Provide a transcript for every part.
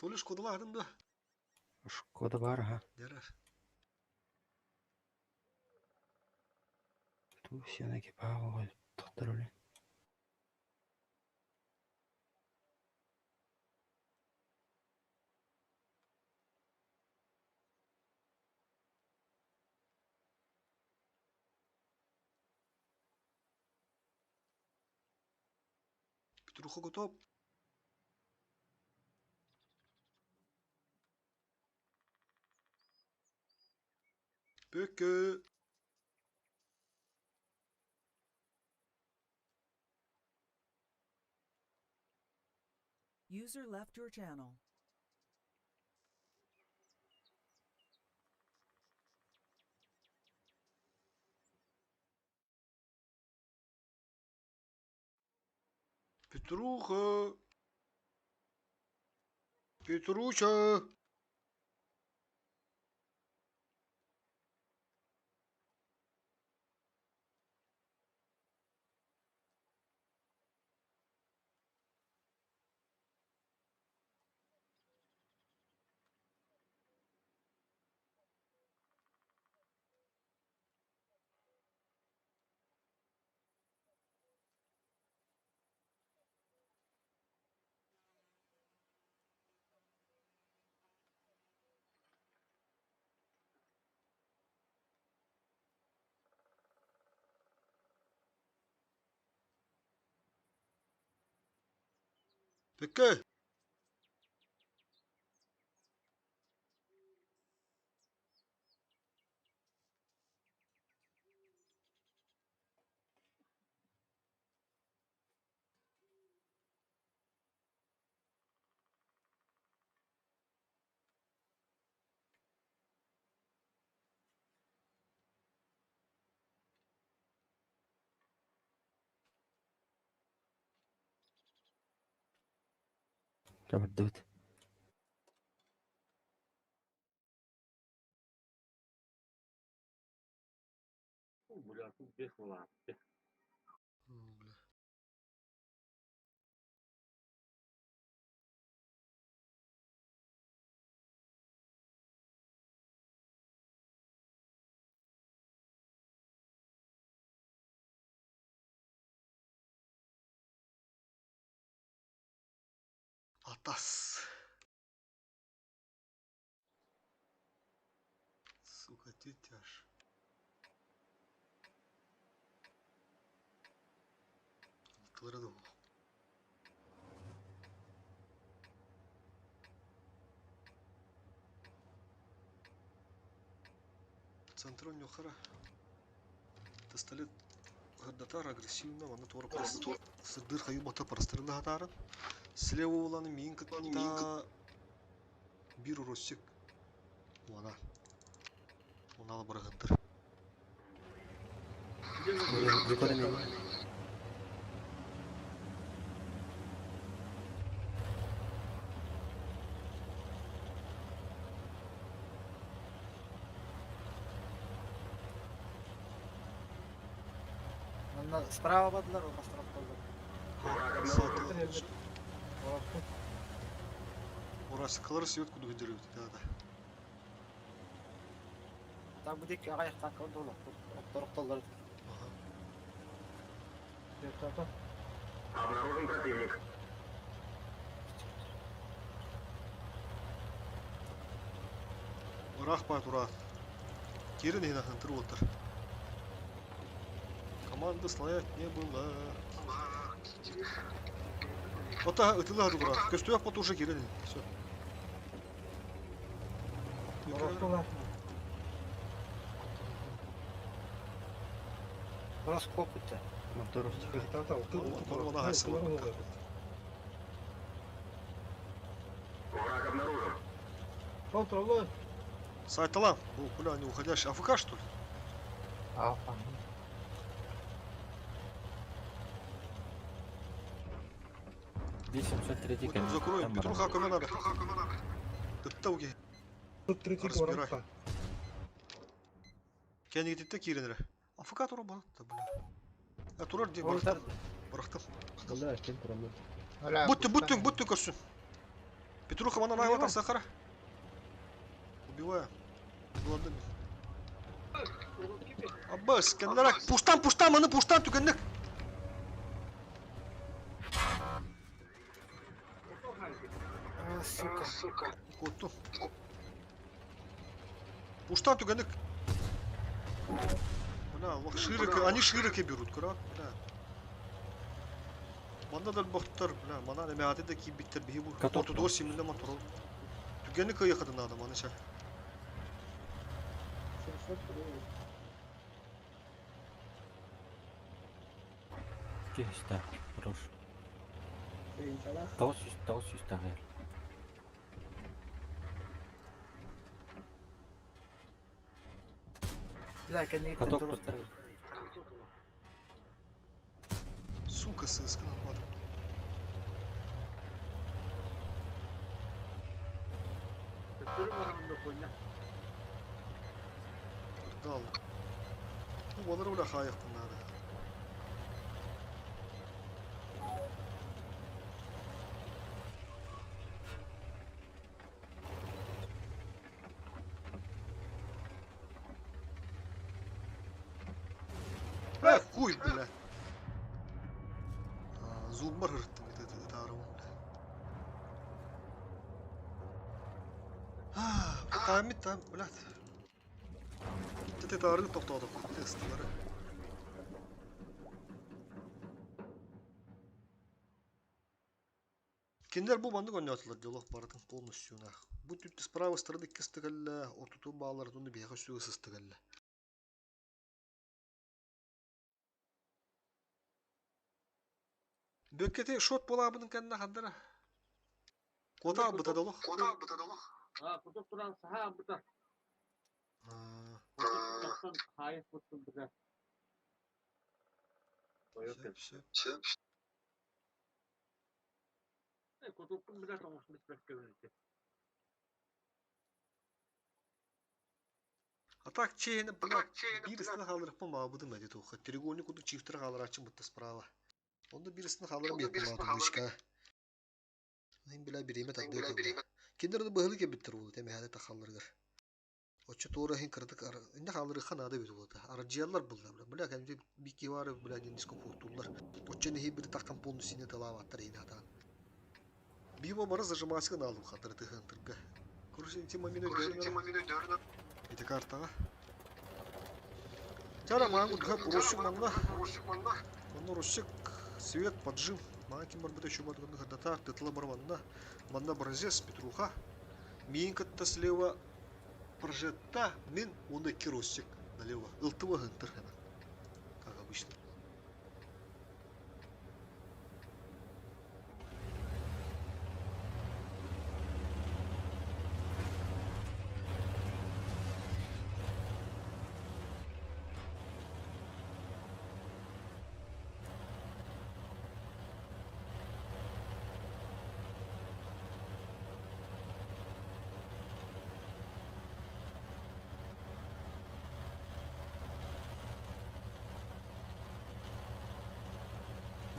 Толыш кодыларын да. Кода бар ha. Дәрәр. Ту сенаки пау тоқтырылы. Петруху готов. Пөккө. User left your channel. Петруха. Петруша. Пөккө. Жабырдыбыт. Атас. Сука, тетяж. Алтылары да бұл. Центрон нюхара. Пистолет гырдатар агрессивно, ваны торы сырдыр хаю бата парастырылы хатарын. Слева уланы миин кытта бир уросчик. Вана. Оналы бырыгындыр. Юкода мен. Справа бадылар, оба справа бадылар. Орасы кылыр сүйет куду хүдірі өтті. Так будик аяқтан көн долы. Тоқтолар. Обнаружен противник. Орақ бай тұрат. Керін ена хынтыр отыр. Команды слаять не было. Ота ытылы хады тұрат. Көстөйек боты уже керін. Все. Burası kokuttu. Мотор Торвана хайсыла. Враг обнаружен. Контролы. Сайталам. Бұл куля не уходящий. АФК что ли? Вот закроем. Петруха надо. Тыттауге. Разбирай. Кәне кететті керенірі. АФК тұры бағытты, бля. Тұрар де барықтым. Куда сен турамын? Бұттың көссін. Петруха мана найва сахара. Убиваю. Ладно. Аббас, кеннерак. Пуштан, маны пуштан түгеннек. Сука. Котту. Пуштан түгеннек. Мына, вак ширыке, они ширыке берут, кырат. Манда да бохтар, бля, мана эме аты да ки биттер бии бу. Каток. Ортодор симилде мотор. Түгеннек кыйыкыдын адам аны ша. Здесь, да, хорош. Толс устагер. لا كان يقدر Каток دروس тут. Сука, сыскан алмадым. Дал. Bu baları bile hayıf bunlar. Хуй, бля. Зубмар hırttım dedi tarımın. Tamam, блядь. Тете тарыгы тоқтады, тестілері. Кендер бұл банды ойнатылар диалог бардың полностью. Бұл түтті справа стороны кестігілі, ортуту bağlarını бейға süğü сыстығылы. Бөккете шот болабының кәніне қандыра. Кота бұта диалог. Kutup duran saha burada. Hayır kutup burada. Kutupun biraz olmuşmuş bekliyoruz. Атак чейні, блядь, бірісіні қалдырып па мабыдым әдет оқа. Тригоник ұды чифтір қалыр ачым бұтты справа. Онда бірісіні қалдырып етін мабыдым үшка. Мен біля біреме тағды өкілді. Кендерді бұғылы кебіттір олды, тәме әді тақалырғыр. Отчы тоғыры хен кірдік, инде қалдыры қанады бет олды. Арджиялар бұлда, біля кәмде бейке бары, біля дендіскі қоқтулар. Отчы нехе бірі таққан полны сіне талаваттар ейін атан. Бейма бары зажымасығын алу қатыры тұхын тұрға. Көрсен, тема мені дөрінер. Эти картага. Тяра мангу дхап русик манна. Манна русик свет поджим. Манки марбита еще бадган хадата тетла бар манна. Манна бразес Петруха. Минкатта слева прожета мин онда кирусик налево. Илтыва хантер хана. Как обычно.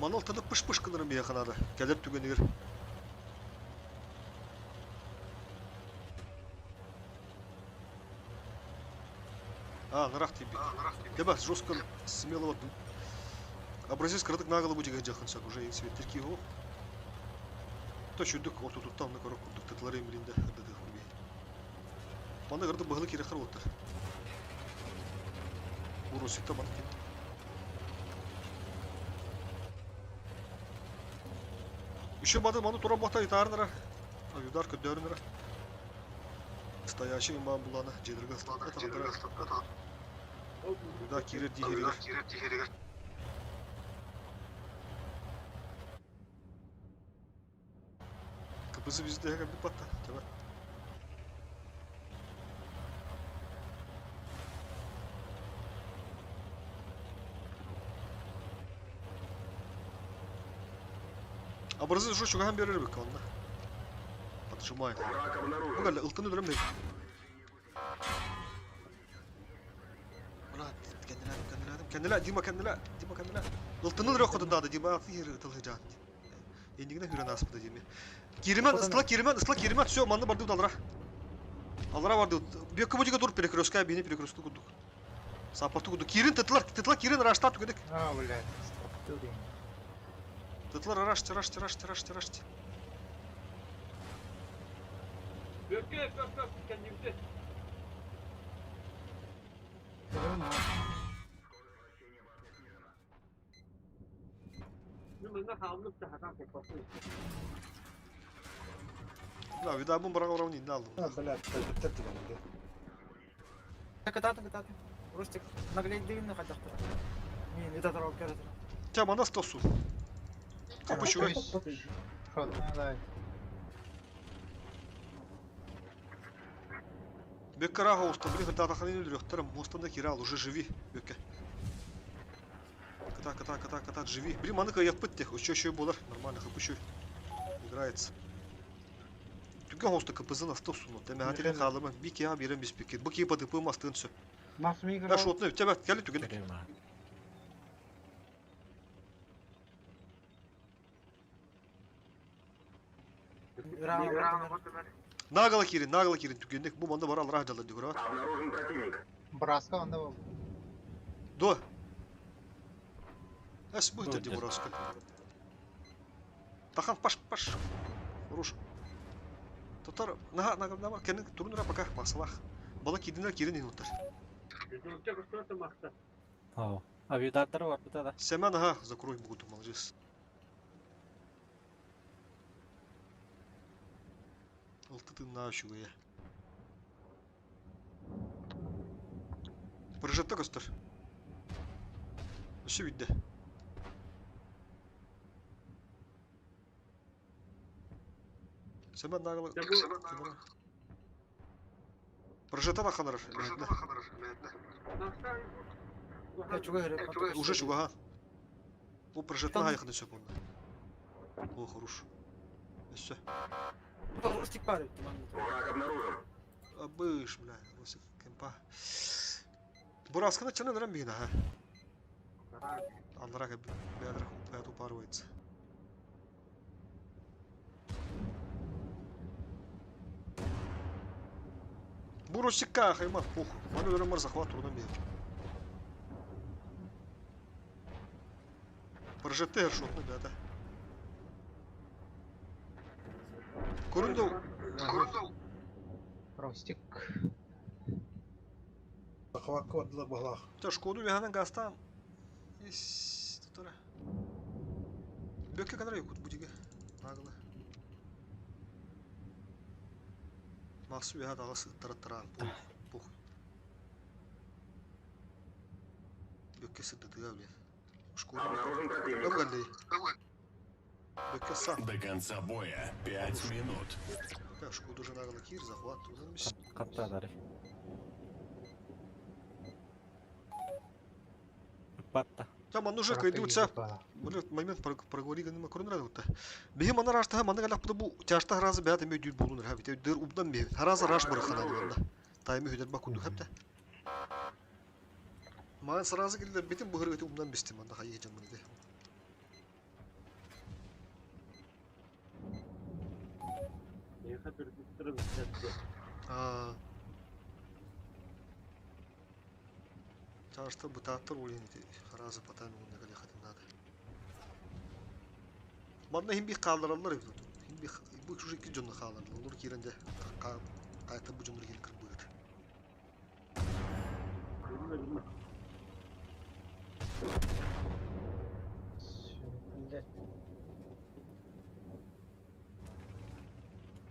Манал тынып пыш-пыш кынырым бия қанады. Кәдір түгенігір. Нырақ тебе. Деба, жестко, смело вот. Образец кырдык на голову деген жақын сак. Уже ең свет терки ғо. Та шүдік, орту тұттам на көрік күрдік. Тәтлары емелінде әдді құрбей. Манда кырдык бұғылы кере қыр оттыр. Уросикта баны кен. Еще бады ману туран бата итарнера. Юдарка дөрнера. Стоящий имам буланы жедіргі астатқа. Юда кирер дигерер. Кыпызы бізде әгір бір батта. Теба. Образы жо шугахан берер бек онда. Поджимает. Bu geldi ıltını dönüm değil. Ulan kendine. Kendine Dima kendine. Iltını dönüyor kodun da Dima atı yeri ıtıl hıcan. Endигine hüren aspıda diyeyim. Kirimen ısla kirimen все mandı bardı dalara. Alara vardı. Bir kubucuga dur перекрёстка beni перекрёстка kurduk. Сапарту kurduk. Тытлар кирин раштат кудuk. А, блядь. Туди. Тытлар рашты. Gökçe köp kendimizi. Bunlar havlu da hatan koptu. Да, вида бум бара уровни не aldım. А, блядь, это где? Кататы. Рустик, наглядь дивно хотя бы. Не дотрогал керат. Тебя мана стосу. Капучуй. Да. Бекка рага уста, блин, когда таханин өлдірек, тұрым, мостанда кирал, уже живи, Бекка. Ката, живи. Блин, маны каяк бітті, еще болар, нормально, капучуй. Играется. Түген уста капызын астық суны, тәме хателен қалымы, би кеға берем бес бекет, бұл кейпа дыпы мастығын сө. Масми Да, играл. шотны, тебя кәлі түген. Берема. Нағала кирин, түгендек, бұл манда бара алырақ жалды дүгір, Браска анда был. До. Әс бұйты де бұраска. Тахан паш. Руш. Тотар, нага, кәнің тұрыныра пока, басылақ. Бала кидинler кирин инуттар. Gökçe köp maksa. Ау. Авидаттар бар бұта да. Сәмән аға, закрой бұғыды, молодец. Алтыты наушуға, я. Прыжетті көстір. Үсі видді. Сәмән нағылы. Прыжетті нақанар. Я чугай греб. Уже чуга, ага. О, прыжетті ғайықыны сөп онда. О, хорош. Все. Рустик парит. Абыш, бля, Русик, кемпа. Бурасканы чаны нырам бейін, аха. Аллараға бәдір бәді парывайцы. Бұл Русикка, хайма, похуй. Маны өрім бар захват тұрдан бейін. Прыжетті әршотны бәді. Көрінді. Ростик. Захватка отдала баглах. Та шкоду вегана гастан. Ес, тұтыра. Бөкке қадар екут бұдеге. Нағылы. Мақсы вега дағы сыттыраттыран. Похуй. Бөкке сыттытыға біле. Шкоду. Өңгәлдей. Бөкке сан. До конца боя 5 минут. Шкоду же нағылы кир, захват. Одан біз. Қатта дари. Батта. Там он уже кайдутся. Момент проговори ганыма көрінірі өтті. Бейі мана рашты, мана қалақпыды бұл тяшта разы бәді ме дүйір болуыныр. Бейті дүйір ұбдан бейі. Харазы раш бұры қана дүйірді. Тайымы хөдер бақ күнді қапты. Маған сыразы келдер бетін бұғыр өте ұбдан бесті. Манда қайы жан мұнды. Ехать перекрестить. Çarşıda bu tahtır oyunu harazı patan onu kadar kadınladı. Bana hem bir kaldırırlar evde. Hem bir bu çocuk iki canlı kaldırırlar. Olur ki yerinde kayıtta bu canlı gelip kırılır.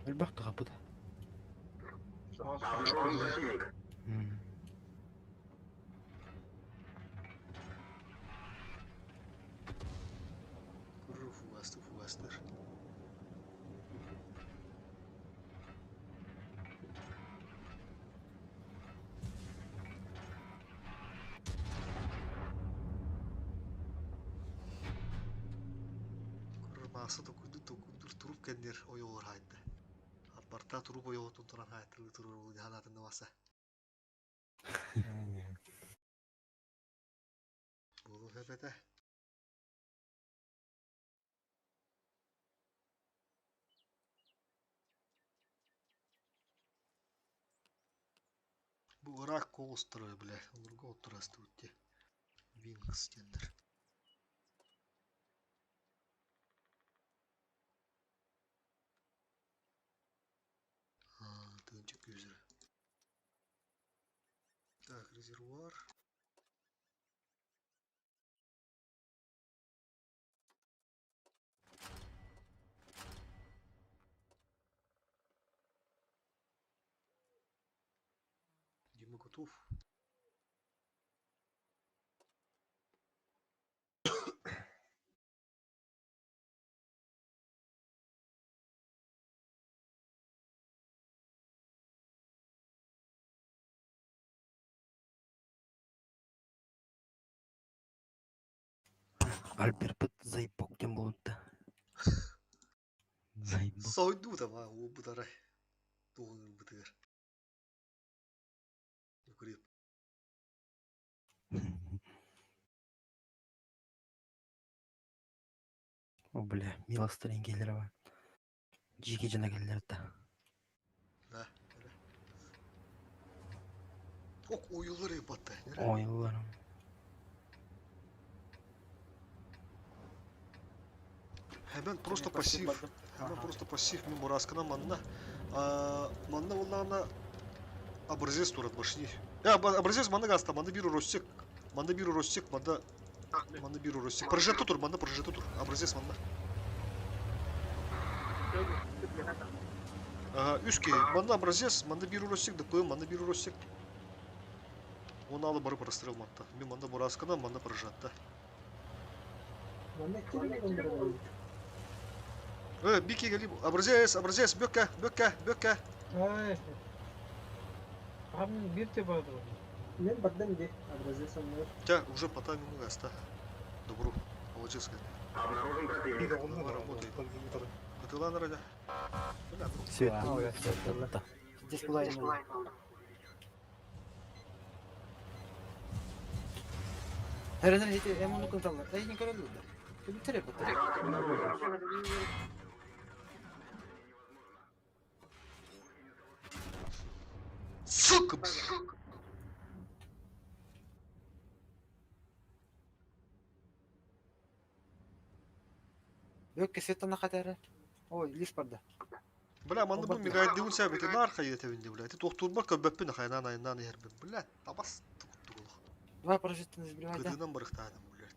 Әлбәқті қапыда. Фуастер. Kurması dokudur turup kendir oy olur haydi. Aparta turup oy olur tuturan haydi turur olu hanatında masa. Bu hepete. Bu Irak koğusturu bile. Olurga oturastı utti. Wings denir. Ha, tığıncık yüzü. Так, резервуар. Дима готов. Альбер бит заебок тем болот-то. Заебок. Сойду там, а, у бутара. Doğun bıtır. Yukarı. О, бля, милостырын келер ба. Жеке жана келер-та. Ha, öyle. Ok oyulur ya battı. Nere? Ойларым. Hemen просто Мен пассив пассив. бардым. Hemen Ага. просто пассив. Мен мураскана манна. Манна оллана образец турат башни. Я образец манна гаста. Манна биру ростик. Манна биру ростик. Манна биру ростик. Прожету тур. Манна прожету тур. Образец манна. Ага, üski. Manna образец. Manna биру ростик. ДПМ. Манна биру ростик. Onu alıp barı parastıralım hatta. Мен манда мураскана. Манна прожатта. Бики гали. Образец. Бөкке. Абын бир те барды. Мен бардым де, образец онлар. Тя, уже по таймингу гаста. Добро. Молодец, как. Bir de onda var. Работает. Катылан ради. Бля, Свет. Да. Здесь была именно. Herhalde hiç onu kontroller. Ne kadar oldu? Bir tane bu. сука! Yok kesetten ne kadar? Ой, лишь парды. Бля, манда бұл мегайт деуін сәбеті нарқа етевінде, бля. Ти тоқтуырба көббеппін қайнан айнан ербін. Бля, табас тұқту бұл. Два прожитых избирать, да? Кыдынан барықтадым, бля.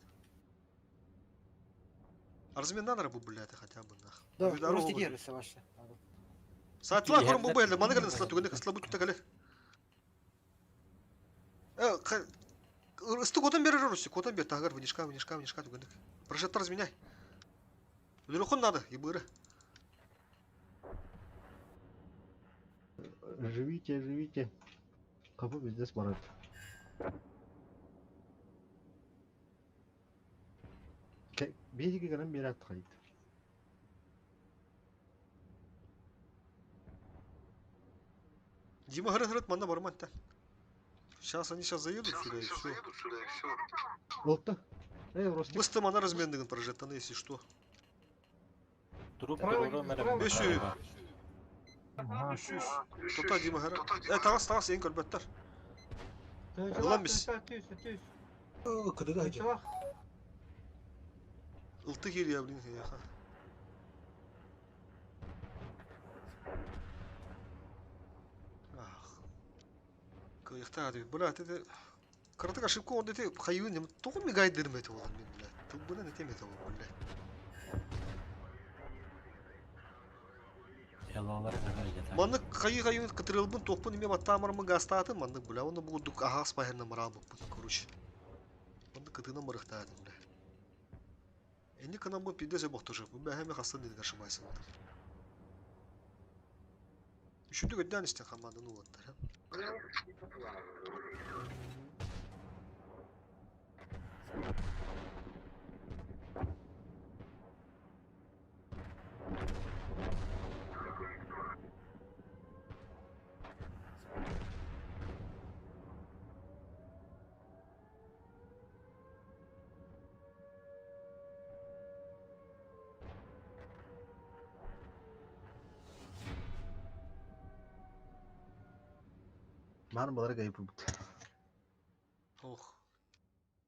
Арзменнан рабу, бля, ты хотя бы нах. Да, Видару просто олды. герысы ваши. Саатла көрім бұл бәлі, маны кәлін сылап түгенде кысыла бұтты кәлі. Исты котан бері жұрысы, котан бері тағар, вынешка түгенде. Прожетті разменяй. Үліріқын надо, ебыры. Живите. Kapı bizde барады. Бейдеге гынан бері атты қайды. Дима хыры-хырыт манда барман-та. Сейчас они заедут сюда и все. Болтты. Ростик. Быстрый мана размендігін прожеттаны, если что. Тұрып Правильно, тұру мәрім. правильно. 500. 500. Тота Дима хыры. Тағас, ең көлбеттер. Ulan biz- Tüys. Кыдыга хача. Çolak. Iltı geliyor, блин, яха. Ах. Кыйықта адый. Бля, ты... Кыртык ошибка он дети хайуын нем тоғы мегай дырметі olan мен, бля. Ты бұны нетеметі ол, бля. Ялалар ғана Манны хайуын кытырылбын тоқпын неме баттамырмы гастатын, манны, бля. Оны бұғыдық ағас байырна мұрабыппын, короче. Манны кытына мұрықтадым, бля. Энди кынан бұл пидесе боқты жып. Бұл бәхеме қастан деді қаршымайсың. Үшінді көдден істен қамадын ұлаттар, Mağın baları kayıp bud. Oh.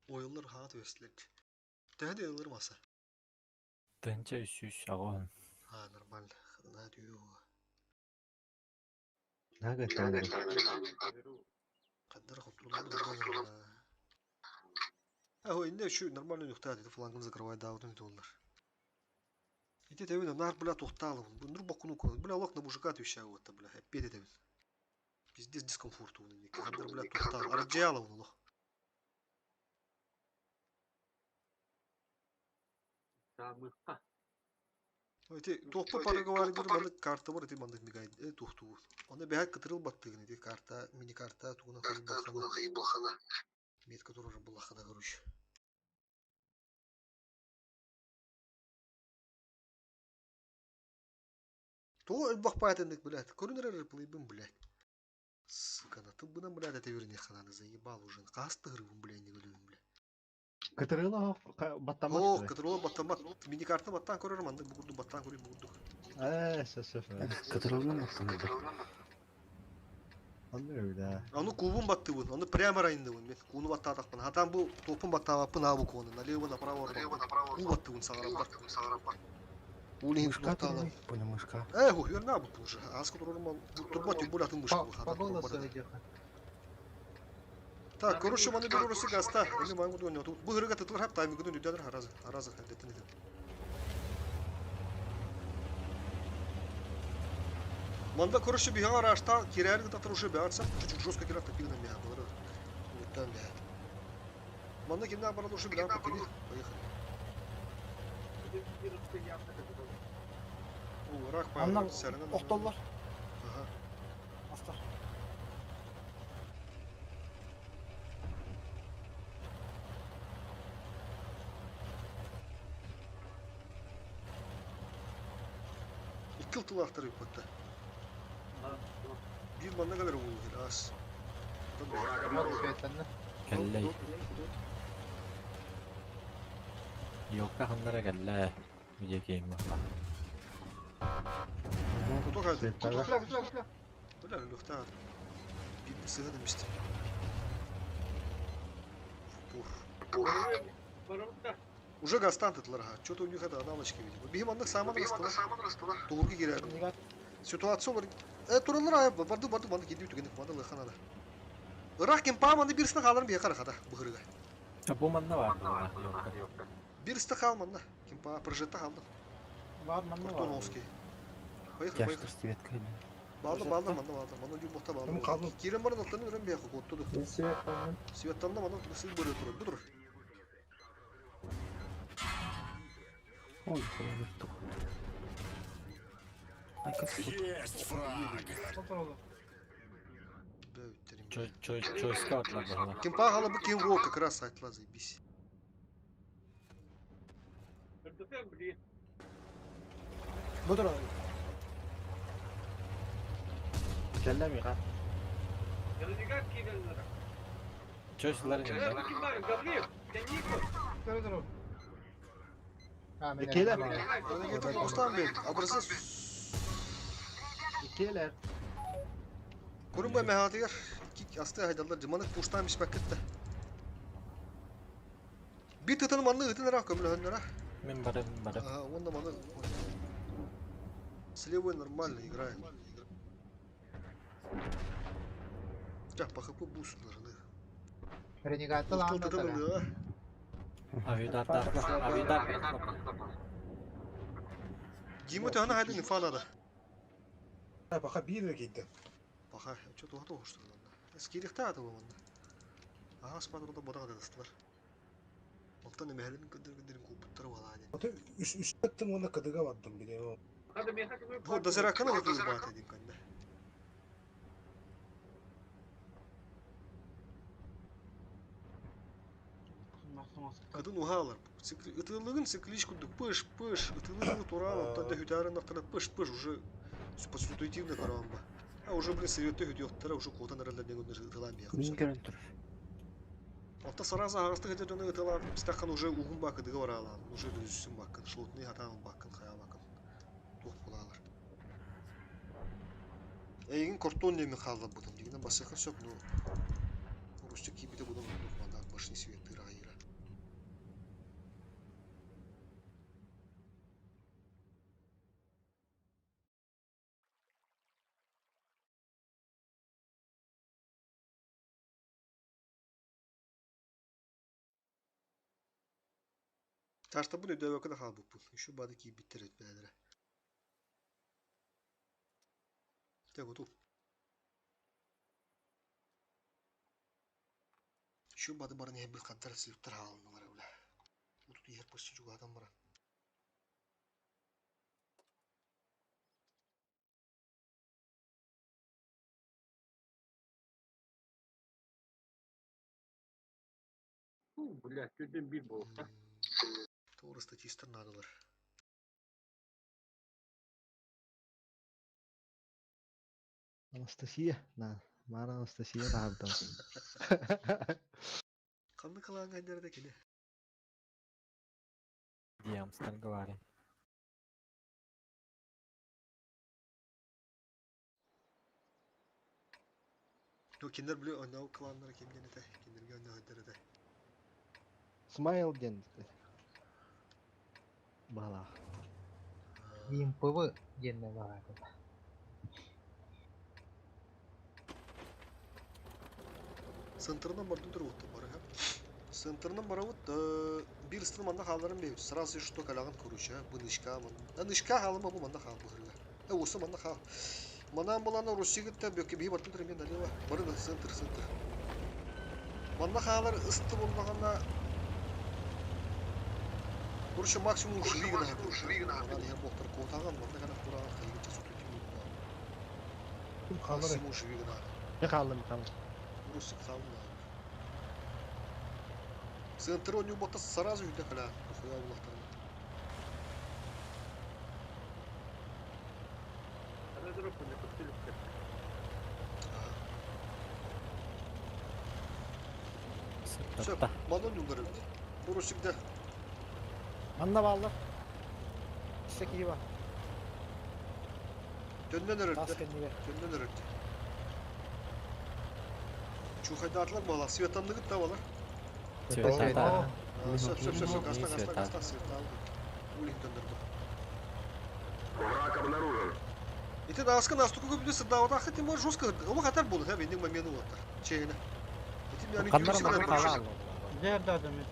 Oyunlar hat östülük. Daha da yıllar masa. Тынча үс агон. Ha normal. Ne diyor? Ne kadar Kadar kontrolü. А, инде şu normal нюхта dedi флангын закрывай даудын доллар. Ите тевин нар бля тухталым. Бунdur бокуну кон. Бля лок на мужика отвечаю вот бля. Опять тевин. Пиздец дискомфорт у них. Кадр бля тухтал. Арджияло он лох. Самыхта. Ите тохпа параговали дир мандык карта бар ите мандык мигай. Тухту. Onda бехат кытырыл баттыгын ите карта, мини карта тугуна кайбахана. Метка турар булахана короче. То бахпатыннык, блядь. Көрінер плейбым, блядь. Сыкана, ты бынан, блядь, это верни хананы заебал уже. Касты грыбым, блядь, не гулюм, блядь. Кытырыла баттамаш. О, катырыла баттамат. Миникартны баттан көрерім, анда бугурду баттан көрем, бугурду. Söz. Катырылган мактанды. Anlıyor öyle. Аны кубун батты бун, аны прямо райынды бун. Мен куну батта атақпын. Хатан бу топун баттабаппын, абу коны. Налево направо. У батты бун сағараппар. Улин Мышка, понял, мышка. Гу, верна бут уже. Аску турурма, турбати булатын мышка. Так, короче, маны бир орысы гаста. Или маңгу дөнө. Бу гырыга тытылар хап тайми күнү дүдәдер харазы хәдеттен иде. Манда, короче, бега рашта, кирәлге татыр уже беатса, чуть-чуть жестко кирәк тапил на меня, булары. Вот там бега. Манда кимнәр бара уже бега, поехали. О, рак Аннан паяр, сәрінен. оқтоллар. Ага. Астар. İki ıltılı aktarı yapmadı. Bir bana kadar oldu, az. Келлей. Йокка хандара келле. Үйе кейим баха. Kutu kaydı. Svetler. Böyle lüfte aldı. Bir sığı demiştim. Парамта. Уже гастан тытлар ха. Что-то у них это аналочки, видимо. Бигим аннык саман растыла. Doğru girer. Нигат. Ситуация var. Turallar ayıp. Vardı bana gidiyor tükendik. Bana lıkhan ala. Irak kimpa mandı birisine kalırım bir yakar kada. Bu hırıga. Бу манна бар. Йокка. Birisi de kalmadı. Kimpa projette kaldı. Var manna var. Kurtonovski. Поехали, Я поехали. что стветкой. Bağlı. Bana yumurta bağlı. Kirin bana noktanı gören bir yakı koddu. Svettan'da bana nasıl böyle durur. Budur. Ой, вертух. Ай, как Есть фраг. Чойска атлар баха. Kimpa hala bu kim волк как раз айтла заебись. Эрдэсэн бли. Budur. Kellemi ha. Ялнигат кигэлнэр. Чойслар инде. Кимбай Гавлиев. Теннико. İkiler. Öyle getir dostum benim. Adresi İkiler. Kurun bu mehatiyar. İki astı haydalar. Cımanık puştaymış bakıtta. Bir tıtını manlı ıtın ara kömülü hönlere. Мен барам. Ага, он на маны. С левой нормально играет. Так, по хп буст должны. Ренегатты Кто ты там, да? Авидар. Дима, ты она хайда не фанада. Пока бир gitti. Пока, что-то готово, что ли? Скирихта этого вон. Ага, смотрю, да бода дастылар. Оттан эмелин кыдыр купуттары бала ди. Ota üç attım ona kadıga vardım bir de o. Hadi мен хакимы. Bu da zerakana da tuz bat edeyim kanda. Kadın uhalar. Itılığın sıkılış kuduk pış. Itılığın туран, оттан да hütәрен нақтана пыш уже конститутивный карамба. А уже блин советте hütөттөр уже котан эрелден гөндөр ытылан бия. Мин көрүн тур. Отта сараза агысты гыда жана ытылан стакан уже угун бакыдыгы бар алам. Уже дүзүсүн бакын, шолтны хатан бакын, хая бакын. Тук булалар. Эйгин кортон немен қалды бұдым. Дегенен басықыр сөп, ну... Урусча кибіде бұдым ұлдық башни светы райыра. Тарта bunu ödeve kadar hal bu. Şu badı ki bitir etmeleri. Tek otu. Şu badı barın hep bir kadar siliptir halını var öyle. Otu yer pışı juga adam var. Блядь, чуть бит был. Doğru statistler nadılar. Анастасия. Мара Анастасия таардан. Kanlı kalan gönderdi ki ne? Диамстан говори. Yok kinder biliyor oynağı kalanlara kim gene de. Kinderge oynağı gönderdi. Смайл ден. Бала. Им ПВ денно var. Сынтырынан барды тұрып отты бары. Сынтырынан бары вот bir ыстын манда халдарын бейбіт. Сразу что калаган көруші. Бұл нышка ман. Нышка халым бұл манда хал бұғырға. Осы манда хал. Манан боланы Русигітті бөке бей барды тұрымен әлева. Бары да сынтыр. Манда халар ысты болмағанда Burası maksimum şuraya kadar. Mandan yer boğdur koğutağın manda kadar kurağın kayınca su tutuyor. Kim kalır? Maksimum şuraya kadar. Ne kaldım. Burası kalın abi. Центр у него бота сразу же дохля. Нахуя Allah'tan. Она дропу не подпилит. Söp, Сыртта. mandan yolları. Burası gider. Anla bağlı. İstek iyi var. Dönden örüldü. Bas kendine. Dönden örüldü. Çuhayda atlar bağlar. Svetanlı gıt da bağlar. Цветата. Söp. İyi Kastan Svetan. Svetanlı. Улин döndürdü. Это да, аска настолько губится, да, вот ах, ты можешь жестко, он хотя бы был, да, вендинг момент вот, чейна. Это меня не Kanlar тюрьма mı всегда. kala? Nerede adamı?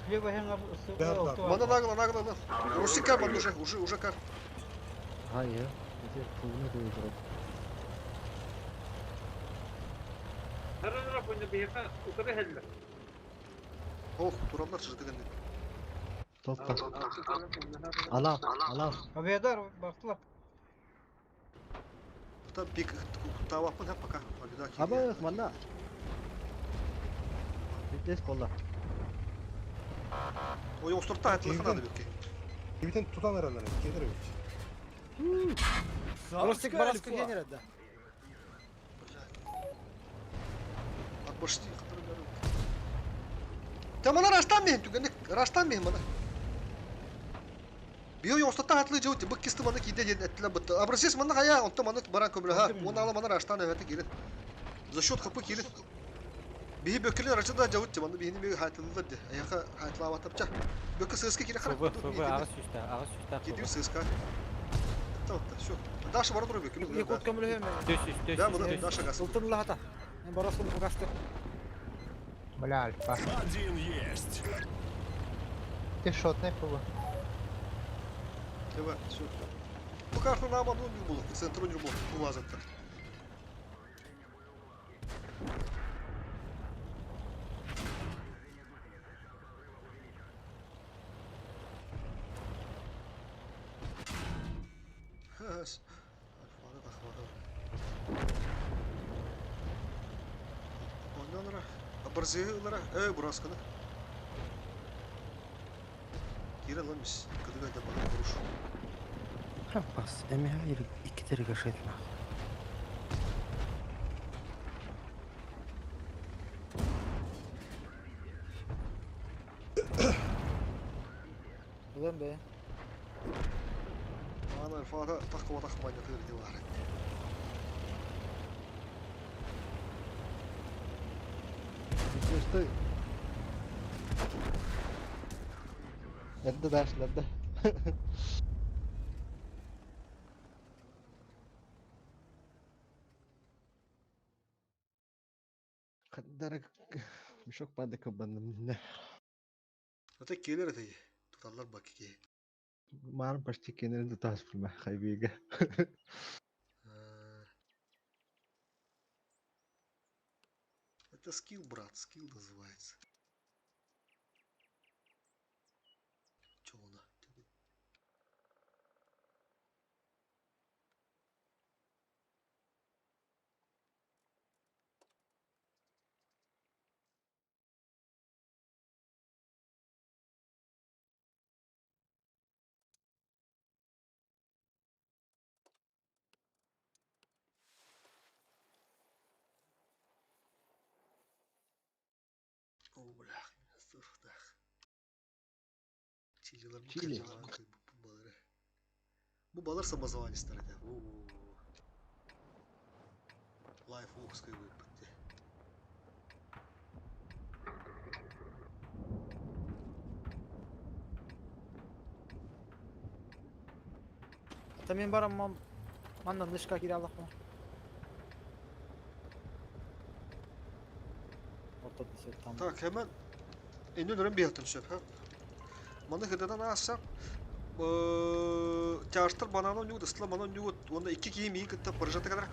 Слева хэнга Nerede? Мана нагло. Русика под уже кар. Hayır. Bize pulunu koyacak. Она дропу не бейха, укры хелле. Ох, туранlar çırdı gene. Topla. Alam. Haberdar baktılar. Там пик, тавапын hep пока. Abi manda. Vites kolla. O yoksturta hayatlıkın adı belki. Kimden tutan araları? Gelir mi? Ростик бараска генералда. Отпусти, который говорил. Там она раштаммен, түгенде раштаммен мана. Био yoksturta hayatlı jauti, bak kisti mana kide jen ettiler bitti. Abrasiz mana haya, onta mana baran kömle ha. Onu ala mana raştan evet gelin. За счет kapı gelin. Bihi bökülün aracı da javut mana bihini bir hayatlılar de. Ayaka hayatlı atapça. Bökü sızkı kire Фыбы, ағыз сүшті. Gidiyor sızkı. Tamam, şu. Daşı var duruyor bökülün. Не кот көмөлөм. Да, bunu Daşı gaz. Сылтын лахата. Мен барасын бугасты. Бля, альфа. Один есть. Ты шотный ПВ. Evet, şu. Bu kartın namı ne bulur? Sentron yolu bu vazatta. Has. Alfada bakmadı. Onlara, abarzılara, burası kana. Gire lan biz. Kadıköy'de bana vuruş. Bas. Emeğe iki tere kaşıyla. Ulan be. Ana alfada takma takmayla kırdı var. Стой. Это дальше, надо. Каддарак мешок падай кабанным. Ата келер ата. Туталлар бак ки. Марм почти кенерин тутас фильма хайбига. Это скилл, брат, скилл называется. Чё она? О, блях, сыртах. Чилилар bu Чили. kaçaman kay bu baları. Bu balar самозванецтер еді. Life Walks кай болып бітті. Ата мен барам мандан дышқа кире алақ па. Ортада сет там. Так, hemen önünden bir hatın şöp. Mana hıdadan aşağı çarştır banana oynuyordu, ısla banana oynuyordu. Onda iki kiyim iyi kıtta parajata kadar.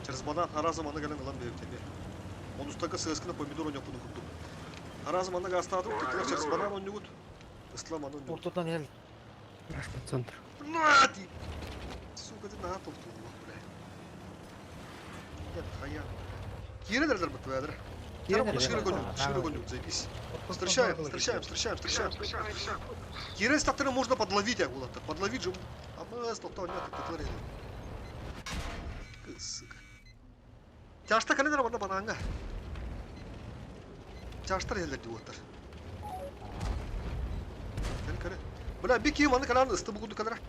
Через банан ara zamanı gelen alan büyük tabi. Onun üstteki sığıskına pomidor oynuyor bunu kurdum. Ara zamanı gazladım, tıklar через банан oynuyordu. Isla banana oynuyordu. Ортадан ел. Раш по центру. Нати! Сука, ты на толку, бля. Нет, хая. Киренерлер бит бәдер. Киренерлер. Шире гоню, заебись. Встречаем. Кирен стаптера можно подловить, Агулата. Подловить же. А мы стопта нет, это творили. Сука. Чашта календер бана бананга. Чашта елдер диоттар. Кare. Бля, bir kiyim anı kalan ıstı bu kadar.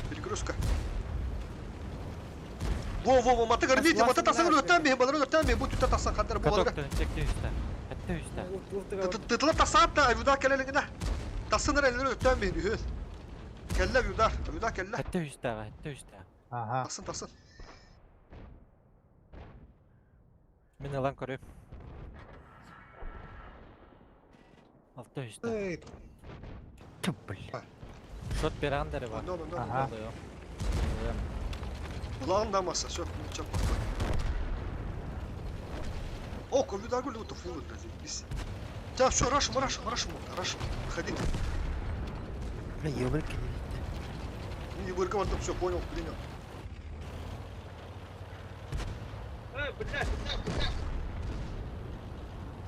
Перекрестка. Во, мата гордите, мата тасаган өттен бе, балар өттен бе, bu tüte tasan kadar bu Каток балар. төнчекте üstte. Hatta üstte. Tıtla tasat da ayuda kelelingine. Tasınır elleri ötten bе, dühül. Kelle ayuda kelle. Hatta üstte. Ага. Tasın. Мен алан көрөм. Altta üstte. Эй, Тьфу, бля. Шот берандары бар. Ondan. Ага. Kulağım damasa, çok bak. О, когда гули вот фул здесь. Да, все, рашим. Выходите. Бля, ёбарь. Не вырковал, все, понял, принял. Блядь.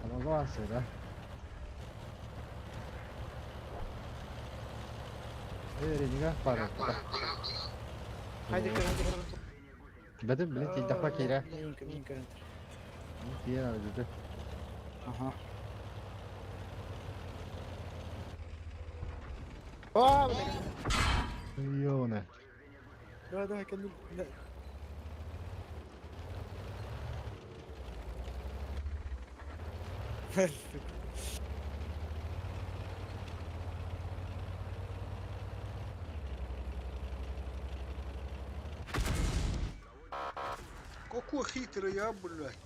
Самозванцы, да? Ренега пара. Haydi kırın. Bedim bile tildak bak yere. Min kırın. Diye öldü. Aha. Aa, Yo ne? Daha kendim. Какой хитрый я, блядь.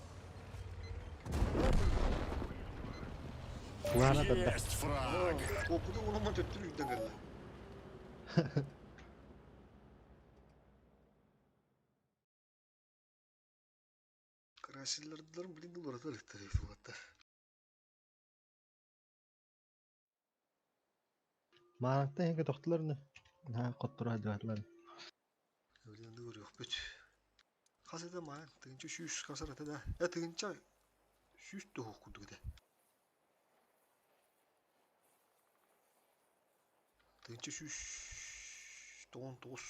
Kulağına da da. Есть фраг. Okudu ona töttürük de galla. Krasillerdlerin bilin dolar da elektrik fiyatı. Manakta henge doktorlarını. Ha, kottura hadi lan. Öyle de görüyor büt. Kasada man, tığınca şüş kasar da. Ya tığınca şüş de okudu de. Tığınca şüş ton tos.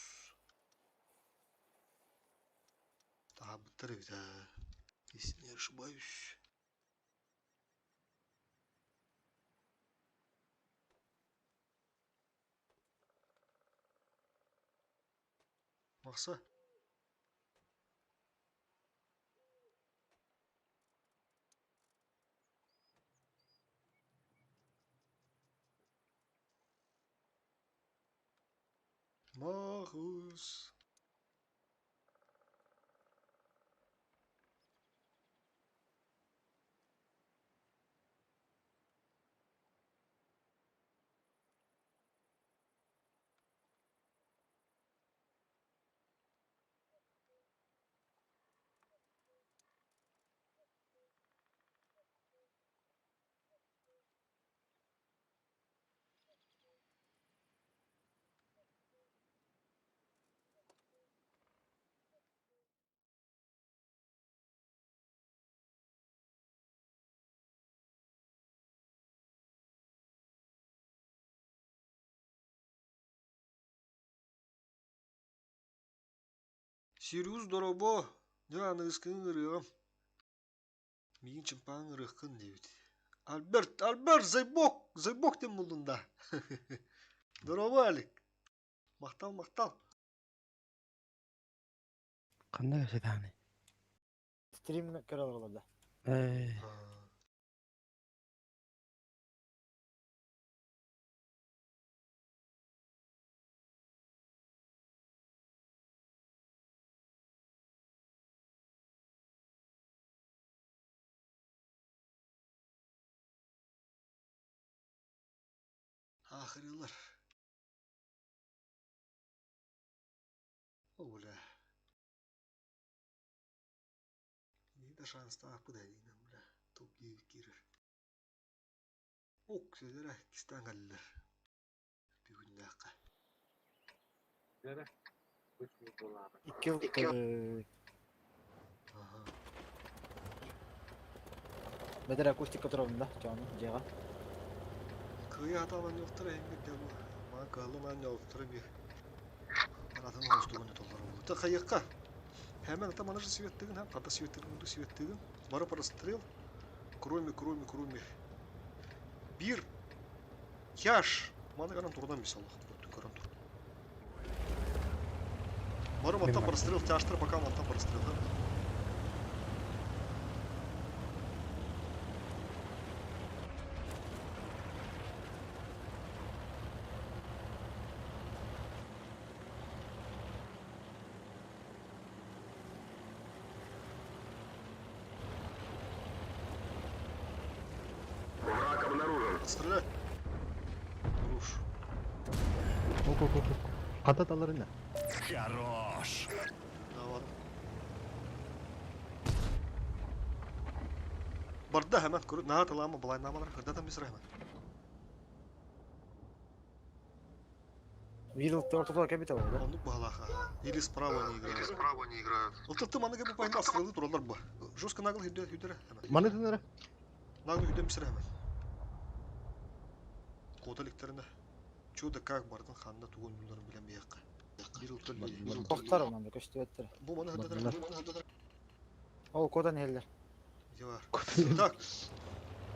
Daha быстрее, да. Если не ошибаюсь. Мақса. Ахус. Сириус доробо. Жаны ыскын ырыгам. Мигин чымпаң ырыккын дейбит. Альберт, зайбок дем булдунда. Доробо Алик. Мактал. Кандай кесетаны? Стрим көре алгыларда. Ахырылар. Оля. Нида шанста апы да дейнен бля. Топ кирер. Ок сөзлері кистан қалылар. Бүгіндаққа. Nere? Kuş dolar. 2 yıl Ага. Bedel akustik oturumda canım Cega. Кыя аталан жоқтыр әңгі де бұл. Маған қалыман жоқтыр бе. Аратын оңыстығын толар болды. Та қайыққа. Hemen ата мана же светтігін, қата светтігін, мұнды светтігін. Бары прострел. Кроме. Bir yaş. Мана қаран тұрдан бес аллах. Көттің қаран тұр. Бары маттан прострел, тяштыр пока маттан прострел. Стреляй. Руш. Оқ. Қата таларына. Хорош! Давай. Барда hemen көрі. Наға талама бұлай намалар. Хырдадан бесір hemen. Видел ортодо капитал, да? Он бағалаға. Или справа не играют. Ұлтықты маны кәбі пайында асқырылды тұралар бұ. Жестко нағыл хүдері hemen. Маны тінері? Нағыл хүден бесір hemen. Қоталіктеріне. Чуда как бардың ханна туғын юларын білен бейаққа. Bir ұлтыр. Тоқтар онан көшті өттір. Bu bana hırdadır. Ол кодан елдер. Так.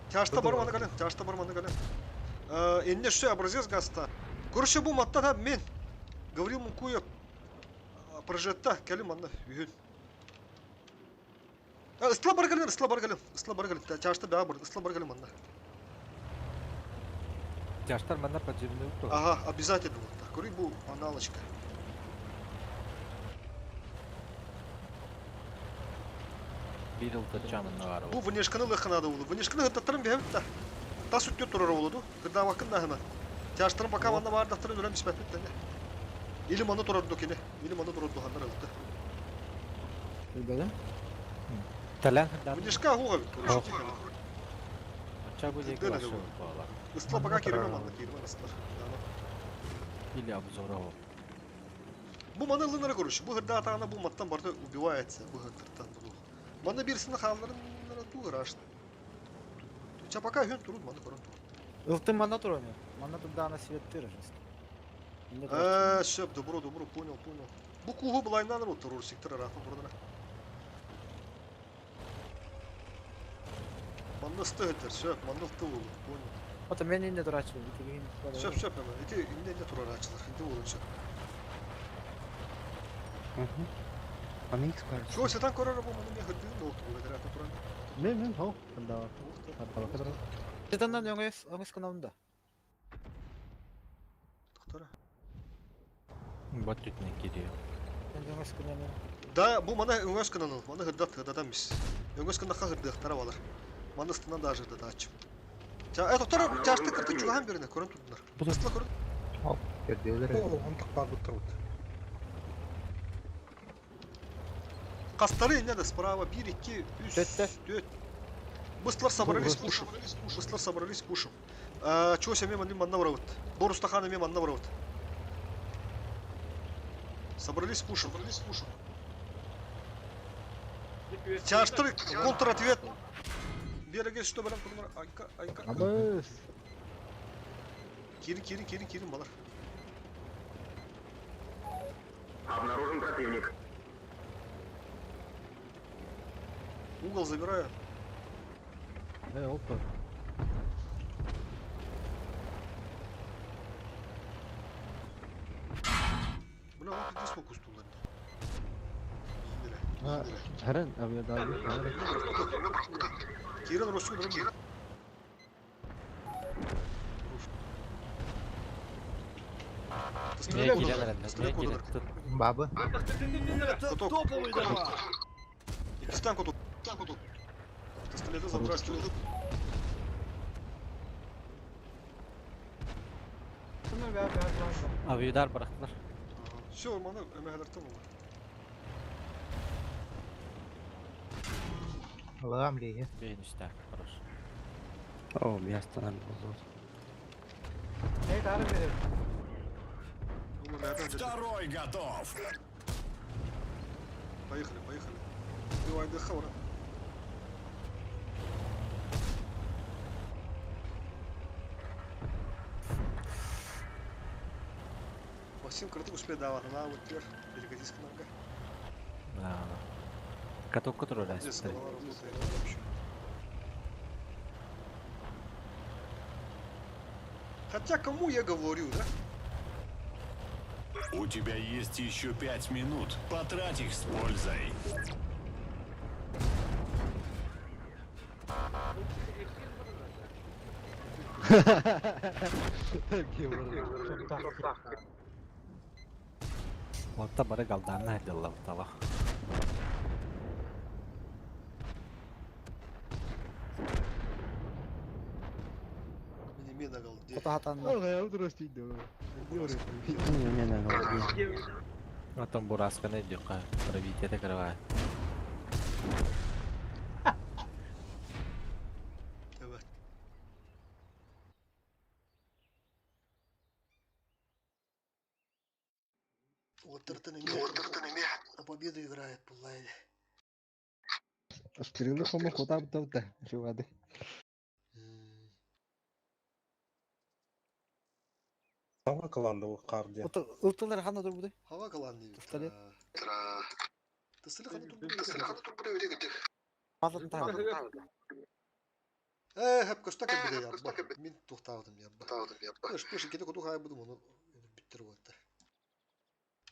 Тяжта бар маны гален. Энне что образец гаста. Короче, bu матта да мен. Говорил Мукуев. Прожетта, кәлім анда үйін. Ысла бар гален. Тяжта бәа бар, ысла бар гален анда. Тяштар мана подземный утру. Ага, обязательно. Кори bu аналочка. Bir yıl tırçanın var o. Bu внешканы лыхынады улы. Внешканы хыттаттырын бәбіт та. Тас үтте тұрар олуду. Кырда вакында хына. Тяштырын пока манда бар дақтырын өлем біспәтпет тәне. Или манда тұрар докене. Или манда тұрар дохандар алды. Bilbedim. Тәлән хындар. Внешка хуға бит. Чабу деки Дәне башы бұл. bağlar. Ысла пока кереме манда кереме ыстылар. Или обзора o. Bu manda ылынары көрүш. Bu хырда атағына бұл маттан барды убивается. Bu хырдыртан бұл. Манда берсіні қалдарын туғыр ашты. Чапака хөн тұруд манда көрін тұруд. Ылтын манда тұр оны. Манда тұр на светтер. Шеп, добро, понял. Bu kuğu bulayından o тұрur сектор арафын тұрдына. Манда сты хеттер, шеп, манда сты олу, понял. Ото мен инде тұр ачылы. Шеп, hemen. Eti inde тұрар açılır, inde olun şep. Аны икс бар. Şu setan korar bu manda ne hırdı ne oldu bu kadar atı turan. Мен, хоу. Қанда. Қаттала қыдыры. Жетаннан оңыз каналында. Тоқтара. Бот түтінен келиyor. Ben de başka ne? Да, бу мана өңөс кынаныл. Мана хырдат эмес. Өңөс кынакка хырдыктар алар. Мана ыстынан да жырда ачып. Токтор жашты кыртып чуган берине көрүн турдуңар. Бустла көрүн. Көрдеулер. О, антық бар бұттыр бұт. Кастары инде справа 1 2 3 4. Бустлар собрались пушим. Бустлар собрались пушим. Чося мимо манна вровот. Борустахана мимо манна вровот. Собрались пушим. Чаштыр контр-ответ. Береге что барам турмар. Айка. Абыз. Кирин балар. Обнаружен противник. Угол забираю. Опа. Бля, он где фокус тулар. Ha, Eren abi daha bir tane. Кирин Росу дорогие. Niye giren herhalde? Niye giren? Tut. Babı. Топовый давай! Кистан коту. Пистолеты забрать. Bunlar beyaz var. Aviodar bıraktılar. Все, мана эмегалер там. Allah'ım ligi. Beyin üstte. Хорош. О, bir остановил. Ne tarif verir? Второй готов. Поехали. Убивай Дехаура. Максим, круто успей давать. Она вот теперь перекатись к ногам. Да. Каток который раз. Здесь голова работает вообще. Хотя кому я говорю, да? У тебя есть еще 5 минут. Потрать их с пользой. Orta bara kaldı. Nerede Allah tala? Мне мина голде. Kutu hatanlar. Oraya oturasıydı. Не надо. Потом Бураска найдет. Пробить это кровать. Evet. Уоттертон имя. На победу играет, пулайли. Стрелы помог вот там. Şu hadi. Сама кыланды ол қарды. Iltılar handa dur bu da. Hava kalandı. Pistolet. Тысылы қаны тұрды. Fazla tabi. Hep köstek bir de yapma. Min tuhtavdım yapma. Pöş ikide kutu kaybıdım onu bitir bu hatta.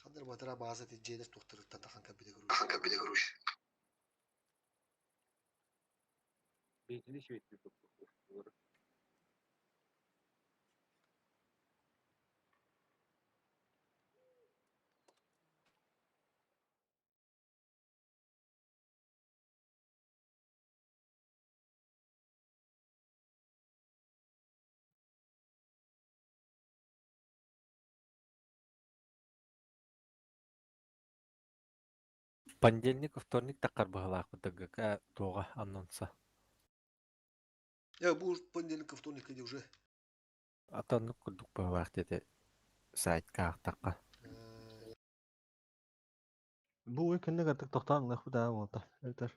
Kandır batıra bazı tecrübeler tuhtarıkta takan bir de gruş. Бензин швейцарский. Понедельник, вторник такар бахалак ДГК туга анонса. Ya bu понедельник, вторник иди уже. Атанны курдук бахалак dedi. Сайтка такка. Bu ülkenin artık tohtan lafı daha oldu. Yeter.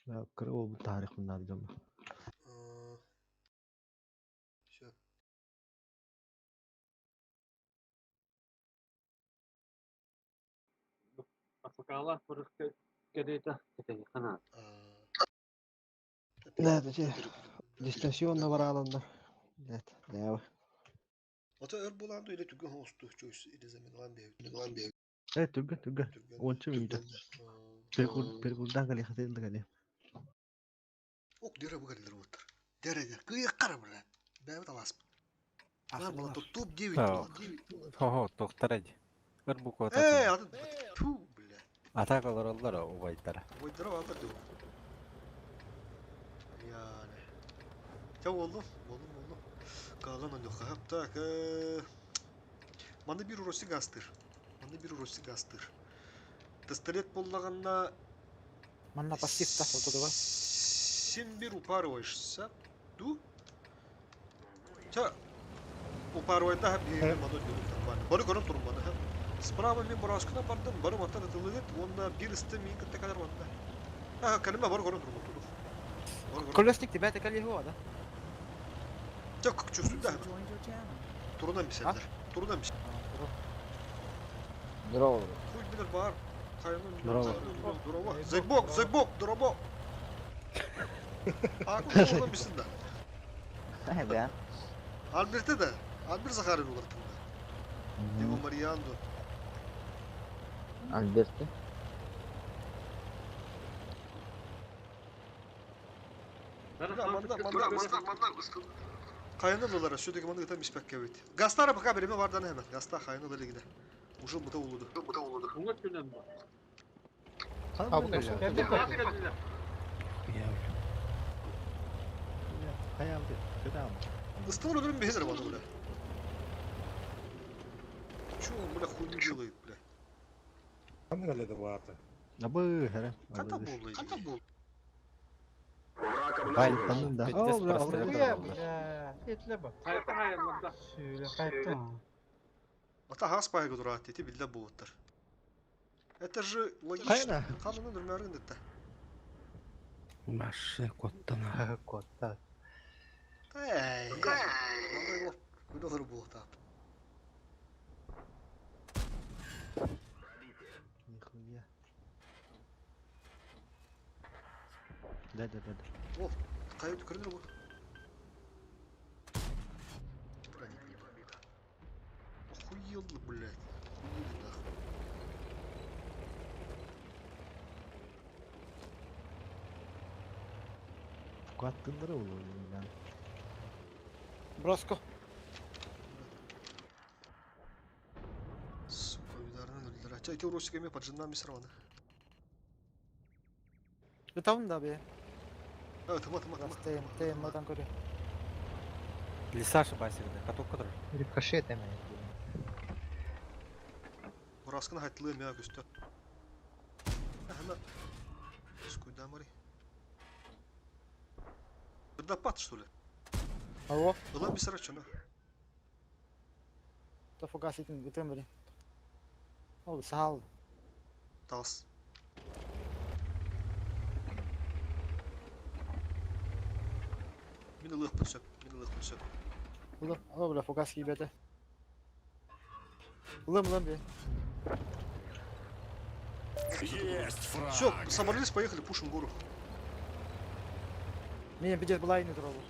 Ya kırı o bu tarih bunlar diyeceğim. Все. Акакала кадета. Это канат. Ne diyeceğim? Distasyonla var alanlar. Evet. Ne var? Ata ör bulandı öyle tügün hostu. Çoğusu ile zemin lan bir. Evet tügge. Onçu muydu? Perguldan kali hatırın da kali. Ok dere bu kadar otur. Dere. Kıyık karım lan. Ben de alas. Lan bana tutup 9 Tamam. oldu. Хо-хо, тоқтар әді. Бір бұқ Ey отатын. adı tu bile. Атақ олар олар о байдара. Oyunlara vardır diyor. Yani. Ya oğlum. Kalan onu yok. Tak. Manda bir urosi gastır. Тестолет боллағанда Манна пассив та фото да. сен бір упарываешься. Ду? Та упарывайда хап егер мадо дөрүп бар. Бары көрүп турум баны хап. Справа мен бұрашқына бардым. Бары маттан ытылы онда бір істі мен кітті кадар банда. Кәліме бары көріп турум. Колесник тебе така ли го да? Тя как чувствую, да. Турунан бисендер. Турунан бис. Здорово. Хуй билер бар. Здорово. Здорово. Зайбок, здорово. Aku турунан бисендер. Да. Альберте да. Альберт Захарин улартында. Диго Мариандо. Альберто. Кайны доллара сюдеги маны гытам испек кебет. Гастара пока береме барданы hemen. Гаста кайны долегиде. Ужыл мыта улуду. Bunga tünen var. Abi kaç. Nasıl geldiler? Hayaldi. Kıdam. Истывыр өлөрүм бехезер баны бля. Чё он, бля, хуйню делает, бля? Там geldi vardı. Nabı hele. Ката болды? Hayır tanım da. Bittes Oo, bra, просто bra. это Etle bak. Hayata hayallarda. Şöyle kayıttı. Ата хас пайга турат дети билде болуптар. Это же логично. Кайна. Канунун үрмөрүн детте. Маши коттана. Kotta. Эй. Мындай болуп, күнөөр болуп тап. Нихуя. Да. О, кайыт көрдүр бу. Охуенно, блядь. Охуенно, нахуй. Kattındır oğlum lan. Броско. Сука, ударынан өлдүр. Ача эти уросик эме поджиндан бисированы. Бетавын да бе. Тыма. Тейм мадан көрө. Лисашы басигде, каток кадыр. Ricochet hemen. Ураскын хайтылы эме көстө. Хана. Скуда мари. Водопад, что ли? Алло, Была бисарачана. да фугаситин гитем бери. Ол сал. Тас. Мені лых пульсөп. Улы, алло бля фугас кибете. Улым бе. Есть фраг. Все, собрались, поехали, пушим гору. Мен бидер булайны турабы.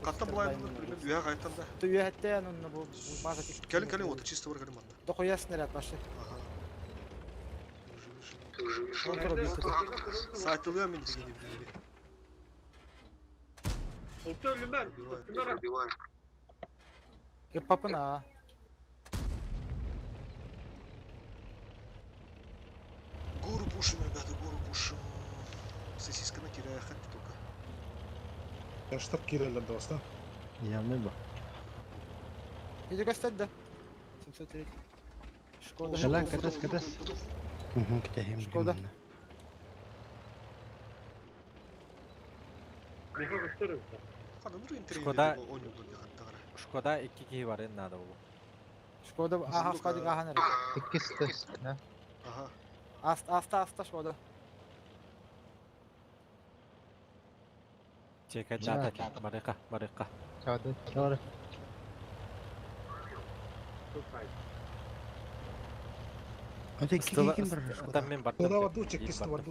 Каттан былай примерно үйе қайттан да. Ты хәтте анын бу база тик. Келин, вот, чисто бар калиманда. Да хуясын ряд башы. Ага. Он турабы бистер. Сайтылы мен дегенде билеби. Olta ölümer. Ölümer. Папына. Гору пушим, ребята, гору пушим. Сосиска на кирая хоть только. Yaşlar kireledi dostum. Yanmıyor bu. Иди гостать да. 703. Шкода. Helal kadas. Gideyim. Şkoda. Ne gösteriyor? Kadındır internet. Şkoda- Oynuyordu ya hatta ara. Шкода 2 киһи бар эн надо болу. Шкода ахаска диг аханер. İkisi de. Ага. Аста Шкода. Чекай Да. дата. Барыка. Çağdı. Doğru. Çok kayıp. Öteki Стыла- kim var? Там мен бардым. Burada vardı, çekişti vardı.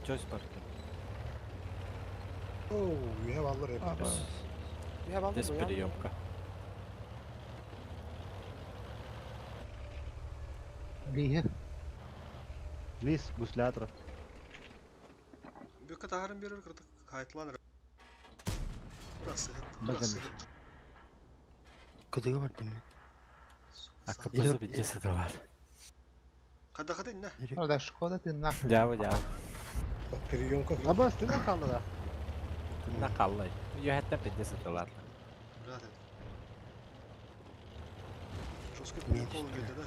Чөз бар. Oo, üye vallar hep. Я балды Здесь бу. приемка. Lihe. Лис, гуслятор. Бөккө тағарын берер кырдык. Кайтылан. Burası. Bakın. Kıdığı var değil mi? Akıппызы битте сытылар. Када инна. Orada Шкода тыннак. Жабы. Приемка. Abbas değil mi kaldı da? Тынна қаллай. Үйәттен битте сытылар. Брат. Чоска Мен кол işte. geldi da.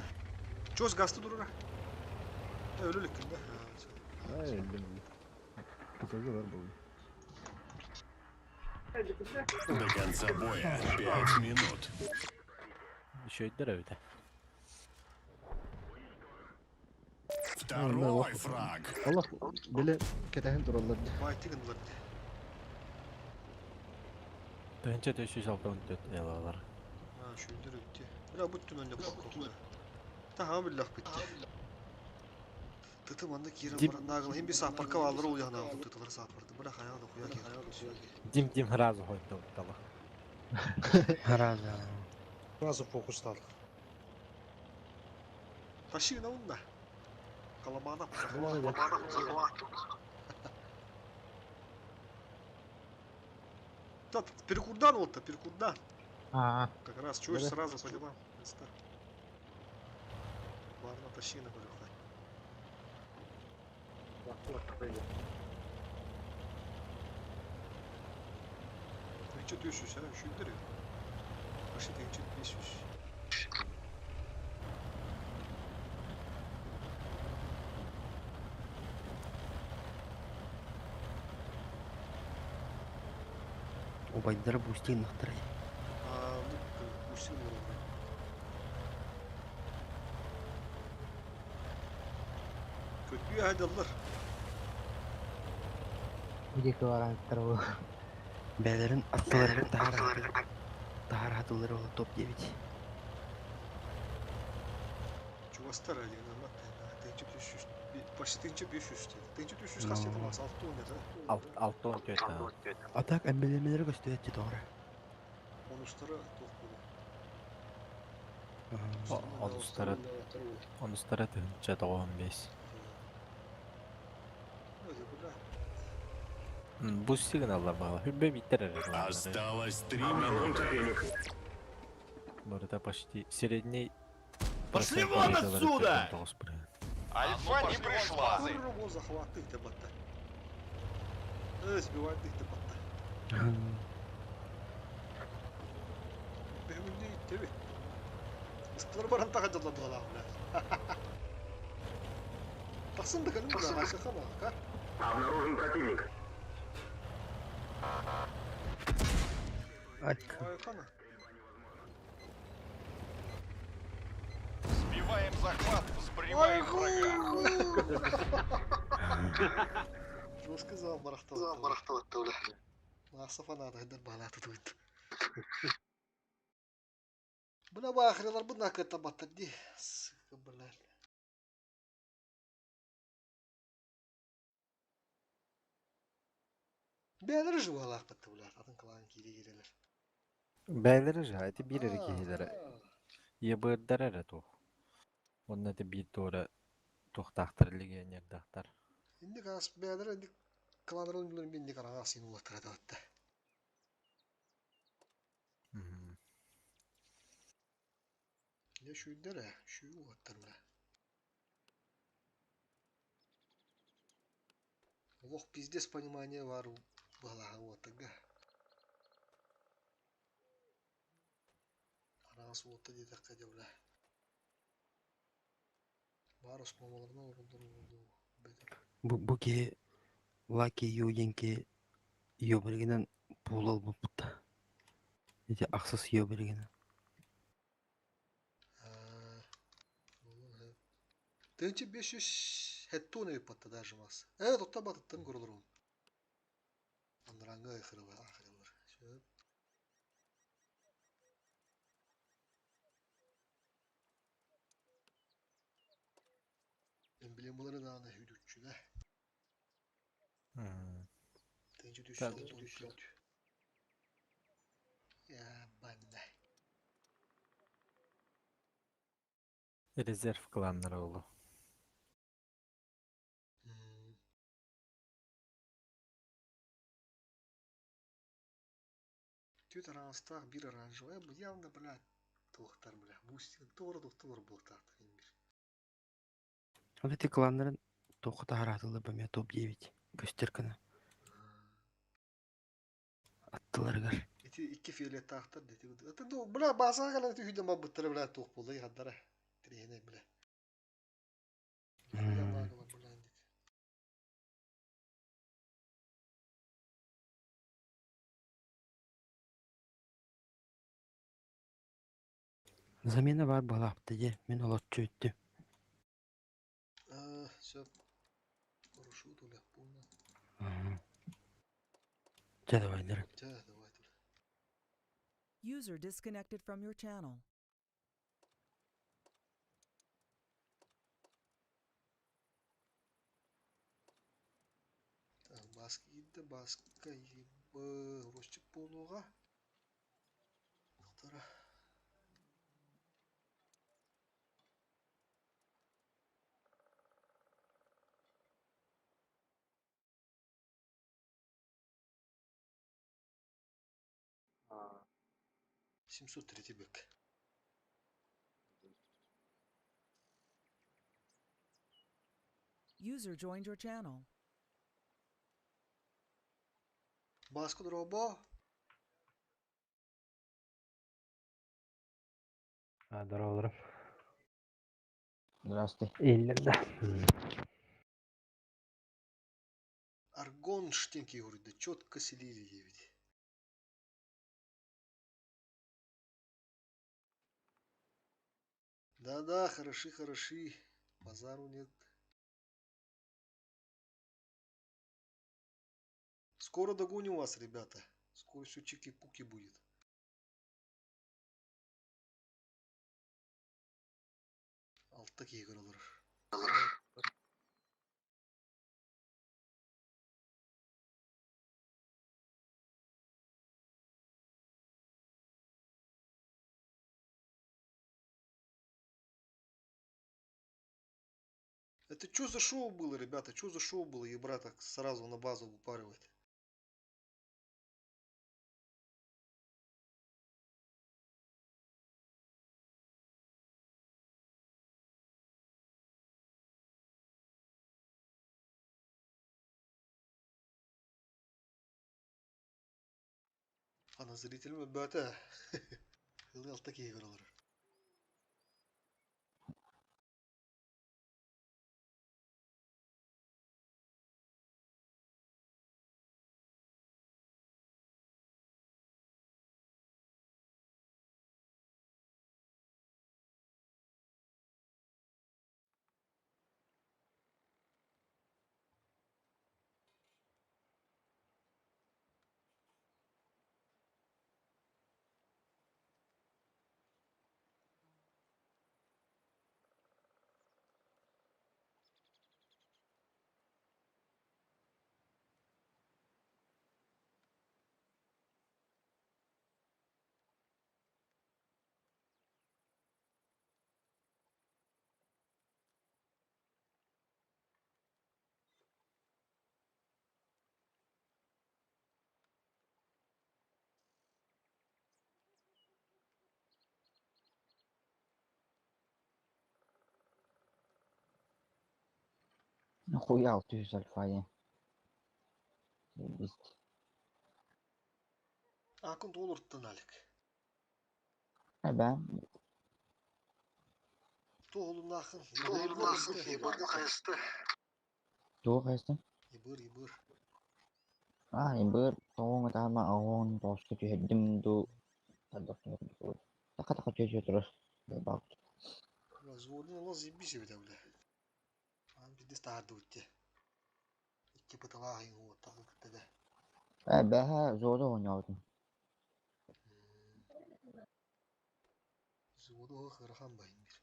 Çöz gastı durur ha. Ölülük günde. Ha öldüm. Kıtığı var bu. До конца боя 5 минут. Şöydür öyle. Второй фраг. Allah böyle ketehin durallar. Baytı gındılar. Önce de şu şaltı öntüt elalar. Ha şöyle bitti. Bırak bu tümönde koktu. Tamam billah bitti. Tıtım anda kiran Dip- var. Nağıl hem bir saparka varları oluyor na tıtıları sapardı. Bırak ayağı da kuyak ya. Дим разу хойду тала. Harazı. Сразу фокус aldık. Taşıyın avun da. Kalamağına Да, перекурдан вот-то, перекурдан. Aa. Как раз чуешь Да-да. сразу по делам. Места. Ладно, тащи на полюхай. Ты что тющусь, а? Шүлдер. Пошли ты что тющусь. Обайдары бустин нахтырай. Ну, усил его. Kötüye hadi alır. Bir de kıvaran tarafı. Beylerin atlıların daha rahat olur o top 9. Чего старая дегенде ма? Тенче түйшүш. Почти тенче 500 dedi. Tенче tүйшүш kaç dedi? 6 10 dedi. Altı öntüt. Atak embelemeleri gösteriyor doğru. Onustara topladı. Onustara tınca da 15. Öyle bula. Bu signallar bağlı. Hübbe bitirir. Осталось 3 минуты. Bu arada почти средний. Пошли вон отсюда! Альфа не пришла. Kurru захваты их batta. Sbivayt их batta. Benim değil tabi. Ispıları baran takacaklar dolar abla. Tasın da kanım da şaka mı ha? Обнаружен противник. Ay, Ay kana. Сбиваем захват, сбриваем врага. Жестко за марахта öyle. Nasıl fana da eder bağlatı duydu. Buna bakırlar bu nakata battı di. Sıkıntılar. Beğenir juvalak battı ular. Adın kılan geri gireler. Beyleri jahati bir erkeğilere. Yabırlar ara to. Onda da bir doğru tohtaktır ligen yaktaktar. Şimdi kas beğenir indi kılanlar oyuncuların bindi karan asin ulatır da hatta. Ya şu dere, şu ulatır ular. Ох, пиздец понимание var была вот тага. Арасы вот dedi takka ular. Var osmanlılarına oldu. bu ki Lucky Yugenki yobergenen bulal bupta. İşte aksız yobergenen. Тенче 500 хеттуны yapıttı даже mas. Evet, otta batıttın kurulur он. Anranga ahırı var, ahırı var. Şöyle. Emblemaları da ana hüdütçü de. Tence düştü. Ya bende. Резерв klanları oldu. Чуть оранжевый, бир оранжевый. Бу явно, блядь, тухтар, бля. Бустинг тугры был тахтар инбир. Вот эти кланнеры только таратылы бәме топ-9 көстеркіні аттыларгар. Эти iki фиолет тахтар дети. Это ну, бля, баса калан ты худя мабыттары, бля, тух булды хаддара. Трехне, бля. Ямагала, бля, дит. Замена бар балапты де, мен олат чөйтті. Все. Порушу туля, пуна. Жадавайлар. Да, давай туля. User disconnected from your channel. Так, баска иді, баска ебы. Росчик полнуға. Тахтара. А, 703 бек. User joined your channel. Баска дробо. Здорово. Здравствуй. Эллерда. Аргон штенки, говорит, да четко селили ведь. Да-да, хороши. Базару нет. Скоро догоню вас, ребята. Скоро все чики-пуки будет. Alttaki yıkılır. Это что за шоу было, ребята? Что за шоу было? И брата сразу на базу упаривать. Ana zритель бата. Хылгал такие игралар. Нахуя 600 альфа. Akın dolurttan alik. Ben Toğulun akın. Chúa hay sao? Yibır. Em bữa tôi người ta mà on bos cái chuyện đâm tu thật được rồi. Tak chơi terus. Bak. Zorun Allah zibbi bir devle. Ben bir de stardı bitti. İki pıtava hayın o takık dedi. Bé rồi nhau. Zoru hırhan bayın bir.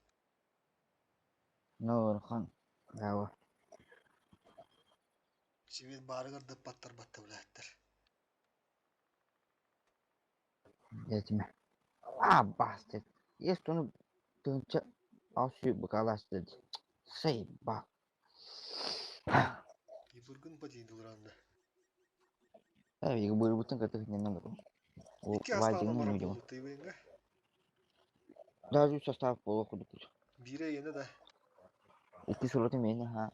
Nó không. Đâu. Sivil barıgar da pattar battı bilettir. Yetme. Bastard. Есть он тынча алшы бакаластı. Şey bak. Yibırgın patiydi duranda. Ibu bütün kata kenyan O İki hasta Valding'in adamlar oynuyor. oldu Tayvan'ga. Daha üç sastaf bolu kuduk. Bire yine de. İki suratı meni ha.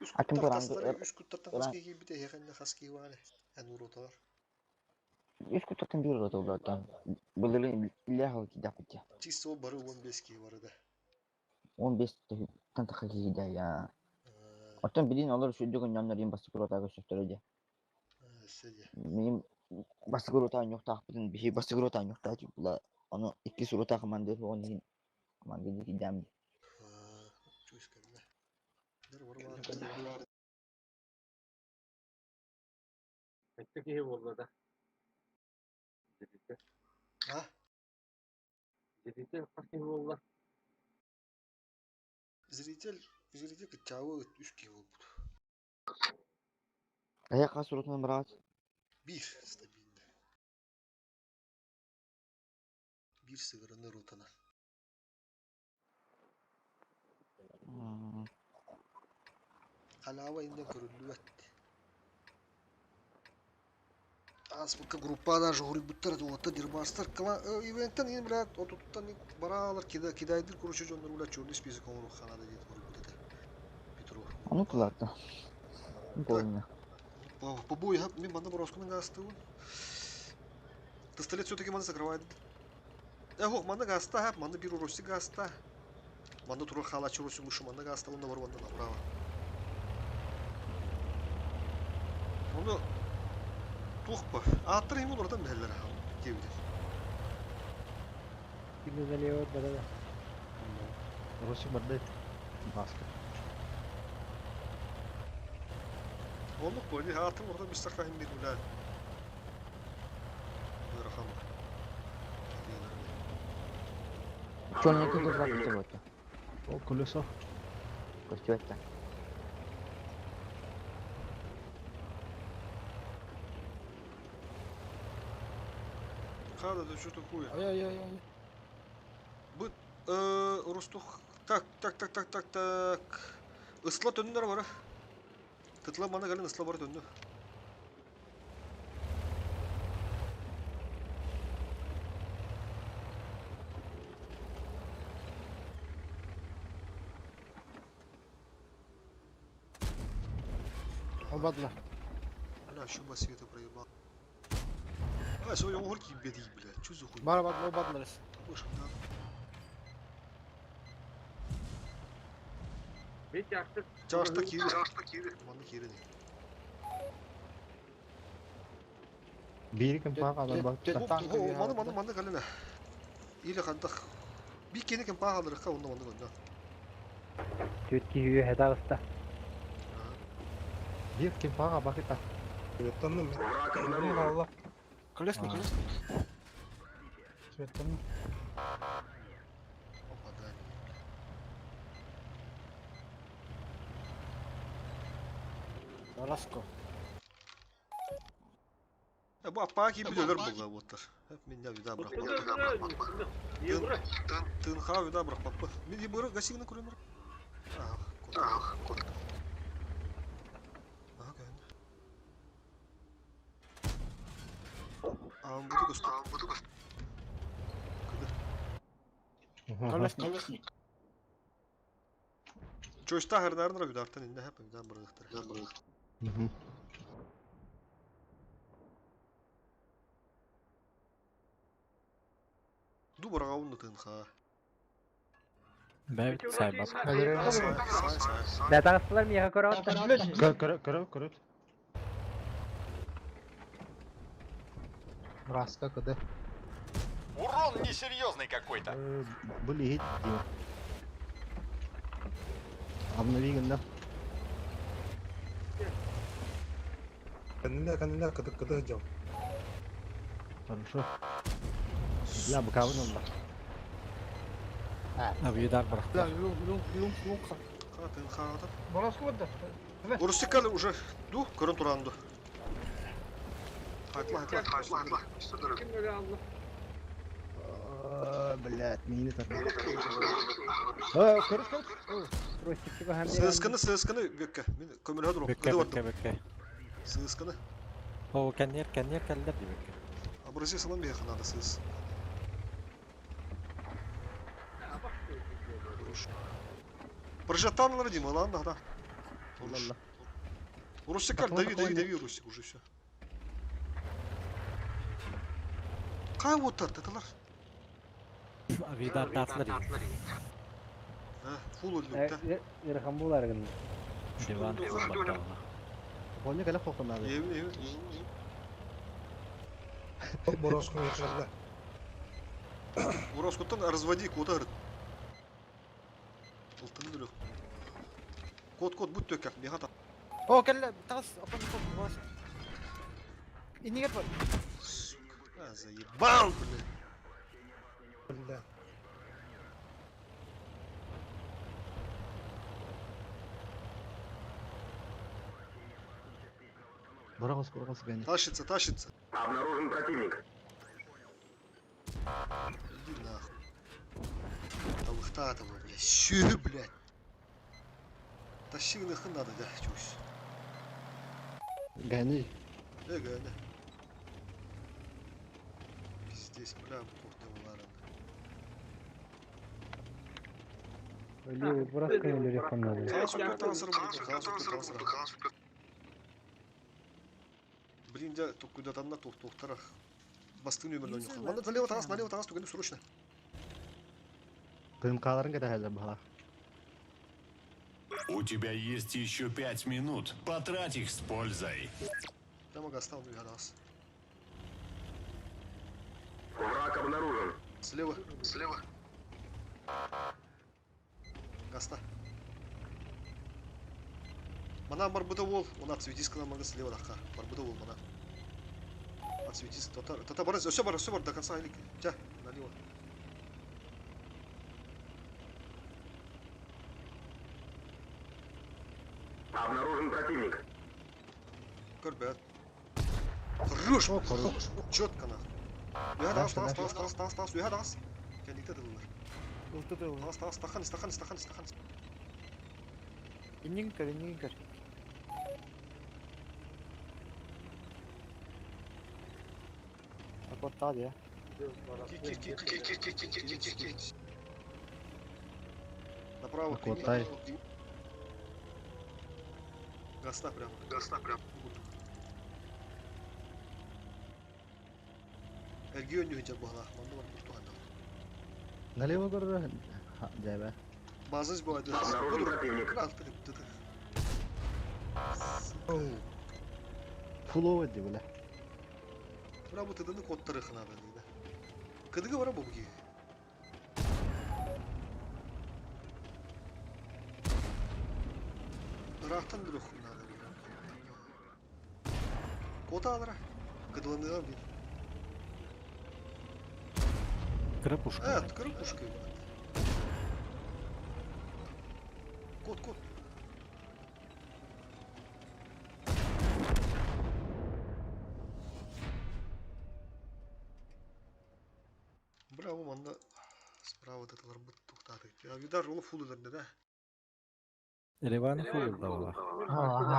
Üst Atın kuttar borangı kasları, üst kuttardan ulan- kaskı gibi bir de yakında kaskı var. Yani uğratılar. Üç kutatın bir orada ulardan. Bılırın ilah halki dapıca. Çizse o barı 15 ki var da. 15 tan takı gide ya. Otan bilin olur şu düğün yanların basit rota göstereceğim. Sedi. Benim basit rotan yok takpidin bir şey basit rotan yok da bula onu iki surata komandır onu komandır gidem. Çok iskemle. Der var. Metteki ev oldu da. Dedikte. Ha? Dedikte ev oldu. Zritel kıçağı üst ki oldu. Ayak kas suratına bırak. Bir stabilde. Bir sigaranın rotana. Halava inden körüldü etti. Aspıkka gruppadan жоғырып бүттір ота дирбастар кыла ивенттен ин брат отуттан баралар кидайдыр курушу жондар ула чорный список onu ханада дейт көрүп dedi. Петров. Onu kulattı. Bolna. По бою хап мен банда бороскунун гасты. Пистолет все-таки манда закрывает. Эхо, манда гаста хап, манда бир уроси гаста. Манда туру хала чуруси мушу манда гаста, онда бар манда направо. Onu Тухпа. Аттыр ему oradan belirler ha. Diyebilir. Şimdi de leo beraber. Rusya berde basket. Onu koydu. Hatım orada bir sakayım bir ulan. Bu rakam. Çonyak kızı bak işte bu. O kuluso. Koşuyorlar. Хада, да что такое? Ай-яй-яй. Bu Ростух. Так. Isla tönünler var ha. Tıtla bana gelin ısla var tönünü. Обадла. Ana şu basiyete проебал. А, сегодня угорки беди, блядь. Чё за хуй? Бар обадларыз. Boş lan. Hiç yaktık. Çağışta kiri. Manda kiri değil. Bir kim pak adam bak. Manda kalene. İyle kandak. Bir kene kim paha alırız ka onda manda. Tütki hüyü hedavısta. Bir kim pak bak ita. Светлана мен. Allah. Колесник. Светлана. Раско. Bu appağı gibi biliyorlar bu botlar. Hep minna vida bırak. Niye bırak? Tın ha vida bırak bak. Min di bırak gasigini kuruyor. Ah, kod. Aha geldi. Budu göster. Колесник. Çoğuşta her nerede vidartan indi hep vidan bıraktır. Du bırak onu tın ha. Ben saymak. Say. Datağısılar mı yaka kora? Kırıt. Раска кыды. Урон несерьезный какой-то. Были хит. Обнови гында. Канында кыды жау. Хорошо. Я бы кого нам. Abi yedar bırak. Да, лум. Ha tın ha adam. Бараско бадда. Orası kaldı уже. Du kırın turandı. Hakla. Kim öyle aldı? Блядь, мини так. Кырыт. Тростик hem. Sığıskını gökke. Kömür hadur o. Kıdı vardı. Bekle. Sığıskını. О, кеннер келдер дебек. Образи салон бе ханада сыз. Прожатанлар Дима, ладно, да. Алла. Урусикар, дави, Урусик, уже все. Кай вот таталар? Видар татлар. Фул өлүктө. Ерхан булар гын. Диван бактагы. Коня келе kokun abi. Эви. Бороско yaşadı. Уроскоттан разводи кода. Ултын дүрөк. Код будь төк как мега. О, келе, тас, апан кот, баш. Инигет бар. Заебал, блин. Öldü. Борагос бени. Тащится. Обнаружен противник. Иди нахуй. Талыхта там, блядь. Щу, блядь. Тащи нахуй надо, да, чусь. Гани. Эганы. Здесь прям кухня валана. Öyle burası kayılır yapanlar. Трансфер. Блин, да, тут куда-то на тух-тухтарах. Басты нөмірлі ойныққа. Манда налево тағас, түгені сұрышны. Кылымкаларын кете хәзер бала. У тебя есть еще 5 минут. Потрать их с пользой. Прямо гаста, он угадался. Враг обнаружен. Слева. Гаста. Мана барбуда вол, он отсветись к нам мага слева дахка. Барбуда вол мана. Отсветись, то бар, все бар до конца или тя налево. Обнаружен противник. Корбят. Хорош! Четко нахуй. Уйгадас. Кәлікті дылылар. Тағас. Инигет. Акотта ya. Направо. Котай. Гаста прямо. Эрги önlü hücca bağla. Manda var kurtu handa. Налево горда. Дебе. Bazız bu adı. Обнаружен противник. Full over di böyle. Bura bu tadını kodları xına belli. Kıdıgı var bu bugi. Rahattan duruq xına. Kota alıra. Kıdılını bir. Крапушка. Evet, kırık puşka. Kod. Bravo manda. Справа таталар бут туктады. Я видар ол фул элерде да. Реван фул да бала.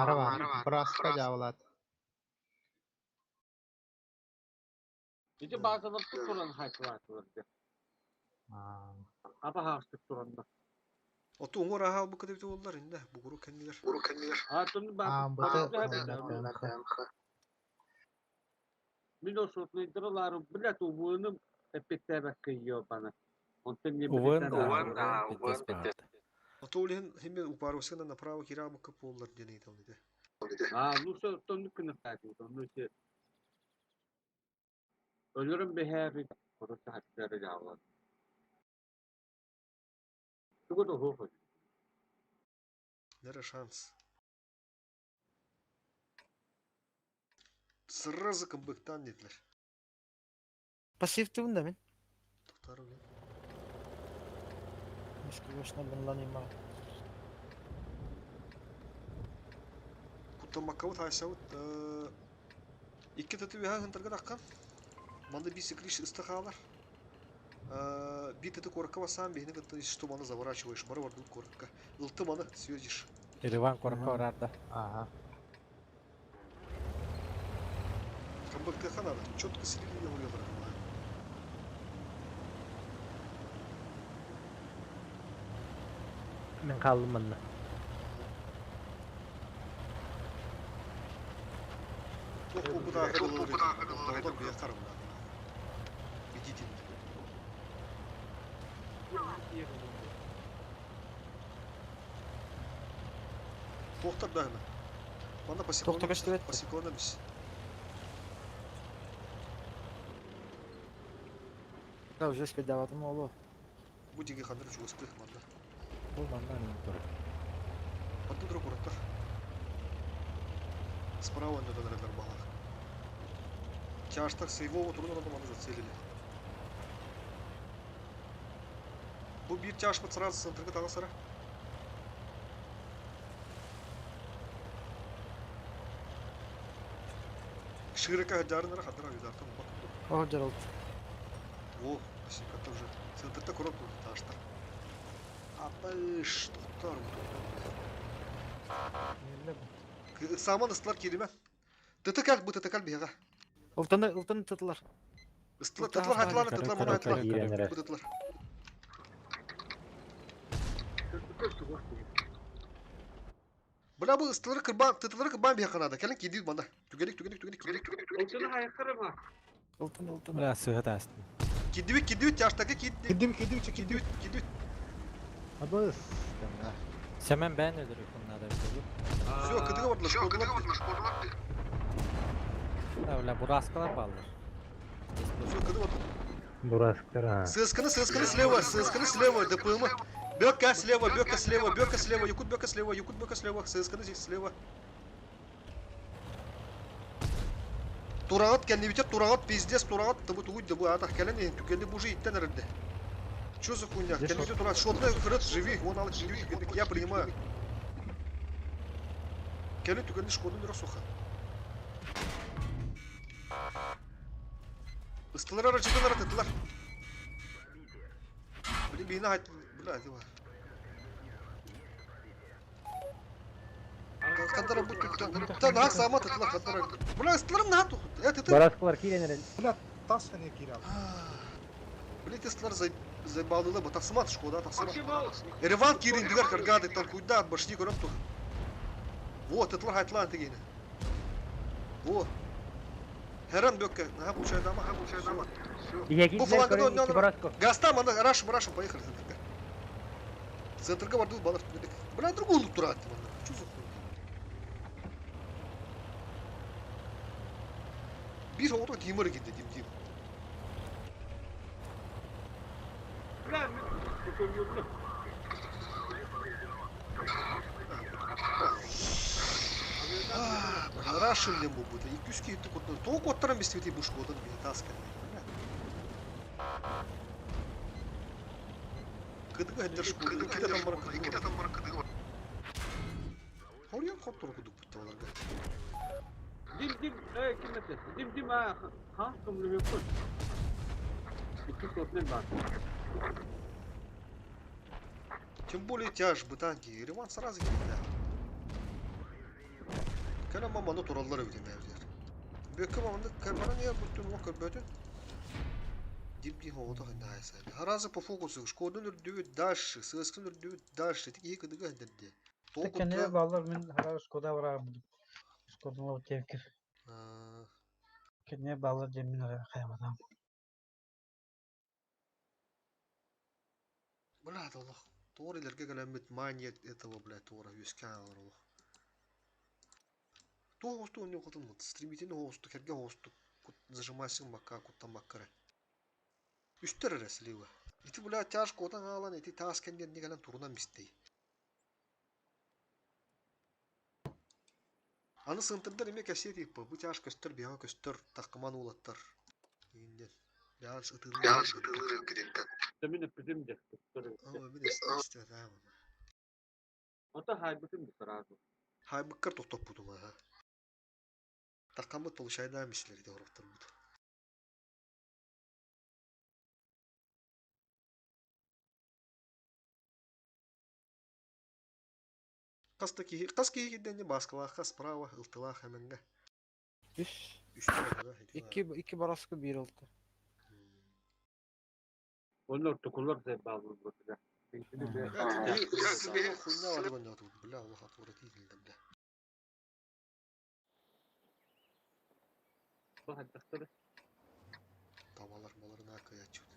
Araba. Braska javlat. İşte bazıları tutulan hayvanlar. Apa hastır turanda. Otu ongora ha bu kadar oldular indi. Bu guru kendiler. Hatun ben Minnesota'lılar bile tuğunu epette bakıyor bana. Ondan ne Увен. Otu olihin hem uparosuna направо kira bu kapı oldular deney tamam dedi. Lusa tonu kınıftaydı. Lusa ölürüm bir her bir orası hatları cevap. Bu da hoş. Nere şans. Sırrızı kımbıktan dediler. Pasif bunda men. Tutar öyle. Müşkül başına bunlanayım bana. Kuttan makavut haşavut. İki tütü bir hıntarga dakkan. Manda bir sıkılış ыстахалар. Бит это корка васан бегне ты что мана заворачиваешь, бар тут корка. Илты мана связишь. Реван корка орарда. Aha. Кабыкты ханады. Четко селили не oluyor. Ben kaldım bunda. Çok bu da akıllı olur. Doğudan bir yakarım ben. Видите. Toxtab da hemen. Bana pasiklon. Toxta kaçtı, evet. Pasiklon demiş. Ya уже спидаватым олу. Bu digi kandır çoğustu manda. Бұл маңда не тұр? Подты друг ураттар. Справа не донорlar балах. Чаштак сейвово турнур адаманы зацелили. Bu bir çaş mı sırası sınırı tağı sıra? Широко жарнара хадра юзартам бак. О, Джералд. Во, сиката уже. Центрта корот таштар. Апыш туттар. Саман ыстылар кереме. Тытыкал bu тытыкал бияга. Ултаны тытылар. Ыстылар тытылар хайлар тытылар мана хайлар. Bu тытылар. Bula bu ıstıları kırban, tıtıları kırban bir yakınada. Kelin gidiyor bana. Tügelik. Oltunu hayıkırma. Ултаны. Бля, сыгыт астын. Gidiyor yaştaki gidiyor. Gidim. Abız. Semen ben öldürüyorum bunlarda bir çocuk. Все, kıdığı vardılar. Kodular. Öyle bu raskalar bağlılar. Все, kıdığı vardılar. Burası kıra. Сысканы слева, ДПМ. Бёка слева, Якут бёка слева, сысканы здесь слева. Турагат kendi bitir, Турагат пиздец, Турагат табу тугуй да bu атах келен ен тükеndi bu же иттен эрде. Чё за хуйня? Kendi bitir Турагат, шотный хрет, живи, он алып тükенdik, я принимаю. Келен тükеndi шкодun biraz soka. Istılar aracıdan aradılar. Блин, бейна hayt... Бля, дива. Кандара будь та на сама тытла кандара. Бля, ыстыларым на туху. Ты. Burası kirenер. Тас не кирал. Блин, ыстылар заебалдылы bu таксымат шкода, таксымат. Ереван кириндилер каргады, там куйда башни көрөм тух. Вот, тытлар haytlan тегени. Во. Herhan bökke. Ha bu şeyden ama. Bu falan kadar oynuyorlar. Gaztam anda araşım поехали. Центрга vardı balık dedik. Buna другую улуп турат. Что за хуйня? Bir oldu Timur gitti Tim. Ulan bu konuyu Рашим не могут. И куски это вот то которым без цветы бушку вот он таскает. Кыдыга держку. Кита там бар кыдыга. Орьян хоттор кудук бутта аларга. Dim, kim etsin? Dim ha, kumlu yapın. İki toplum var. Тем более тяж бытанки. Ремонт сразу гиде. Kana mamanda turallar ödemezler. Böke mamanda kamera niye bütün o körbötün? Dibdi havada neyse. Harazı po fokusu şkodun ördüğü daş, sığıskın ördüğü daş. Tik iyi kıdıga heddi. Tekene bağlar men harar Skoda var. Skoda tevkir. Kene bağlar demin kayamadan. Блядь, Allah. Doğru ilerge gelemet manyak этого, блядь, doğru yüzken var Allah. То хосту у него хотел стремительно хосту, керге хосту, зажимайся мака, кутта маккара. Üstler слива. İti bula tyaş kodan alan eti tas kendine gelen turuna mistey. Anı sıntırda demek eseri yapı. Bu tyaş köster biha köster takıman ulattar. İnden. Biraz ıtılır. Demin bizim de. Ama bir de istiyor tamam. O da haybıtım bir sırası. Haybıkkar toktop budum ha. Takımı tolu şeyden misleri de oraktır budu. Кас киһи кидден баскалаахка справа ылтылаах хэмэнгэ. Üş. 3 tane da. İki Borosko bir oldu. Onlar tukulur da bağlı burada. Çünkü bir Хуйня var bende atı. Бля, Allah отвратительно, бля. bak doktor. Tavalar malarına akaya çıktı.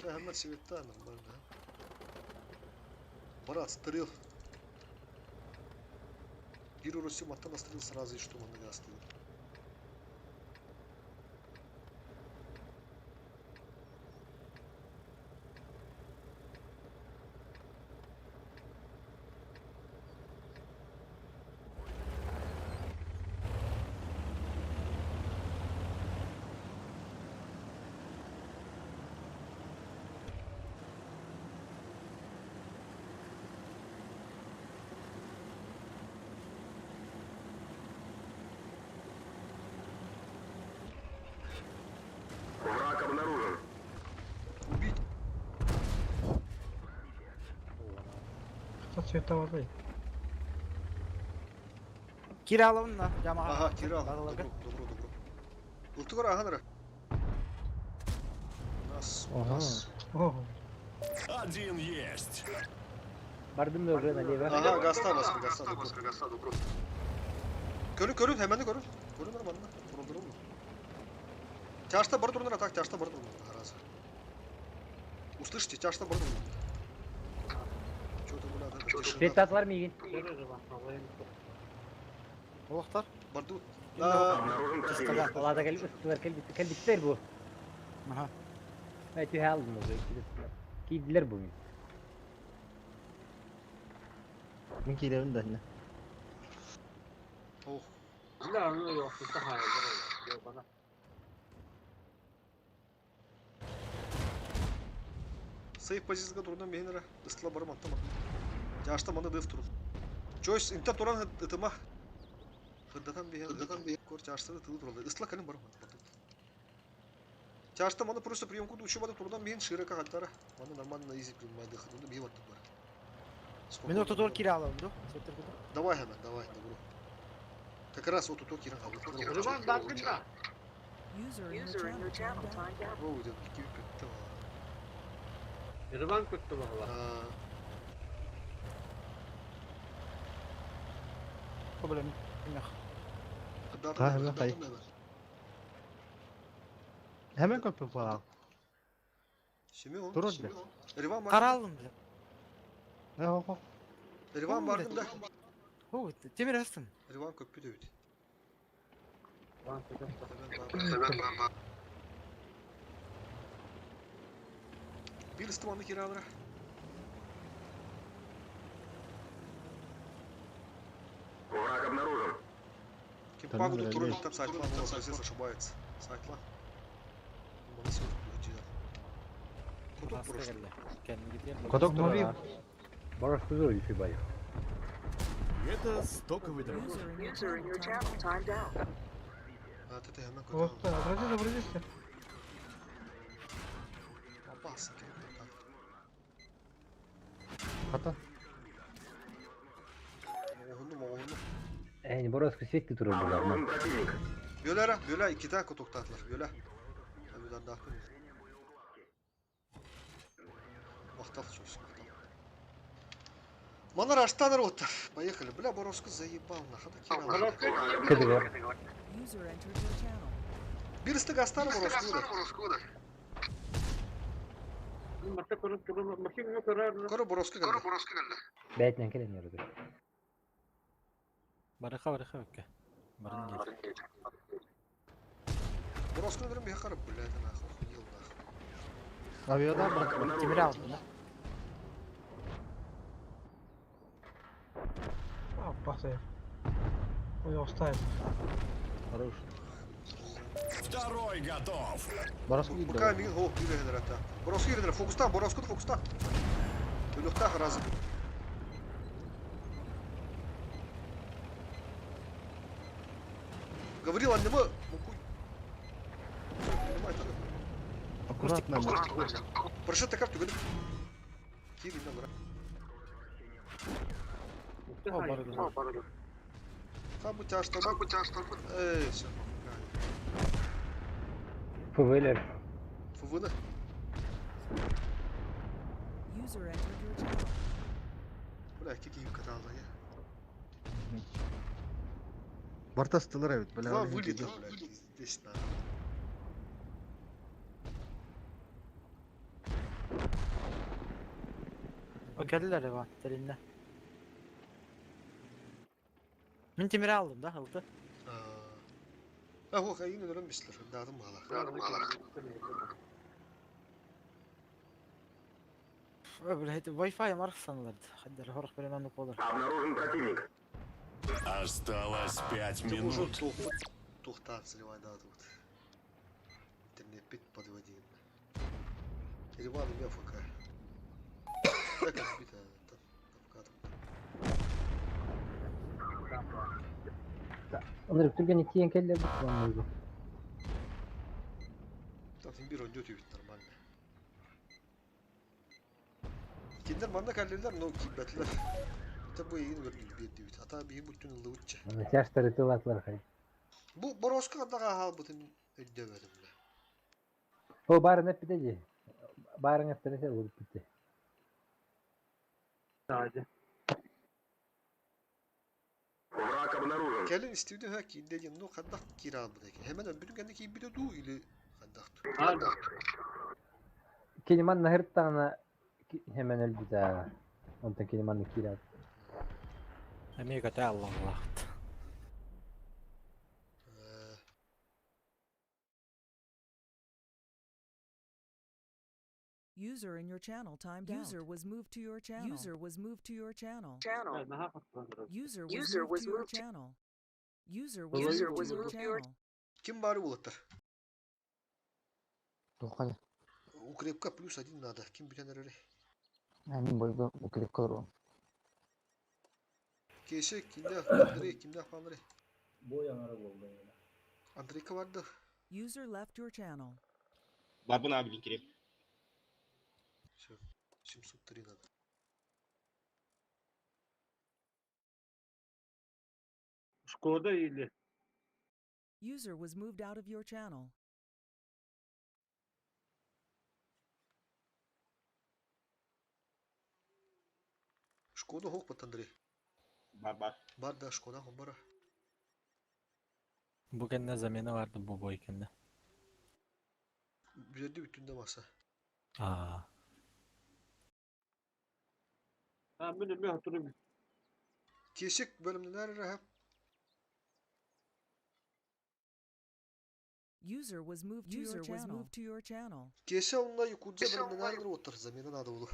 Да, она цвета нормально. Брат, стрел. Первый раз мата настрелил сразу, и что он нога остыл. Враг обнаружен. Убить. Кто световой? Kiralavın da cama. Ага, кира. Балаларга. Добро. Улты кора, ага, Нас. Ого. Один есть. Bardım da oraya налево. Ага, гаста добро. Көрün, hemen de görün. Көрün нормально. Durun. Тяжта бар durun, так, тяжта бар durun. Раз. Услышите, тяжта бар durun. Что-то, бля, Светат var mı ilgin? Oluktar. Bardu. Обнаружен противник. Valla gel üstüver kelbitler bu. Aha. Evet tühe aldım o zaman. Giydiler bugün. Min kilerin de ne? Oh. La onu yok işte hayır. Yok bana. Сейф позицияға тұрған мейнера ыстыла барым аттама. Жашта маны дыф тұру. Чойс инта туран ытыма. Хыддатан бейен. Кор жаштады тылы тұралды. Ыстыла кәлім барым. Жашта маны просто приемку дучу бады тұрдан бейін широка қаттары. Маны нормально изи принимайды. Хыдынды бейіп аттық бар. Минуту doğru kiralavın da. Давай, добро. Как раз вот тут киран қалды. Rıvan dalgınla. User in your channel timed out. О, дед, какие петта. Rıvan kuttu valla. Problem. Hemen köprü falan. Şimdi Dur orada. Erivan var. Karalım bile. Yok. Erivan vardım da. Hu, demir astın. Erivan köprü dövdü. Bir ыстыманды кері алыра. Враг обнаружен. Кем пагуду турын там Сайтлан, он совсем ошибается. Сайтлан. Бana сыйып өтеді. Kodok burası. Kendim gidiyorum. Kodok mu bir? Barış kuzu Yusufay. Это стоковый дрон. User in your channel timed out. Ha, tete hemen Вот, kodok. обратите. Опасно. Hata. Oğlum. Yani Borosku sürekli durur burada. Обнаружен противник. Böyle iki tane kodok tatlılar. Böyle. Öbürden daha kırmızı. Махтал чуть. Мана раштанер вот. Поехали. Бля, Боровск заебал. Нахада кирал. Kıdığı. User entered your channel. Birisi gastana Боровску. Mata kurup kurup makine karar. Koro Боровску geldi. Beytlen kelemiyoruz. Baraka ökke. Barın gel. Боровску dedim bir yakarım. Bля, это нахуй. Охуел нахуй. Aviyodan bırak. Demir aldın da. Опасай. Ой, оставим. Хорош. Второй готов. Barası gidiyor. Пока мигин хоп bir eder hatta. Боровску eder. Fokustan. Fokustan. Ölükta razı. Говорил он нема. Аккуратно. Прошел карту, говорит. Кири на гора. Bitti O, hayır. barıdı. Ha bu çarşıda bak. Sen Fıvılar. Fıvını. User entered your channel. Bırak ki yukarı aldı ya. Bartastılar evet. Böyle Va öyle vuli gidiyor. da bırak. Desna. O geldiler eva. Derinde. Min timiri aldım da hıldı. Ha o kayın öğren bisler. Dadım bağla. Öbür hedi Wi-Fi mark sanılırdı. Hadi horuk böyle menlik olur. Обнаружен противник. Осталось 5 Ты уже минут. тухтан сливай тут. Интернет пить подводил. Ливан у меня ФК. Как отбито там Onları Türkiye'nin iki yenkeller bir kullanmıyor. Там bir önce ötüyor нормально. Kinder bana kalırlar no kibetler. Tabi bu yayını gördük bir diyor. Hatta bir bütün yılda uçça. Yaşları tılatlar hayır. Bu Boroska da hal bütün ödemedim de. O barın hep biteci. Barın hep tanesi olup bitti. Sadece. Враг обнаружен. Kelin istiyordu ha ki dediğin no kadar kira bu deki. Hemen öbürün kendiki bir de du ile kadar. Harbi. Keliman nahır tane hemen öldü de. Ondan keliman kira. Amiga te Allah Allah. User in your channel timed out. User was moved to your channel. User was moved to your channel. Evet, daha fazla. User was moved to your channel. User was moved to your channel. Kim bari bulutlar? Тухай. Укрепка плюс 1 надо. Kim biten öyle. Hani boyda ukulip kalır o. Keşke kimde falanları. Bu yanara oldu yani. Andrika vardı. User left your channel. Babın abi linkleri. Все. 703 надо. Skoda iyiydi. User was moved out of your channel. Шкода хок Андрей. Barbar. Бар да Шкода хомбара. Bugün ne zamanı vardı bu boykende? Biledi bütünde masa. Aa. Ben böyle bir hatırlıyorum. Kesik bölümde nerede hep User was moved to your channel. kese onunla Yakudza bölümde nerede otur zamanı nada olur.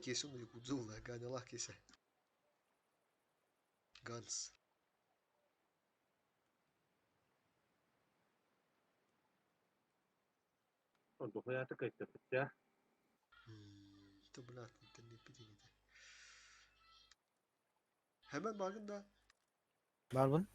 Kese onunla Yakudza olur. Ganyalah kese. Gans. Oldu hayatı kaçırdık ya. Ты, блядь, интернет пидиğiydi. Hemen bakın da. Barbun.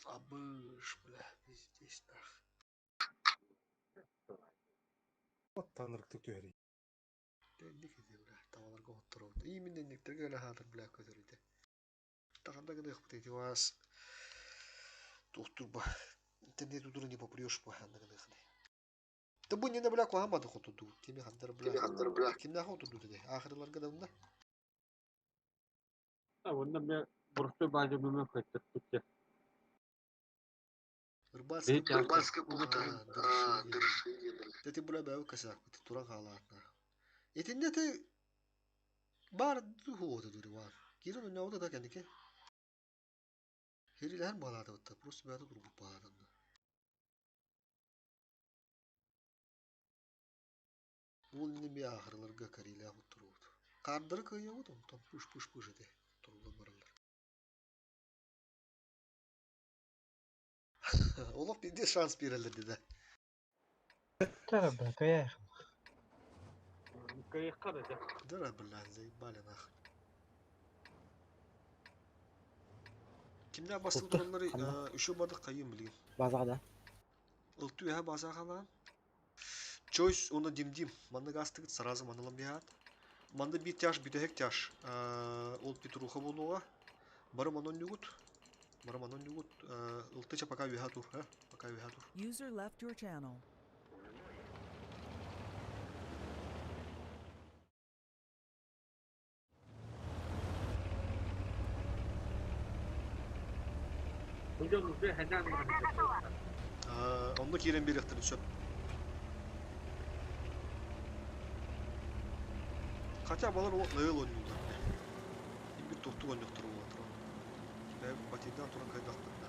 Abış, блядь, здесь нах. Tanrık tutuyor. Dendik idi, блядь, tavalarga otururdu. İyi mi dendiklerge öyle hadır, блядь, kötürüydü. Тағанда гына их эти вас доктор ба интернет удуры не попрешь по ханна гына хны. Ты бы не на бля куама да хоту ду. Кими хандыр бля. Ким на хоту ду деди. Ахырлар гына унда. Ha bundan bir burası bacı bunu kaçırdık ya. Рыбальска пута. Да ты бля бэу касак. Ты туран халатна. Этинде ты бар ду хода дури вар. Кирон уня ода да кендики. Heriler bağladı hatta. Burası bir adı durup bağladı. Bu ne bir ahırlar karıyla oturuyordu. Karları kıyıyordu. Tam puş edi. Turuldan barırlar. Olaf bir de şans verirler dedi. Tarabda kaya. Kayık karacak. Dara billahi zey balen ah. Kimler basılı durumları üşü badık kayın bilgin. Базада. Iltı üye baza kalan. Choice onu dim. Manda gastık sarazı manalım bir hat. Manda bir taş bir de hek taş. Ol bir ruha buluğa. Barım onun yugut. Iltı ça пока üye tur. Пока üye tur. User left your channel. Hocam bu heden mi? Onda kiren bir yaktırı çöp. Kaça balar o lağıl oynuyorlar. Bir tuttu oynuyorlar o atro. Ben batiden turan kaydaktım da.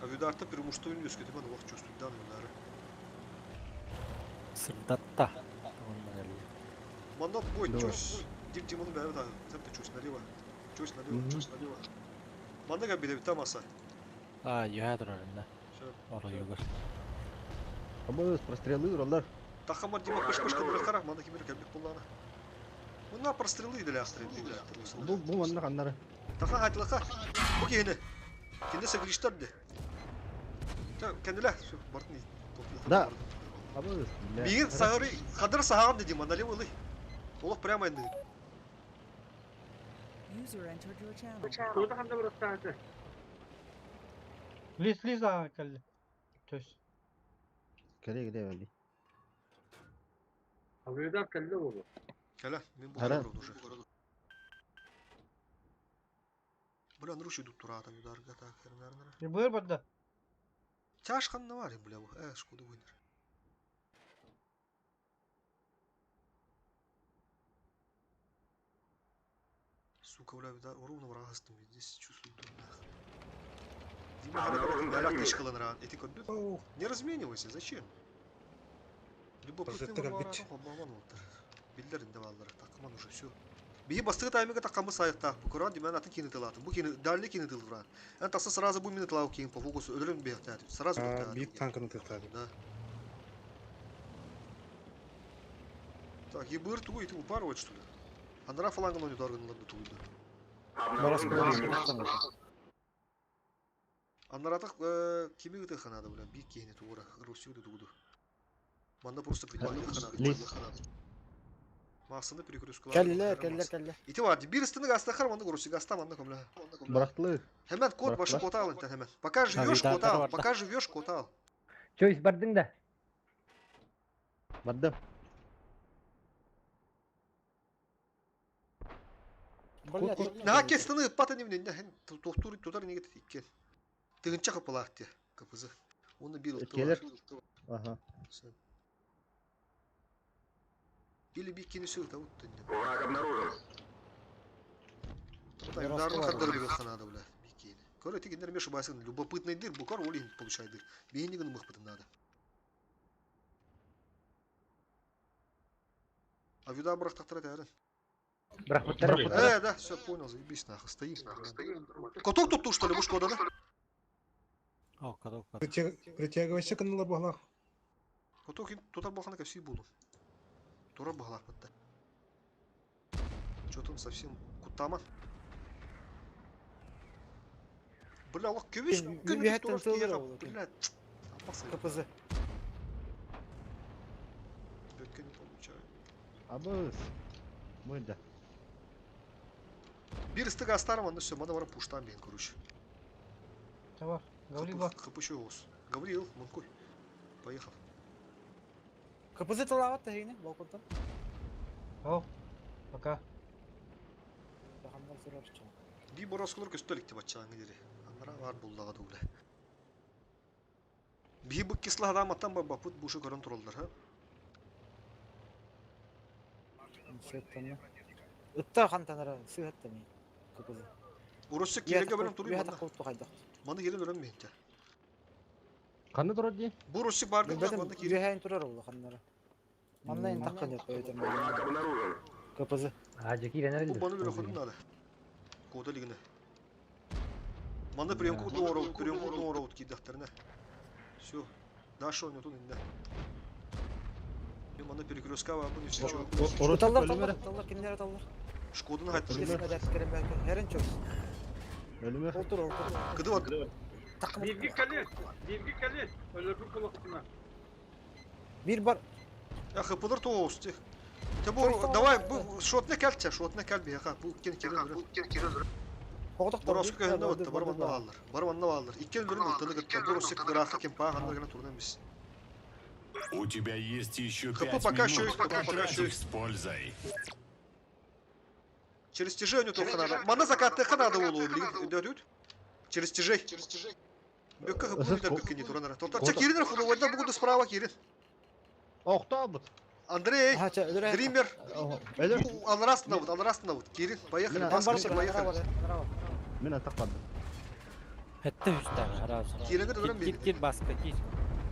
Avida artık bir muştu oynuyoruz ki ben vakit çözdükten onları. Sırdatta. Mandat boy Doğru. çöz. Dim onu beraber daha. Sen de çöz nereye var? Çöz nereye var? Manda gel bir de bir tamasa. Yuhadır önünde. Oraya yugur. Абыз, прострелы уралдар. Takhamar Dima pış kadar karak manda kimir geldik bullana. Bunlar прострелы ile asтрелы. Бу манна каннары. Taha hatlaka. Bu ki yine. Kendi segrişlerdi. Kendiler. Şu Bartni. Да. Абыз. Bir sahari kadar saham dedi mandali oluy. Oluk prямо indi. User entered your channel. Şurada handa burası tanesi. Лиз кәлі. Төс. Кере гиде вали. Avruda kelle olur. Kala, men bu Hala. kadar уже. Bulan Rushi duk turata yudar gata kernarnara. Бүйір барды. Чашқан ne var ya bula bu. Şkoda oynar. Сука, бля, да, ровно врага стым. Здесь чувствую дурных. Дима, я кышкалан ран. Эти код не разменивайся, зачем? Любопытный варвара, обман отыр. Билдерinde valları takman уже все. Bir bastığı time'e takkamı sayıkta. Bu Kur'an dimen atın kini tılatın. Bu kini derli kini tıldıran. En tası сразу bu minut lav kini po fokusu ölürüm bir hafta. Сразу bu. Büyük tankını tıkladı. Да. Так, ебыр тугу итим упарывать что ли? Андра фаланган он ударганларды тугуйду. Аннаратак кими гыты ханады бля, бик кени тугура, Русиуды тугуду. Манда просто предматты ханады. Масында перекрескулар. Келлер. Ити var. Bir üstünü gasta kar manda Руси гаста манда комля. Бырактылы. Hemen kod başı kota al ente hemen. Пока живешь кота al. Пока живешь кота al. Choice bardın da. Бардым. Naha kestini ıppata nimden de doktor tutar ne getir ikke. Tığınça kapılar diye kapızı. Onu bir ıttı Gelir. var. Ага. Или bir kinisi ıtta uttun. Враг обнаружен. Тайвдарны каддырып ханады бля. Бикини. Көрө тигендер меш басын любопытный дыр, букар олин получайды. Бейнигин мыхпытын надо. А вида брак тактара тәрін. Bırak bu tarafı. Да, все понял, заебись нахуй, стоим. Коток тут что ли, вы Шкода, да? Кадок. Притягивайся каналар баглах. Коток тута бахана ко всей буду. Тура бахлах бітті. Чё там совсем кутама? Бля, лох кевиш, Bir hatta tığılır oldu. Бля, опасный. Kapızı. Бетка не получаю. Абыз. Мойда. Bir ıstık astarım onda все, мада вара пуштам ben короче. Товар. Гаври бак. Хапучевос. Гаврил, Манкуй. Поехал. Kapızı talavat da yine balkondan. Ау. Пока. Bakanlar sorar çıkıyor. Bir boroskулар көстөлүктү баччаң дери. Андара бар булдага дуле. Bir bu кисло адам аттан бапут бушу көрөн турулдар, ha? Settene. Itta kantanara sığattı mı? Kapızı. Урусча килеге белем туруй Bir манда. hata koptu kaydak. Манда келен өрөнмөйт. Kanı durur diye. Bu Урусча барды Benim манда bir келен. hain turar oldu kanlara. Manlayın takkan yok öyle Враг обнаружен. Kapızı. Hacı ki ilenir Bu elde. bana böyle kodun надо. Кода лигне. Манда приемку норот кидахтарына. Всё. Дашо не тут инде. Манда перекрёстка var bunu işte çok. Tallar kimlere tallar. Şkodun hattı. Kesin eder kerem belki. Herin çok. Ölüme. Otur. Kıdı var. Bilgi kalır. Ölürüm kulakına. Bir bar. Ya hıpılır toğusti. Te bu davay bu şotna kelçe şotna kel bir ha bu kenin Hoğdak Burası köyünde battı. Barmanna bağlılar. Barmanna bağlılar. İkken bölüm ıltını gıttı. Burası grafik kimpa hanlar gana turdan biz. У тебя есть еще Капу 5 пока минут. что- пока Потрать что- их с пользой. Через тяжей у него только надо. Мана закатная надо улу, блин. Через тяжей. Бёкка хыпу gider bökke не туранара. Топта Кирин фуду война буду справа Кирин. Okta mı? Андрей, Ha, öyle. Дример. Ölür. Алрастна вот. Кирин, поехали. Мина, Бас там кошек, бар, поехали. Mine takmadım. Hette üstten harap. Кирин durun Git beni. git baskı git.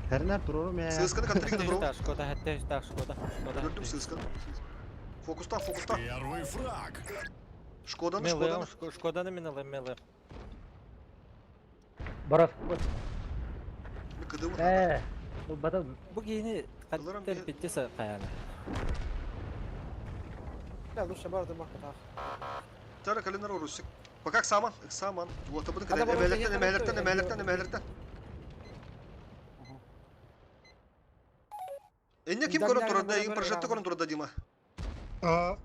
Her ner dururum ya. Сысканы контрик Hette durun. üstten Şkoda hette üstten Şkoda. Gördüm сысканы. Фокустан. Первый фраг. Шкоданы. Мелы, Şkoda'nı minalım meli. Baras. Bir kıdı mı? Bu bada Bu giyini Alırım kader bir- bittiyse kayana. Ya dur şabar da bakta. Tara kalender orusik. Bakak saman. Вот bunu Hadi kadar bakalım, emelerden. Enne kim Bizden koran nereden turada, beraber improjekte abi? koran turada Дима. Aa.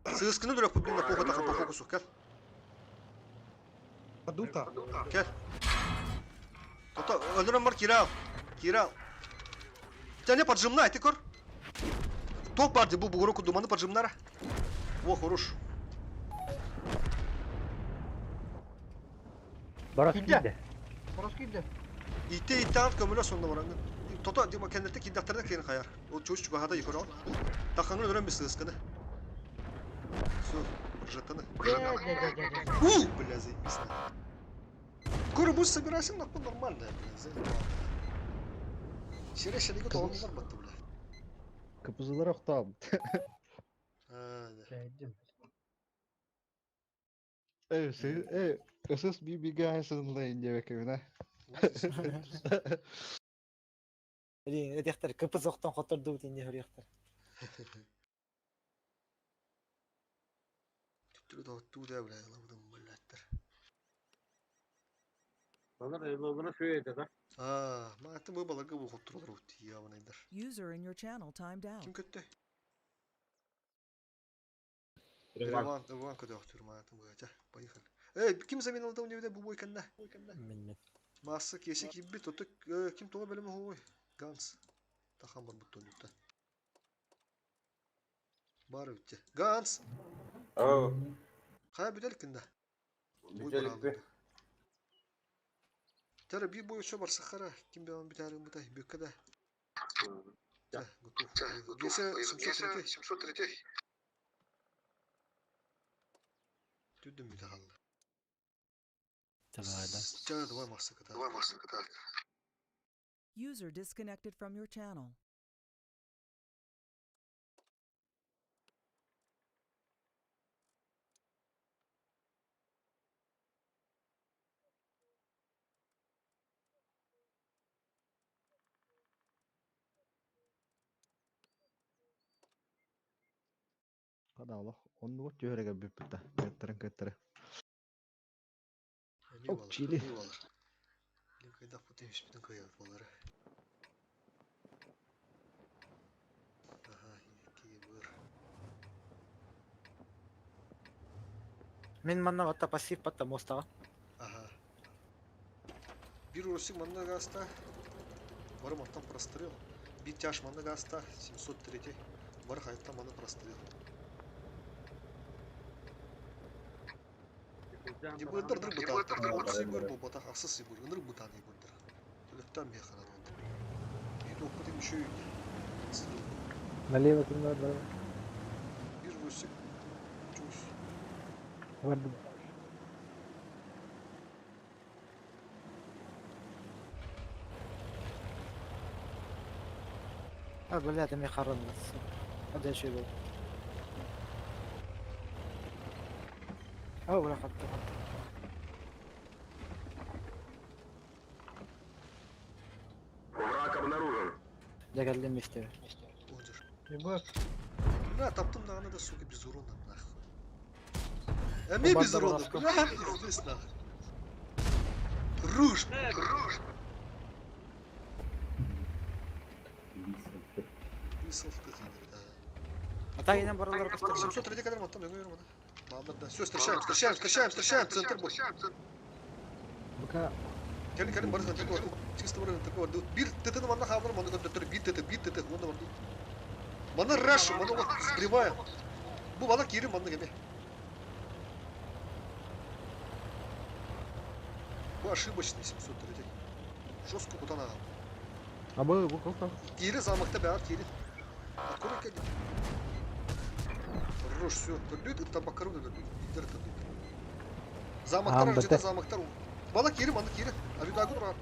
Сысканы дурак блин на похота по фокусу. Кел. Duta. Gel. Toto, öldüren var Kira. Тебя не поджимай, ты кор. Топ парди, бу руку думаны поджимнара. Во, хорош. Baras gidi. İte at kömüle sonunda var. Toto, Dima kendine kidaktarda keyin kayar. O çocuk bahada yukarı al. Takhanını öğren bir sığıskını. Su, ржатаны. Бля, заебись. Куры будешь собирайся, нахуй нормально, бля, заебал. Şere gibi doğumlar battı bile. Kapıcılar okta mı? Evet, esas bir gayet sınırlayınca beklemine. Eli edekter kıpız oktan xoturdu diye hörüyekter. Tüptürü dağıttı da bile yalamadın milletler. Onlar öyle olduğunu söyledi. Mağatı bu balığı bu kontrolür uti ya bana eder. User in your channel timed out. Kim kötü? Evan kötü aktör mağatı bu ya. Bayıkal. Kim zamin aldı onu bu boyken ne? Min. Masa keşik gibi tutuk kim toğa bölümü hoy. Gans. Tahan var bu tonlukta. Barı bitti. Gans. Kaya büdelikinde. Tara bir boyu çobar sakara. Kim bir an bir tane bu da büyük de. Готов. Гесе 703. Düdüm bir daha. Tabii. Давай масса катар. User disconnected from your channel. Hadi Allah. Onu ot yörege bir pıta. Köttere. Çok çili. Когда путаешь bütün kıyafetleri. Aha, iki buyur. Мен манна ватта пассив патта моста. Ага. Bir Rusik manna gasta. Varım attan прострел. Bir тяж manna gasta. 703. Var hayattan manna прострел. Дима дыр бутан. Вот сигур bu botak asıl sigur. Inır butan yigurdur. Lütfen bir yakana döndü. Bir de okudum bir şey. Налево туда, да. Bir Rusik. Çuş. Vardı. Ha böyle adam yakarınız. Hadi şey bu. Ha bırak attı. Враг обнаружен. Ya geldim işte. Odur. Ne taptım da ana da su gibi zorundan nah. Эми без урона. Бля, пиздец нахуй. Руж. Высылка да. Ата енем баралар кыстыр. 703 кадром оттам я говорю. Мамад да. Все, встречаем. Центр был. Быка Келin барыс центр был. Чисто барыс центр был. Bir тетен манда хабар манда götür. Bir tete манда бар. Манда раш, манда вот сгревая. Bu bana geri manda gemi. Bu ошибочный 703. Жестко кутана. А мы как? Geri замакта бәр geri. Откуда кәди? Рош все. Төрлөйт табаккару да төрлөйт. Идер төрлөйт. Замактар жете замактар. Бала geri manda geri. Абидагы турар.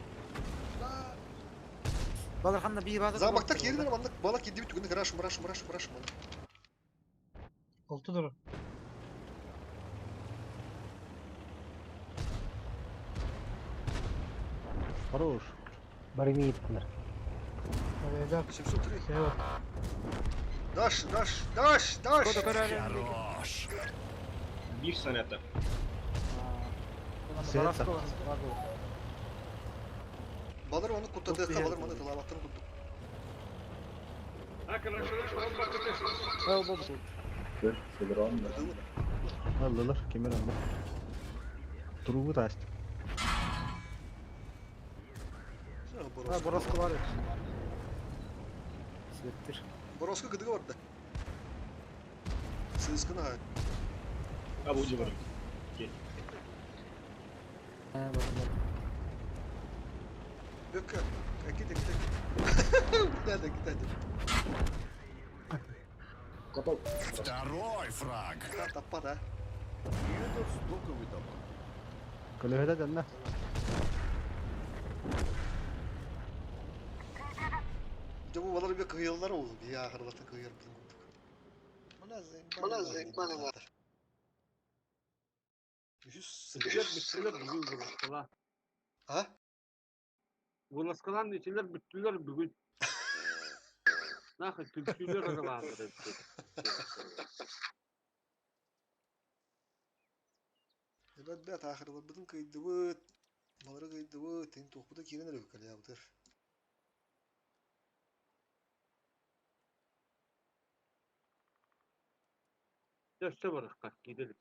Баларханда бии бады. Замакта geri manda bala kedi bit түгүнү раш манда. Oltudur. Хорош. Барми иттилер. 703. Все. Даш. Хорош. Bir sanata. Балар оны куттады, хабалар манда талабаттыр кутту. Aldılar. Kemer aldı. Turubu da açtı. Ha Borosko var ya. Svettir. Бороска гыдыга барды. Сыскына ха. Абуджи бар. Ha бар. Бөккө. Акиде. Киде. Второй фраг. Таппа да. Коледа дэнна. Жабу балар бек кыйылдар болду. Я ахырлата кыйыр булдук. Мына зeng. Bütçüler bugün Volaskalar. Ha? Volaskalan içiler bütçüler bugün. Nahı tülküler aralardır. Evet bet ahırda bıdın kıydı bıt. Malara kıydı bıt. Tenin tohbuda kirenler yok ya bıdır. Dörtte varık kalk gidelim.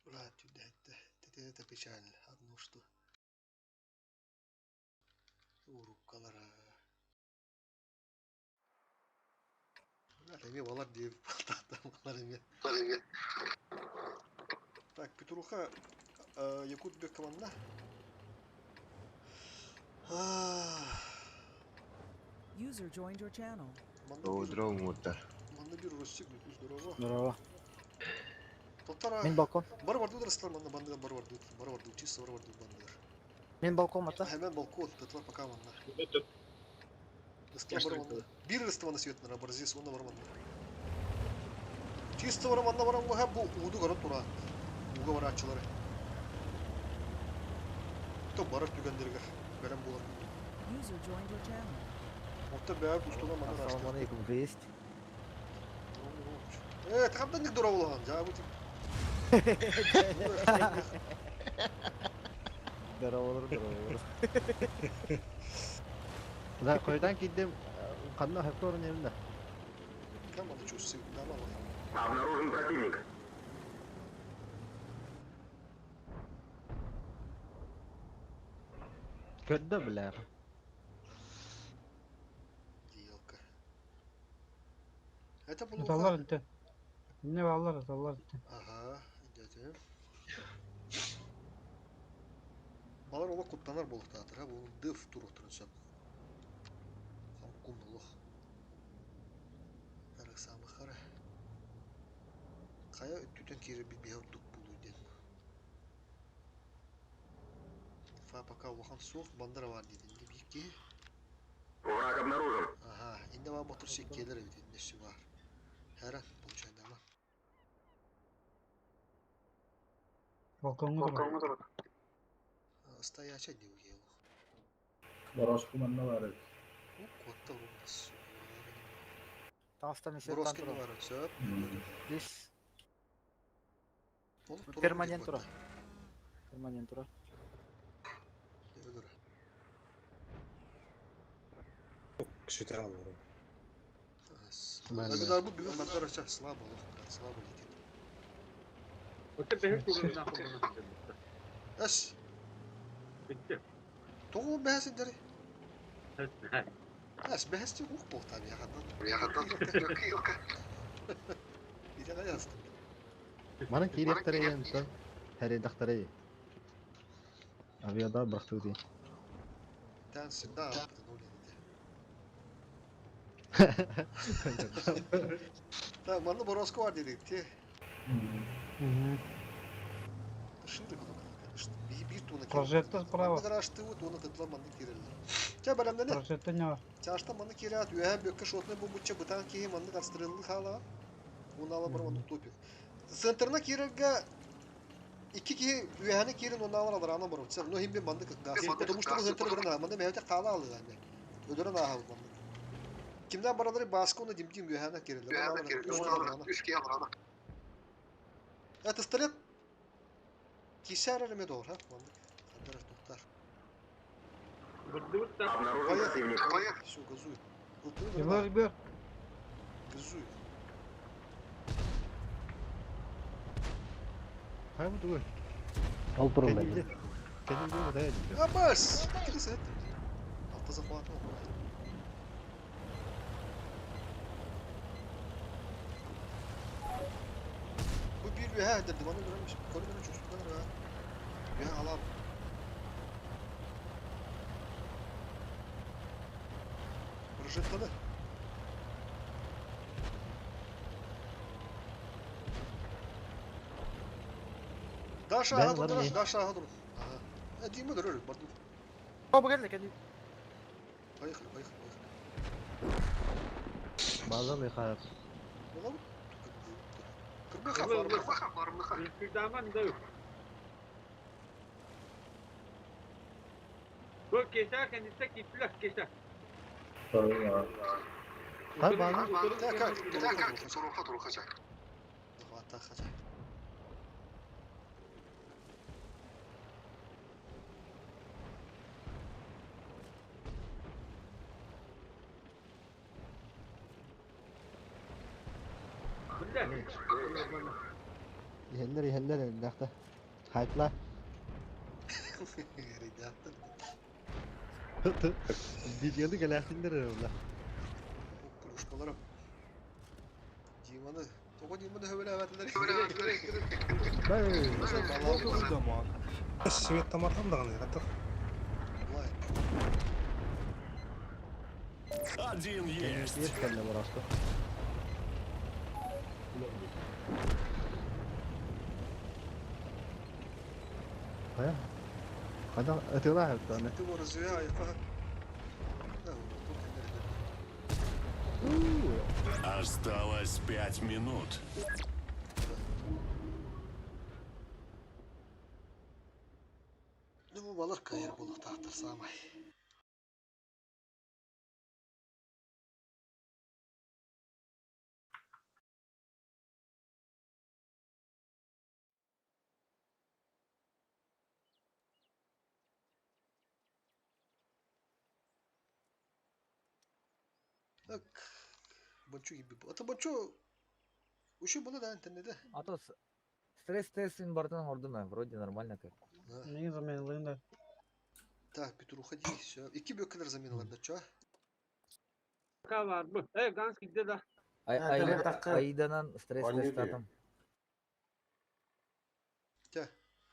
Ulan tüyde. Tete pişal. Adını uçtu. Urukkalara. Ulan emi balar diye balar emi. Так, Петруха, Якут бек команда. User joined your channel. Здорово, Мутта. Манда бир Ростик, здорово. Здорово. Тоттара. Мен балкон. Бар барды дырыстар манда банда бар барды. Чисто бар барды банда. Мен балкон мата. Hemen balkon, тетла пока манда. Рыстар бар манда. Бир рыстар свет на барзис, онда бар манда. Чисто бар манда бар мында бу уду город тура. Уга бар ачылары. То барып түгендерге берем булар. User joined your channel. Отта бәр устуга манда раштар. Ассалаумалейкум, весть. Тахамдан ник дура болгон. Жа бу. Здорово. Да, койдан кидdim. Kanına hep orun yerinde. Команда чувствует, нормально. Обнаружен противник. Kötü bile. Елка. Это было. Atallar itti. Ne vallar atallar itti. Ага, идете. Балар ола куттанар болук таатыр, а бул дыф турук турушат. Кумнулук. Карак самы кара. Кая түтен кире би беуттук булу ден. Фа пока улахан сук бандара бар дейди. Бийки. Враг обнаружен. Ага, инде бар мотор шеккелер дейди. Неши бар. Харан получайда ма. Balkonga dur. Стояча деуге его. Дорожку манна бар. Котта урмас. Tağısta mesele Broski tantura. var söp. Biz Onu permanent tura. Permanent tura. Agadar bu bir kadar aşağı slab olur. Slab olur. Öte behes olur ne yapalım. As. Bitti. Toğu behasin deri. Ha. As behas yok bu tabii ya kadar. Ya kadar yok. Bir de yazdım. Mana kiriyettere yansa. Her daktere. Aviada bıraktı diye. Dansı da yaptın o dedi. Tamam bana Borosko var dedik ki. Şimdi kadar. Bir tonu. Прожектор справа. Ne kadar açtı o tonu katlamandı kiriller. Ya benim ne? Прожектор не var. Çarşıda manı kirat üye büyük şotne bu bıçı bıtan ki manı kastırıldı hala. Onu alamır manı topu. Sınırına kirga iki ki üyehane kirin onu alır ana barım. Sen no himbe manı gası. Потому что sınır bırına manı mevte kala aldı yani. Ödürün ahal manı. Kimden baraları baskı onu dimdim üyehane kirin. Üskü alır ana. Ya tıstırıp kişer arame doğru ha manı. Kadar tutar. Обнаружен противник. Все, газуй. Ебер, ебер. Газуй. Ha bu dur. Al turun Kendimde. ben. Kendimde bu da yani. Ya bas. Kırısı et. Altta захватывал. Bu bir üye ha dedi bana görmüş. Koridorun çocukları ha. Üye alam. Прожектаны. Даша, Ben aha dur, varım ya. Даша, aha dur. Aha. Dime dur, bardım. O bu geldi kendi. Поехали. Bazen de hayat. Oğlum. Kırma kafarım. İstidaman da yok. Bu keser kendisi kiplak keser. Hayır bazen. Dur kaçak. Hatta kaçak. Yeller dakta. Hayatla. Videoda galaxindir öyle. Kuluçkalarım. Civanı. Topa civanı höbele verdiler. Свет там атамдаганы ятыр. Vay. Один есть. Есть кәлле барасты. Кая? Када өтөла хәтта. Ты его развивай, ага. Осталось 5 минут. Ne bu balık kayır balık tahtır samay. Bak. Bonçu gibi. Ata bonçu. Uşu bunu da internette. А то стресс тестин бартан ордum ben. Вроде нормально как. Neyi zamanlarında? Так, Петр, уходи. Все. İki büyük kadar zamanlar da çağ. Ka var bu. Gans gitti de. Aydanan stres test atam. Gel.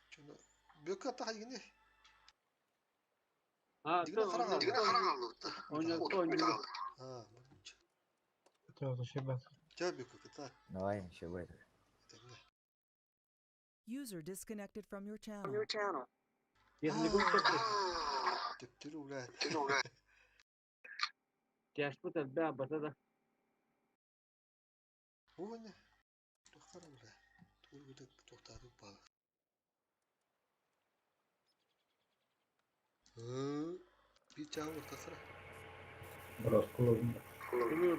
Şunu. Büyük hatta hadi yine. Ha, Digine karan aldı. oynadı. Ha. Çok şebek. Gel büyük hatta. Давай, еще в это. User disconnected from your channel. Yerini buldu. Tüptülü ulan. Yaş bu da bir bata da. Bu ne? Doktor ulan. Dur bir de doktorun balık. Bir çağ ortasına. Burası kullanım. Bir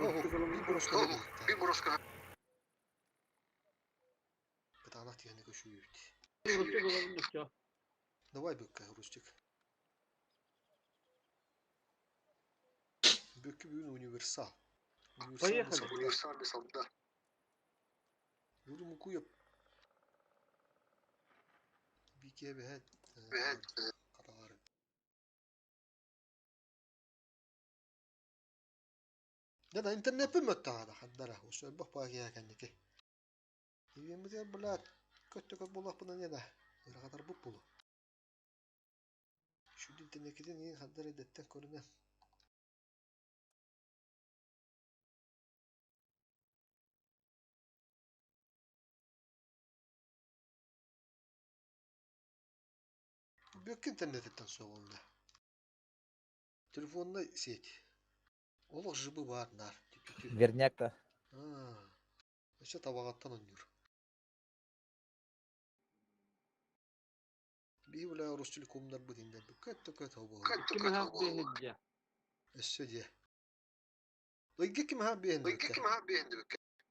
broska. Катанах тихо көшүйт. Давай бөккө Рустик. Бөккө бүгүн универсал. Поехали. Универсал без солда. Будем куеп. Бике бет. Каралар. Да интернет бимөттөгада хаддара. Ошо бак багыя кандики. Дегенде блат көттөгөт болак бунан эда. Ырагатар буп болу. Şu internet'ten iyi haber edetten korunan. Büyük internetten soğuldu. Telefonda сеть. Олық жыбы бар, нар. Верняк-то. Еще табағаттан ойныр. Бейбіля Ростелекомдар бұдында бүкет албағы. Кім хақ бейінді? Өссі де. Ойге кім хақ бейінді бүкет?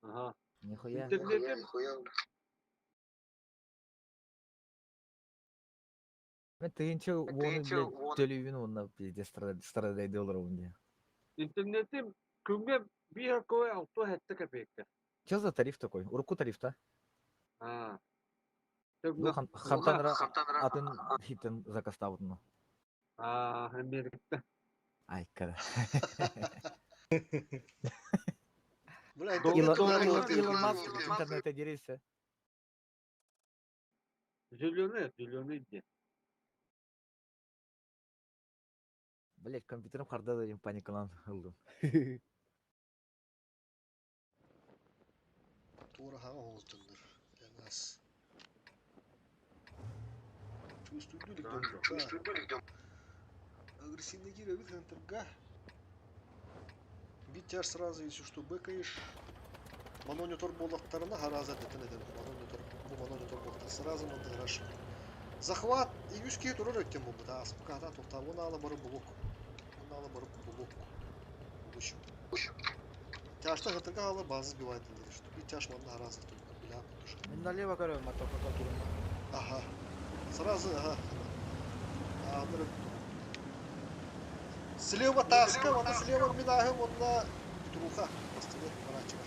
Ага. Нихуя. Интернетім Мен тыйынчы оны төлөйүн онна пизде страдайды олар онда. интернетім күнге bir koy 6 копейка. Что за тариф такой? Урку тариф-то? Ну, Хантанра атын хитен закастав ну. Америкта. Ай, кара. Илон Маск интернетте дересе. Зеленый где? Блять, компьютером харда да им паникалан ылдым. Тура хаға олтынdır. Yanaz. Чувствую, агрессивно гировит хантерга. Битяр сразу, если что, бэкаешь. Манонитор болдақтарына хараза детін едем. Манонитор болдақтар сразу надыграш. Захват и юшки турар өттен бұл бұда. Аспықата тоқта. Оны алы бары бұлық. Тяжта хантерга алы базы сбивает. Битяш манда хараза только. Налево, короче, мотор. Ага. Сразу, ага. Слева таска, вона слева минаем, вона труха. Постеле парачка.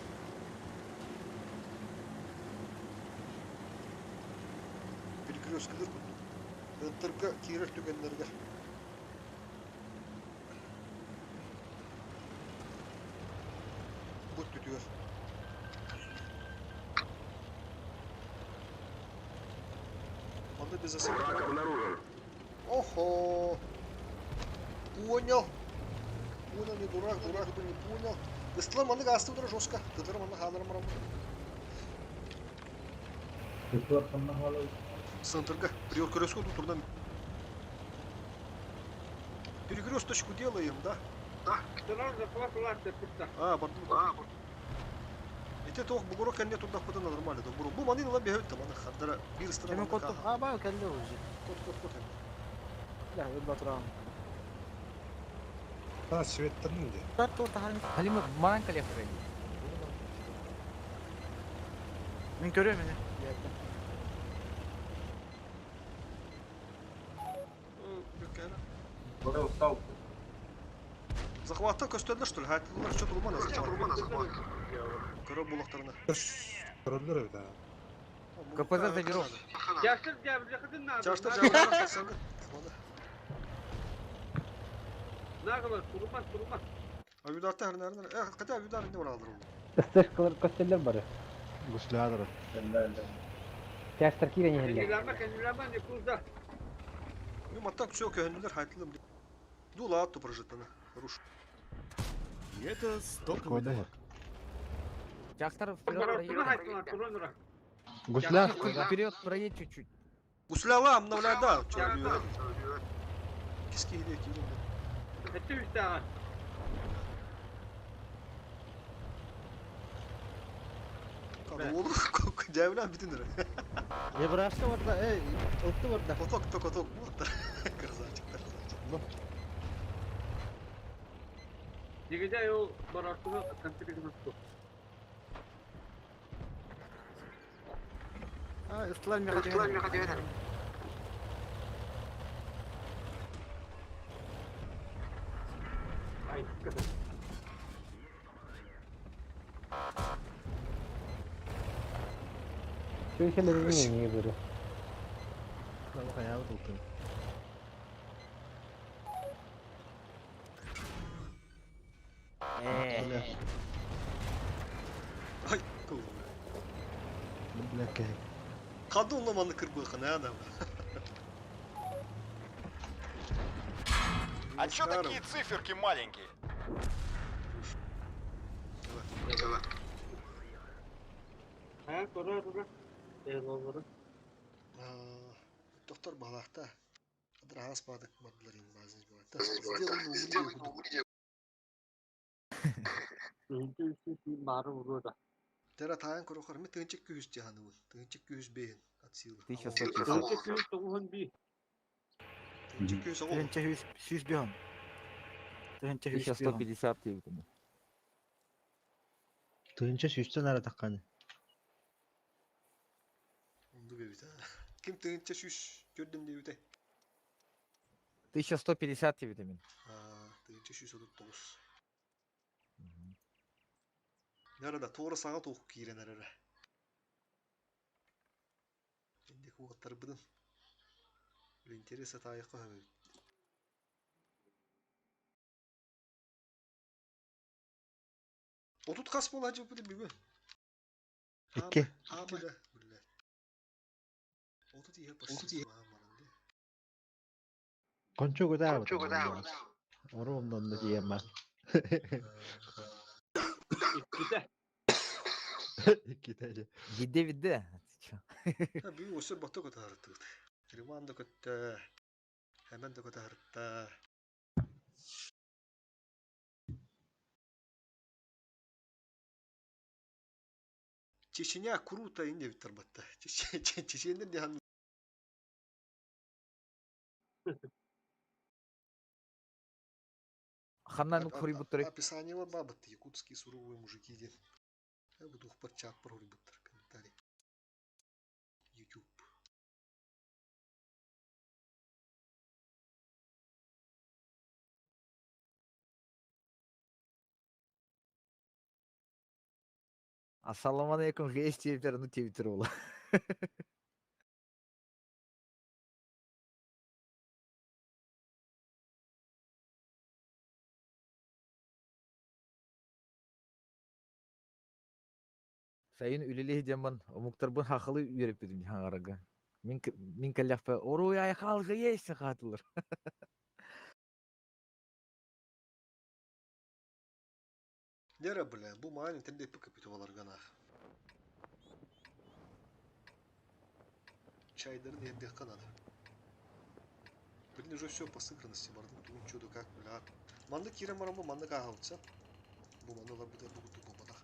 Перекрёсткалар күндү. Ынтырга кирер түгенлерге. Бут түтүгөр. Onda без Враг обнаружен. Охо! Понял. Понял, не дурак бы не понял. Гастылар маны гасты удара жестко. Тыдыр маны халарым рам. Центрга. Перекрестку турдан. Перекресточку делаем, да? Сразу заплатила тепта. Бардым. Эти тох бугурок кенне туда куда нормально. Бу маны ла бегет там аны хадара бир страна. Мен коттук. Баа келди уже. Кот. Да, батрам. Светтердің де. Тарту тахан. Халима маған коллектор еді. Мен көрөм мени. Захваттан көстөрлөр что ли? Хаттылар что турмана захват. Көрөп булактарына. Көрөлдөр да. КПЗ заберу. Yaşır cevriyetin ne? Çarşıda cevaplar kesildi. Ne kadar kurulmaz. Avüdarta her nereden? Hakikaten avüdar ne var alır onu? Ыстыш кылыр көстөлдөр бар. Гуслядыр. Тяжтар кирен ехелер. Kendilerine ne kuzda. Ну, маттан все köhünlüler haytılım. Дула attı прожитаны. Руш. И это стоковый Кода. Жақтар Kurulmaz hayttılar kurulmaz. Гусля. вперед проедь чуть-чуть. Гусляла обновляй, да. Киски идея килим. Etti üstte. Kadın olur. Devlen bitindir. Ебрашты орда, отты орда. Kotok. Krızağacık. Jigide o barasını kantirin tuttu. Ha, ıstılar mı kadar? Ay dikkat et. Şu şeyleri bilmiyorum niye böyle. Bak ayağı tuttu. Öyle. Ay kovur. Black Cat. Kadın onlamanı kırpığı ne adam. А чё такие циферки маленькие? Ha doğru. Eyvallah. Доктор балахта. Адрас падак мадларин базис бата. Сделай умри. Çünkü marı burada. Тера таян корохор ми тынчык күз жаһаны бул. Тынчык күз бейин атсыл. 1150. Önce 291. Тынчык күз огол. 1100 bir on. 1100 bir on. 1150 diye bitim. Tığınca süsten ara takkani. Онду бебит. Ким тынча шүш көрдүм дебите. 1150 diye bitimin. Тынча шүш олуп тогуз. Nerede? Toğra sağa toğuk giren nerede? Şimdi kuvvetleri bıdın. Interese tayıqı hemen. Otut kas bol hacı bıdı bilmem. İki. Abi de. Otut iyi yapasın. Konço kadar mı? Orumdan da diyemem. İkide. İki tane. Gide vide. Ha bir osur batı kadar harıttı. Riman da kötü. Hemen de kadar harıttı. Чеченя круто инде битер батта. Чечендер дихан. Ханнан хури буттыры. Описание вот бабат, якутские суровые мужики дед. Я буду их подчак про хури буттыр. Комментарий. YouTube. Ассаламалейкум, гейстер ну Твиттер ола. Sayın üleli hicamın muhtar bu haklı yürüp dedim hangaraga. Min kallafa oruya halga yeyse katılır. Nere bile bu mağın internet kapıtı olar gana. Çayların yerinde kanadı. Блин, уже все по сыгранности, бардым, думаю, что да как, бля. Манды кирем марамбо, манды кахалца. Бу мандалар буде бугуту бобадах.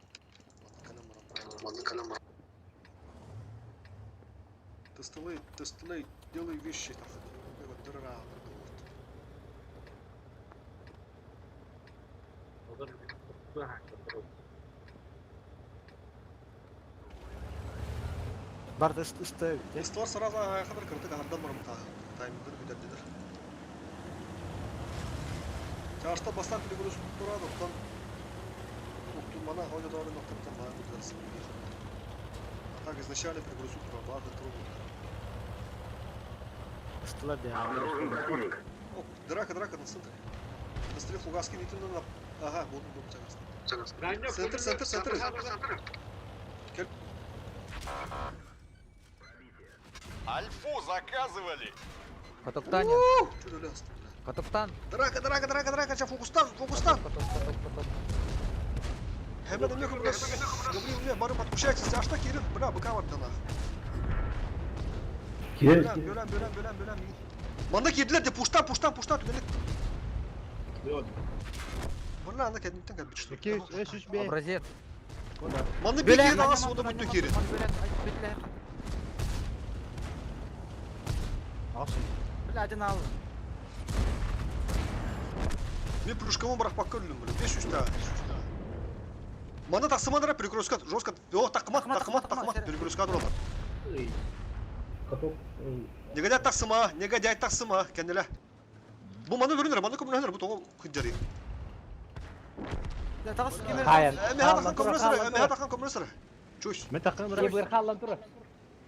Манды канам марамбо. Тестовые, делай вещи, так. Вот дыра, Odan bu hakikaten. Barda ısты. Тестовар сразу хабар кырды гардан марамта. Таймдер бидердер. Чарста бастан перегруз турады, оттан мана ходит дорога на втором там, выдался. А так изначально перегрузку турады, трудно. Istılar diye. Обнаружен противник. О, драка на центре. Настрел фугаски не на... Ага, буду согласен. Центр. Альфу заказывали! Катоктаня. Что да ляст? Катоктан. Драка, сейчас фокустан. Каток. Hemen önüne kırmızı. Gabriel ne? Barım atmışacaksın. Yaşta Kirin. Bırak bıka var dana. Bölen. Manda girdiler de puştan. Tünelik. Bunlar anda kendimden geldi. 200, 300 bir. Образец. Manda bir kere daha sonra bütün Kirin. Alsın. Biladin al. Мен плюшкамы бірақ баққа өлім білі. 500 та. Мана тақсымадыра перекрестка жестко. Жоқ, таққымат. Перекрестка тұралды. Негодяй тақсыма, кәнелі. Бұл мана көрінер, мана көмінер, бұл тоғы күндері. Әме атаққан көмінер. Чөш. Мен таққан бірақ. Ебір қалан тұры.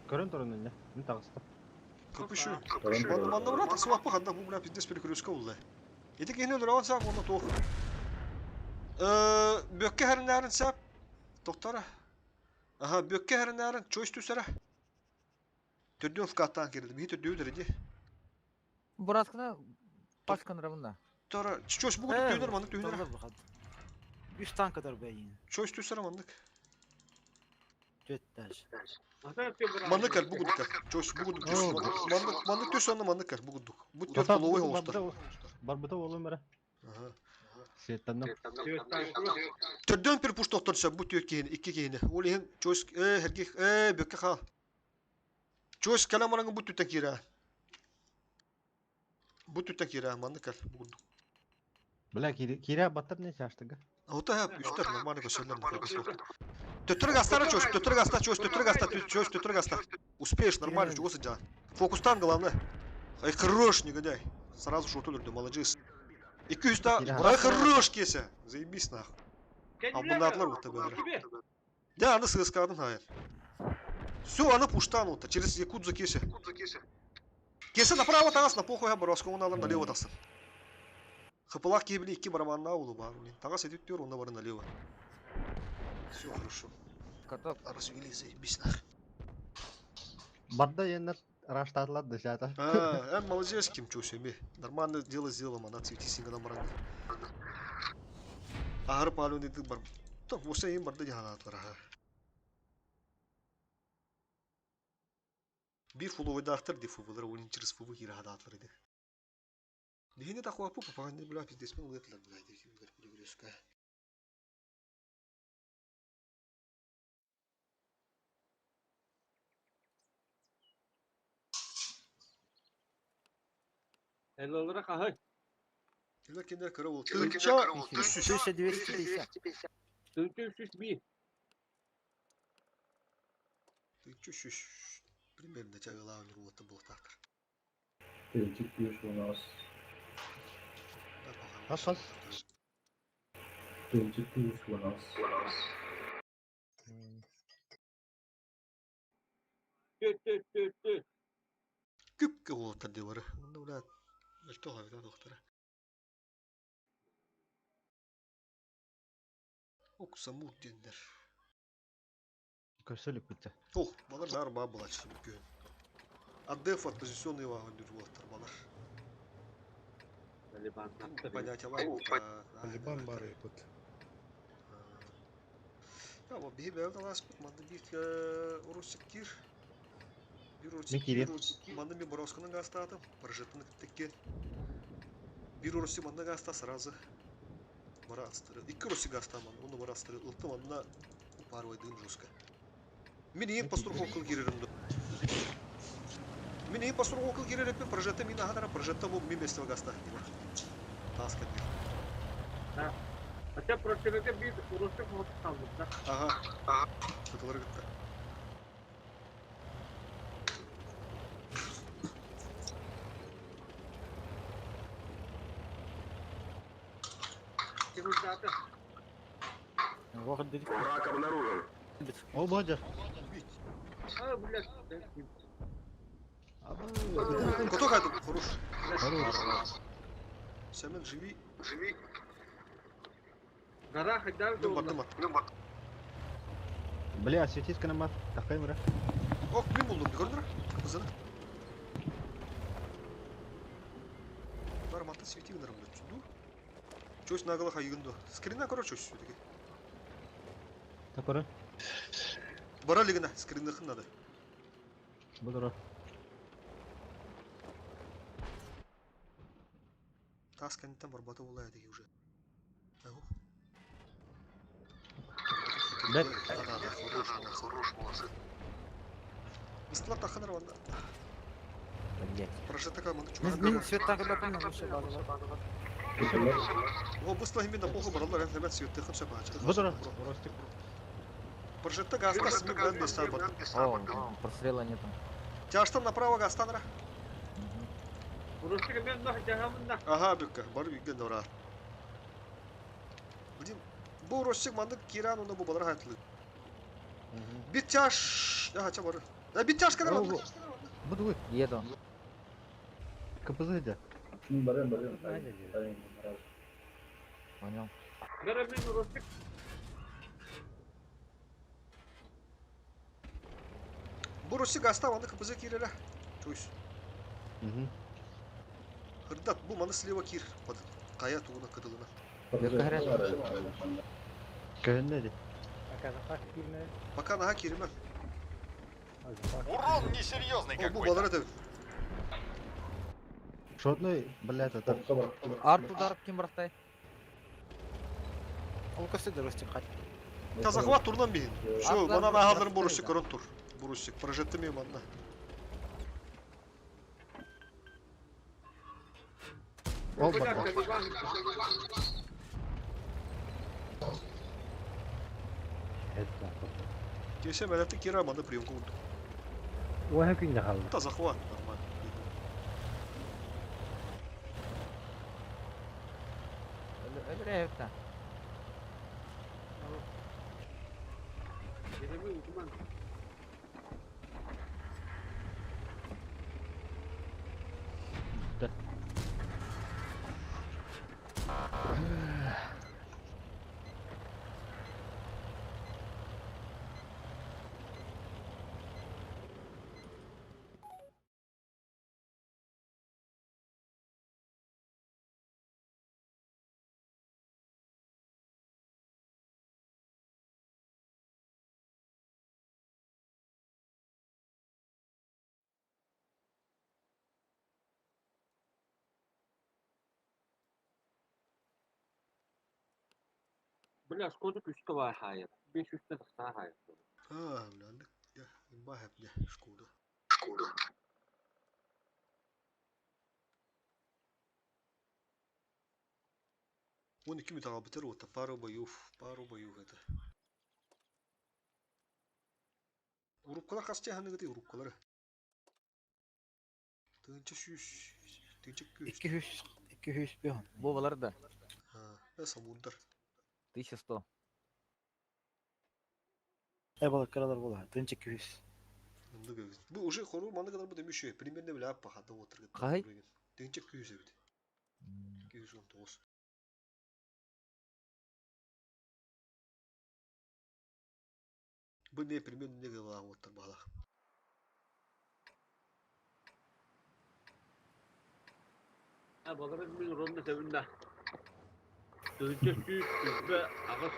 Көрін тұрын не? Мен тағыстым. Көпіші. Манда бұна тақсымақ бұл қанда, бұл бұна пиздес перекрестка болды. Еті кейін өлір ауын сақ, оны тоғы. Бөкке әрін әрін сәп. Тоқтара. Aha, bökke herinarin çoğuş tüsere. Tördüğün fıkattan girdi. Bir tördüğü derece. Buraskına başkanı bunda. Sonra çoğuş bu kadar düğünler mandık düğünler. 3 tane kadar beyin. Çoğuş tüsere mandık. Cöttaş. Mandık el bu kadar. Çoğuş bu kadar tüs. Mandık tüs onda mandık el bu kadar. Bu tört koloğu hoştur. Barbada oğlum bera. Aha. Seyittandım. Tördüğün bir puş doktorsa bu tüyök kehini, iki kehini. Olihin çoğuş herkek bökke kal. Çoğuş kalamarangı bu tütten kira. Bu tütten kira mandık el bu kadar. Bela kira batar ne şaştık? Ota hep üstler normalde köşelerinde фокус. Tötürü gastara çoğuş, tötürü gasta. Успеешь нормально, чего сидя. Фокустан главное. Ай, хорош, негодяй. Сразу шот өлірді, молодец. 200 та, ай, хорош кесе. Заебись нахуй. Абунатlar вот тебе. Да, аны сыскадын hayır. Все, аны пуштан вот, через якудзу кесе. Кесе направо тағас, на похуй барасқа, оны алар налево тақсын. Хыпылақ кебілі 2 барабанна улы бар. Тағас етіп төр, онда бары налево. Все хорошо. Развели, заебись нахуй. Барда еннет раштатлады жата. Молодец, Ким Чо себе. Нормальное дело сделал, она цвети сингадан баранга. Ахыр палуын деді бар. Так, осы ең барды жағана атқара. Bir фуловыда ақтыр, де фуловыдары ойын через фуловы кері ада атылар еді. Дегенде тақуа пу, папағанды біла пиздеспен ұлғетілер бұлай дегенде көріп-көресіка. El olarak ahır. Келер кендер кірі ол. Тыңча 1250. Tüntü süs bir. Тыңча шүш. Примерно чағылауын ұруатты бұлықтақтыр. Асас. Tüt. Күпке ұлықтар де бары. Онда бұлай өлті ғавидан ұқтыры. Оқыса мұғ дендер. Көсілік бітті. Ох, балар бәрі ба бұлай шын күйін. Аддеф оппозиционный вағын дүр бұлақтар балар. Понятиялар бұлта. Талибан бар епіт. Ama bir bel dalas put manda bir urusik kir. Bir urusik manda bir боросканы гастатым, прожитны текке. Bir urusik manda гаста сразу. Барастыры. Iki urusik гастаман, onu барастыры. Ылты манда парвай дым жестко. Мен ең пастурхол кыл керерімді. Мен ең пастурхол кыл керерімді, прожитты мен ағадара, прожитты бұл мен местева гаста. Тас кетті. Hatta projelerde bir uğraşıp motor kalmışlar. Aha. Fotoğrafları gitti. Kim zaten? Vakit dedik. Враг обнаружен. О, боже. Ha блядь. Кто кайдым? Хорош. Хорош. Сәмен живи. Гора хотя бы Дым бар. Бля, светить канама. Тақай мұра. Ок, мен болдым, көрдіңдер? Қызыны. Бар мата свети гынырым да түсінду. Чөс нағылы қайығынды. Скринна көрі чөс сөйтеге. Тақыры. Бара лигіна, скринна қыннады. Бұдыры. Тас кәнеттен барбаты болай әдеге уже. Ағу. Бәк. Хорош моласы. Истлар тақыныр ванда. Блять. Прожитта команда чуған. Мен свет тағып бәпін, вообще бағы. О, быстро именно плохо баралар, hemen сүйетті қым шапа ачық. Бұдыра, Ростик. Прожетті газда сымы білен бестан бар. О, прострела нету. Тяжтан направо газстаныра. Burası ben daha canımda. Ага, бекка, бар үйген дора. Блин, бұл Ростик мандық керан, оны бұл балар хайтылы. Бит тяж... Ага, бар. Да, бит тяж кадar oldu. Бұды ғой. Еду. КПЗ де. Понял. Görebilir miyim? Бұл Ростик газда мандық кіпізі керері. Чойс. Хырдат, бұл маны слева кир. Қая туғына кыдылына. Кәне де. Пока наға керімен. Урон несерьезный Бұл какой-то. балар әдеу. Шотной, блядь, это. Арт ударып кем бұрақтай? Ол көседі Ростик қат. Тазақуат турнан бейін. Шо, мана нағаларын бұл Ростик көрін тұр. Бұл Ростик, прожетті мен манна. Ол Bir бар. dakika bir bak. Кеше мәләтті кері аманда приемка ұлды. Оған күнде қалды. Тазақуат, нормально. Öldüreyip de. Gelemiyorum ki ben. Biraz koduk üstü var hayır. 5 üstte de sağ hayır. Ha, bilandık. Ya, imba hep ya, şkudu. Он iki mütehabitler oldu. Пару боев это. Урупкалар қасча ханы гыды урупкалары. Тынча шүш, тынча күш. 200 бүйін. Бұл балар да. Ha, ben samurдар. 1100. Бала қаралар бола. Тынчы 200. Мында көз. Бұл уже хору манда kadar bu demiş ya. Примерно бile ап пахада отыр. Қай? Тынча күш evet. 219. Bu ne примерно ne kadar otır bala. Ha bakarız bir ronda sevinde. Dönecek üstü ağız.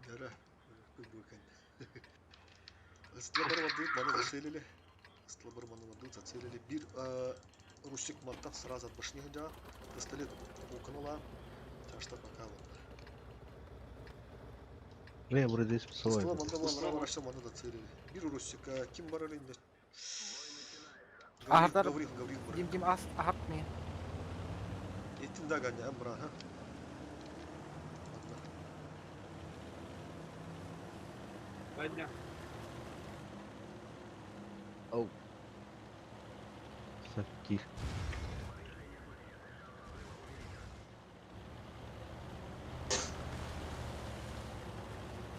Yara. Bakın. Ыстылы бір мандуыт маны зацелили. Ыстылы бір маны мандуыт зацелили. Bir русик мантақ сразу от башни жа. Пистолет окунула. Чашта пока вот. Ре, burada ismi Ыстылы Соловей. манда балара бараша маны зацелили. Bir русик ким бар эле инде? Ахаттар. Гаврил бар. Дим ахат не. Еттин да ганя амбра, ха. Bence. Оу. Сапких.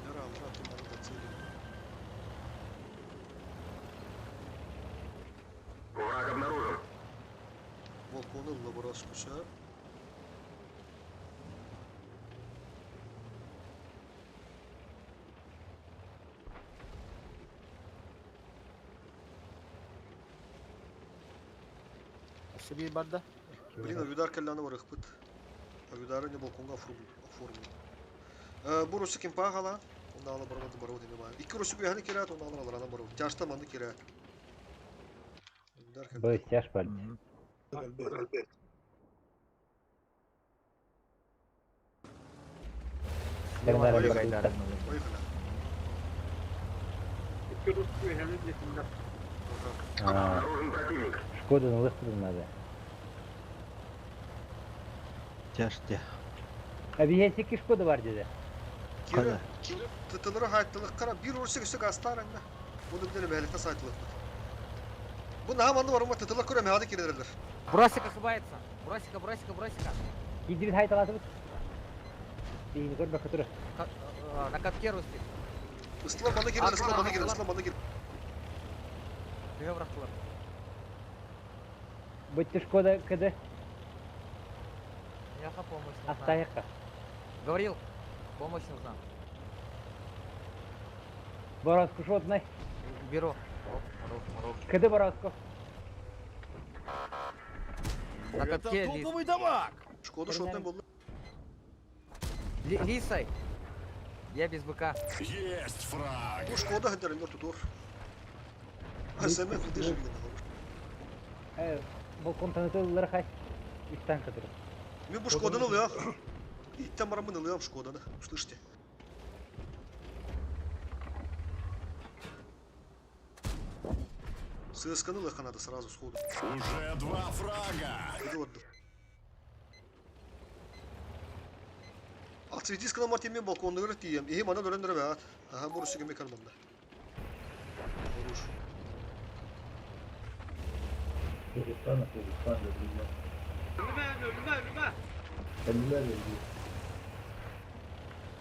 Yara amra ту маны зацелили. Враг обнаружен. Волконы лаборас куша. Себе барда. Блин, авидар калляны бар ыхпыт. Авидары не балконга оформил. Бу русик ким пагала. Онда ала бармады бару деме бар. Ики русик яхны кират, онда ала аларана бару. Жашта манды кират. Авидар калляны. Бұл тяж бар. Поехали. İki Rus'u henüz yetimde. Ага. Обнаружен противник. Шкода на выходу надо. Тяжте. Abiye 8 kodu var dedi. Kiri tıtılırı haytılık kara bir ursu üstü gastar anne. Bunu bir tane belikte saytılık. Bu ne hamandı var ama tıtılır kura mehadi kirilerler. Бросика хыбается. Бросика. Gidip hayt alasınız. Beyni gör bakatırı. На катке рустик. Islam bana girin, Islam bana girin, Islam bana girin. Бега бұрақтылар. Будьте шкода кыды. Яха помощь нужна. Астаяққа. Говорил, помощь нужна. Борозку шотнай. Беру. Кыды борозку. На катке лис. Шкода шотнай болды. Лисай. Я без быка. Есть фраг. Bu Шкода hederler tutur. Ha sen mi fıdırı gibi Evet. Bu komutanıtılları kaç? Üstten katırı. Ben bu Шкоданы alıyorum. İtten bana bunu alıyorum Шкоданы. Слышите? ССК-ны легко надо сразу сходу. Уже 2 фрага. Иди отдых. Отсветись на Мартине балконda görüp diyeyim. İyi bana döndürü be at. Aha burası gibi kalmamda. Olur.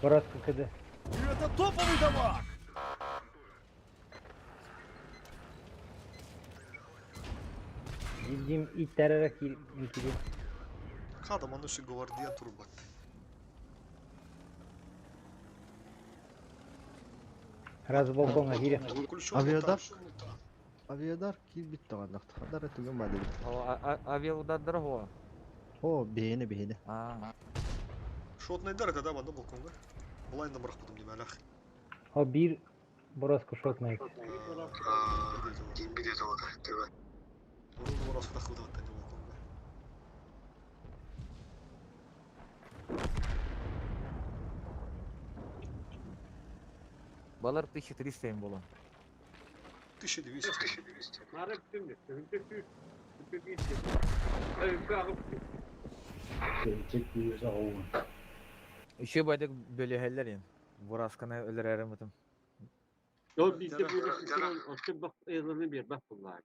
Borozku kıdı. Bildiğim it tararak yürütülüyor. Kadam şu gvardiya turbat. Раз балконға кире. Авиадар кил бит тагандакты. Хадар этүгө мадел. Авиаудар дорого. О, бейне. Шотнайдар да банда балконга. Булай да бырак будым демелах. O bir borozku şotnay. Кимбиде завода. Тebe. Бурун борос да худа да балконга. Балар 1300 им было. 1200. Нарып şimdi. Kalkıp Еще байдык бөлөһөллөр ен. Бурасканы өлөрөрүм бутум. Yo bizde böyle fikir olsa bak evlerini bir bak bunlar.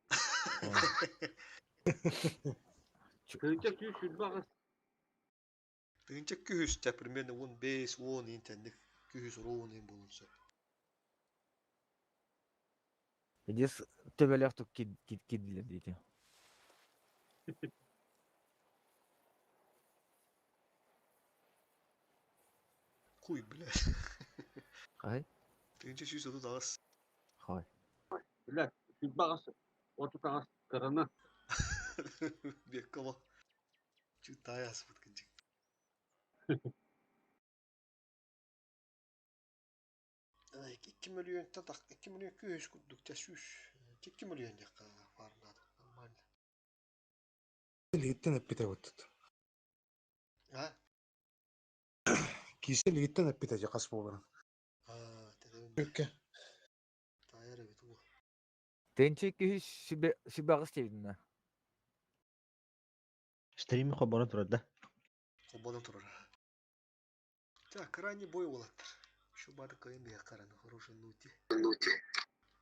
Kırıcak yüz yüz bakız. Тыгынча 200 та примерно 15-10 интендик 200 ровный болунса. Идес төбөлөктүк кидилер дейти. Куй, бля. Кай? Тыгынча 100 да дагыс. Хай. Bile yüz bakız. Otu bakız kırını. Бек кала. Чутая спутканчик. Ай, 2 milyon tadak 2 milyon 200 kuduk ta 2 milyon yakka varnadı. Normal. Ligitten hep biter ottu. Ha? Kişi ligitten hep bitecek kasma olan. Ha, dedim. Peki. Tayar evet bu. Тенчек шибагыс тебдина. Стрими хабары турат да. Кобадан турар. Так, крайний бой болаттыр. Şu bari kayın bir yakarını, хороший нути.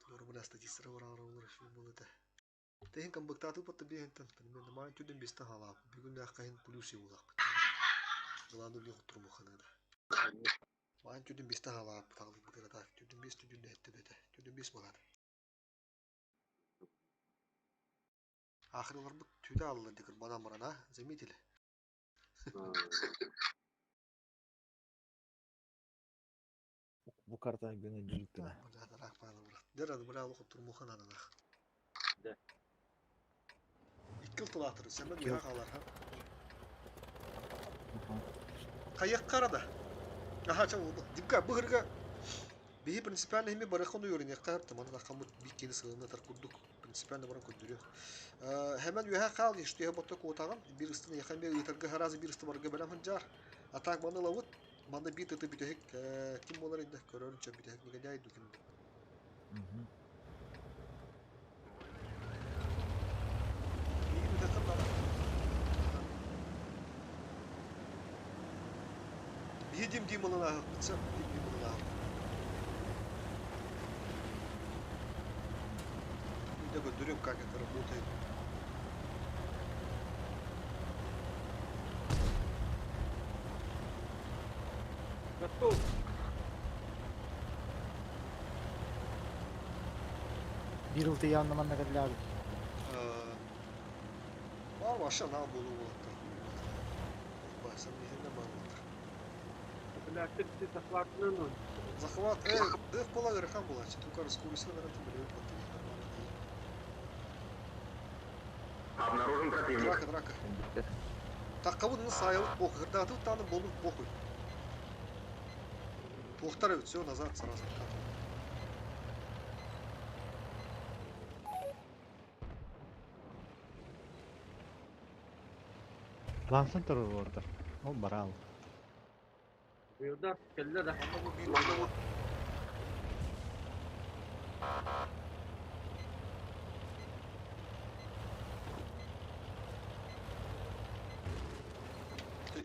Doğru bu nasta cisra var şu bulada. Tehin kan baktatı patta bir hentan. Ben de maan tüdün biste hala. Bir gün de kayın pulusi olak. Gılandı li oturum o kanada. Maan tüdün biste hala. Tağlık bu kadar. Tüdün bis tüdün de etti bete. Tüdün bis boladı. Ahırlar bu tüde alırlar dikir bana marana. Zemitili. Bu karta gene düzüktüne. Burada da rakmanı bırak. Deradi buraya alıp oturum o kanada. De. İki yıl tulahtırır. Sen ben yağa kalar ha. Kayak karada. Aha çabuk oldu. Dipka bu hırga. Bihi prinsipalne himi barakonu yorin yakar. Tamam da kamut bir kini sığınına tar kurduk. Prinsipalne baran kuduruyor. Hemen yağa kal işte ya botta koğutağın. Bir ıstını yakan bir ıtargı harazi bir ıstı barga belam hıncar. Atak bana lavut. Bana bir tıtı bitehik. Kim olar indi? Körörünce bitehik. Nika jay dukin. İyi bir takım var. Yedim diminin ahı. Kıtsa diminin ahı. Bir de gönderiyorum kanka работает. Готов. Bir ıltı yanlaman ne kadar abi. Var aşağı ne bolu olarak. Başsam yerinde var. Блядь, ты захватный, ну. Захват, дыв пола верхан була, чи только раскурсила на этом билет. Обнаружен противник. Драка. Так кого на сайылып похуй, когда тут там болу похуй. Повторяю, все назад сразу. Lansın durur orada. O baral. Yılda kelle de.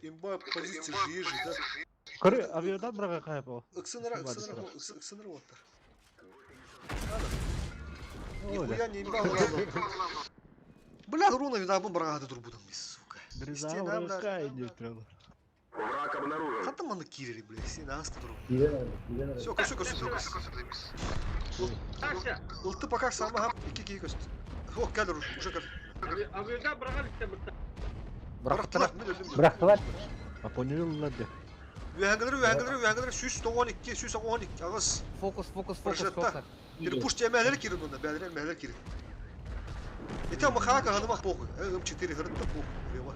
Имба позиция жижи, да? Kırı aviyodan bırak kayıp o. Иксыныра отыр. Нихуя не имба Бля, руна видабы брагады турбудам біз, сука. Дреза бırak kayıp diyor. Враг обнаружен. Хата маны кирери, бля, сен асты турбу. Gidelim. Все, көсі. Ұлтты пока сама хап, екі көсі. О, кәдір, уже кәдір. Avioda bırakır işte burada. Бырақтылар, мен өлдім. Bıraktılar. Апонюллады. Вәңгілері, сүйіс 12, сүйіс 12, ағыз. Фокус. Прожетта. Bir push cemehleri kirin onda, belirler kirin. Ete ama haka hanıma poku. M4 hırıtta poku. Reva.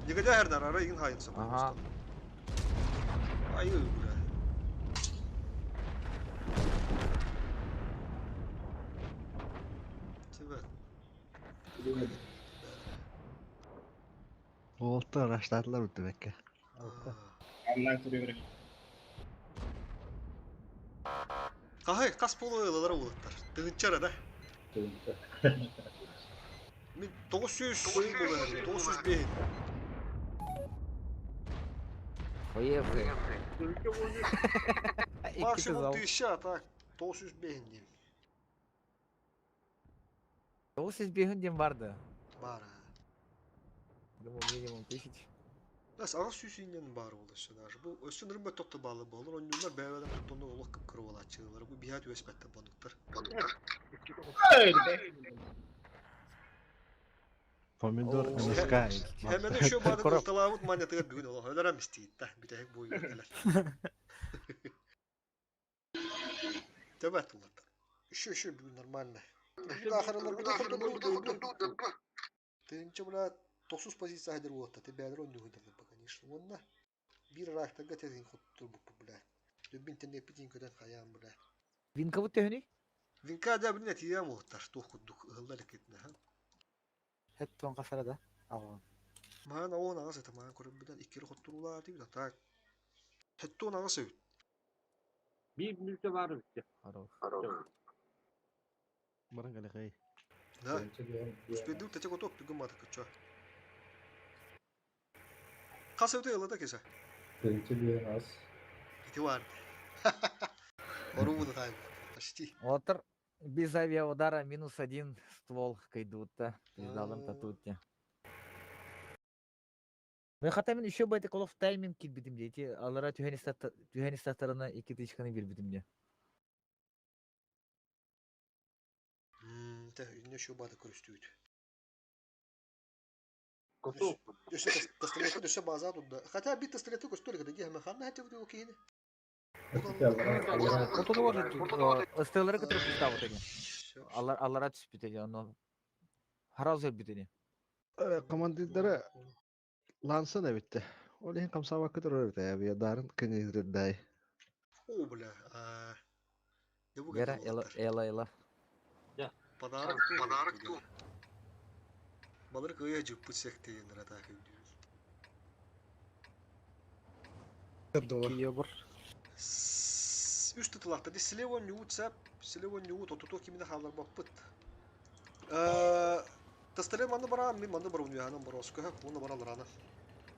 Yıkıca herden ara yığın hayın sapı. Aha. Ayı bura. Evet. Oldu araçladılar o demek ki. Kahay, kas polo yılalara uğutlar. Dığınçara da. Min 900 sayı bolu 900 beyin. Поехали. Ülke boyu. Maksimum tıyışa tak. 900 beyin diyeyim. 900 бегун vardı. Var ha. Думаю, минимум 1000. Нас ağız süsünden var oldu şunlar. Bu sınırın bir topta bağlı bağlı. Onlar beraber tuttuğunda oluk kıpkırı olaşçılar. Bu bihat üsbette banıktır. Pomidor Oo. MSK. Hemen de şu bağda ortalavut manyatı bir gün olur. Öyle mi isteyip de bir tek bu yürüdüler. Tebet olurdu. Şu bir normal ne? Bir de ahırlar bir de kurtuldu. Тынчы бля 900 позиция хайдер вот, ты бядро не выдал бы, конечно. Вон на. Bir rakta gatetin kuttur bu bля. Dübin tenne pitin köden hayam bля. Винка вот тегни? Vinka da bir netiye muhtar. Tohkuduk hıllar eketne ha. Hep ton kasara da. Al. Mana o nağız et mana korun bilen ikiri kutturula değil de tak. Hetto nağız evet. Bir ülke var işte. Хорош. Barangkali kay. Да. Успеду те го топ гумата кача. Касывды ылыда кесе. Итиван. Ору да тай. Почти. Отр. Без авиаудара -1 ствол кайдутта. Пиздалым-то тут не. Мен хата мен еще байты колов тайминг килбидим дейти. Алара тюхенистаттарына 2 тычканы бирбидим де. Те не şu bada körüstüydü. Готов. Düşe testletti düşe baza tutdu. Hatta bir testletti kostolika da gehme xanna hatta bu okeyni. Вот он вот СТЛР который пизда вот эти. Алара түспүт эди, аны харазер битени. Командирlere lansın evitte. Olehin kamsa vakit orada ya. Bir darın kengizdirday. O bля. Ne bu Гера, эла. Подарок ту. Балыр кыя жыппы сектейін рата көйдü. Киёбур. Üst tutulakta di Slevon Newt sap, Slevon Newt otutu kimine halar bakpıt. Tastele mandı bara mi mandı bara unuyanın bara oska hep onu bara larana.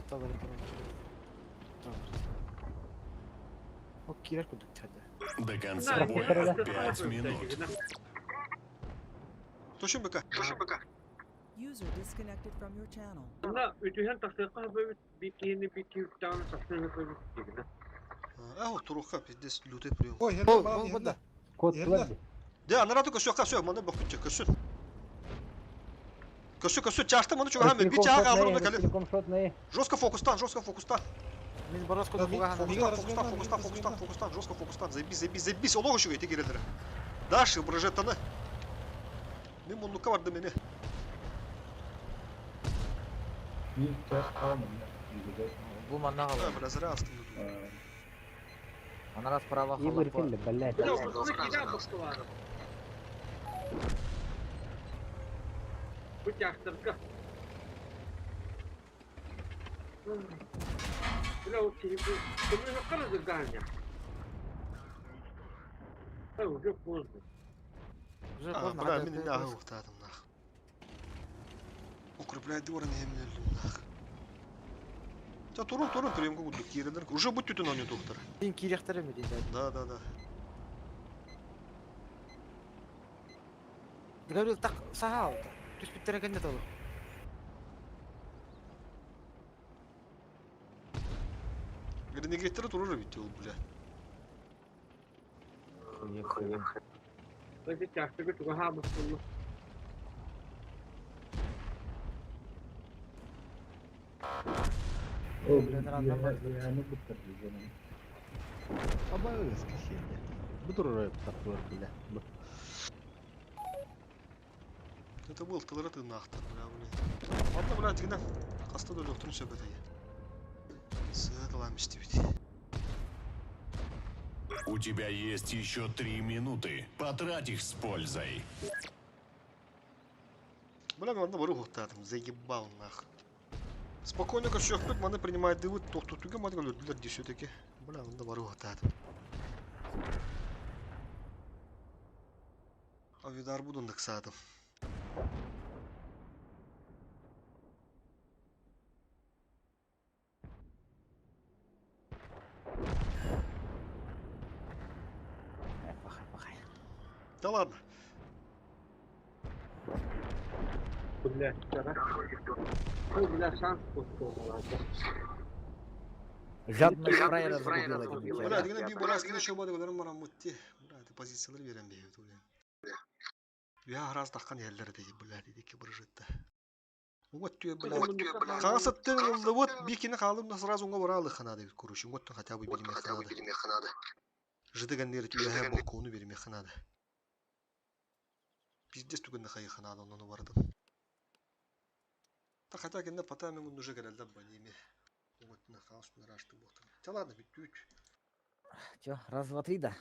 Бюджет алар О, кирер кудук тады. До конца боя 5 минут. Тошин бека. User disconnected from your channel. Bunda ütühen tasarıqa böyle bir kini bir tane tasarıqa böyle bir Туруха, пиздец, лютый прием. Ой, О, yerler bana о, yerler. Код Yerler. var. Да, на рату косё, мана бохтуча, косё. Косё, чашта, мана чуга хаме, бич ага алрым да кале. Телеком шот не. Жестко фокустан. Мен борос кудук буга Фокустан, жестко фокустан. Заебись, олого шуга эти гирелдер. Даши, брожеттаны. Мен мунлукка барды мени. Бу манна калды. Бля, зря астым. Анара справа И вырфилли, блядь. Bu çaktırka. Bila o kini bu. Bunu ne kadar zırganya. Oh, çok bozdu. Уже Бля, поздно. мен не ага ухтадым нах. Укрепляй дворы не емлелим нах. Да, турун приемку гудук гирелдер. Уже будь түтін оны доктор. Сен кирехтер ме дейди. Да. Говорил так сахал. Түс биттереген де толук. Гринегеттері турur битти ол, бля. Böyle çaktırka çok ha basılı. Ama öyle skişiydi. Bu durur takılır bile. Это был тылыры ты нахтар, бля, блин. Ладно, бля, тигна. Каста да доктор все бетая. Сыдалам истибит. У тебя есть еще 3 минуты. Потрать их с пользой. Бля, мен анда бару ухтадым, заебал нах. Спокойно как шөхпет, маны принимает дывы, тоқтутуга маны өлдүлөр ди все-таки. Бля, анда бару ухтадым. Авидар будундак садым. Да ладно. Bля, çara. Bля, şans bozdu. Жадный фраер разгубила. Бля, дигна би борас кene шоба дегенерим барам мутти. Бля, ты позициялар берем бейбит, блин. Я раз таққан елдер дейді, бля, дейді ки бұржетті. Вот түйе, бля. Қағасаттен ұлды, вот бекені қалым, сразу ұңға бұралы қанады, көруші. Вот хотя бы береме қанады. Жыдыгандері түйе һәм боқуыны береме қанады. Пиздес түгенді қайы қанады, оны бардым. Та хотя кенде пата мен уже гәрелден банеме. Вот на хаос мен рашты боқтым. Та ладно, бит. Чё, раз, два, три, да.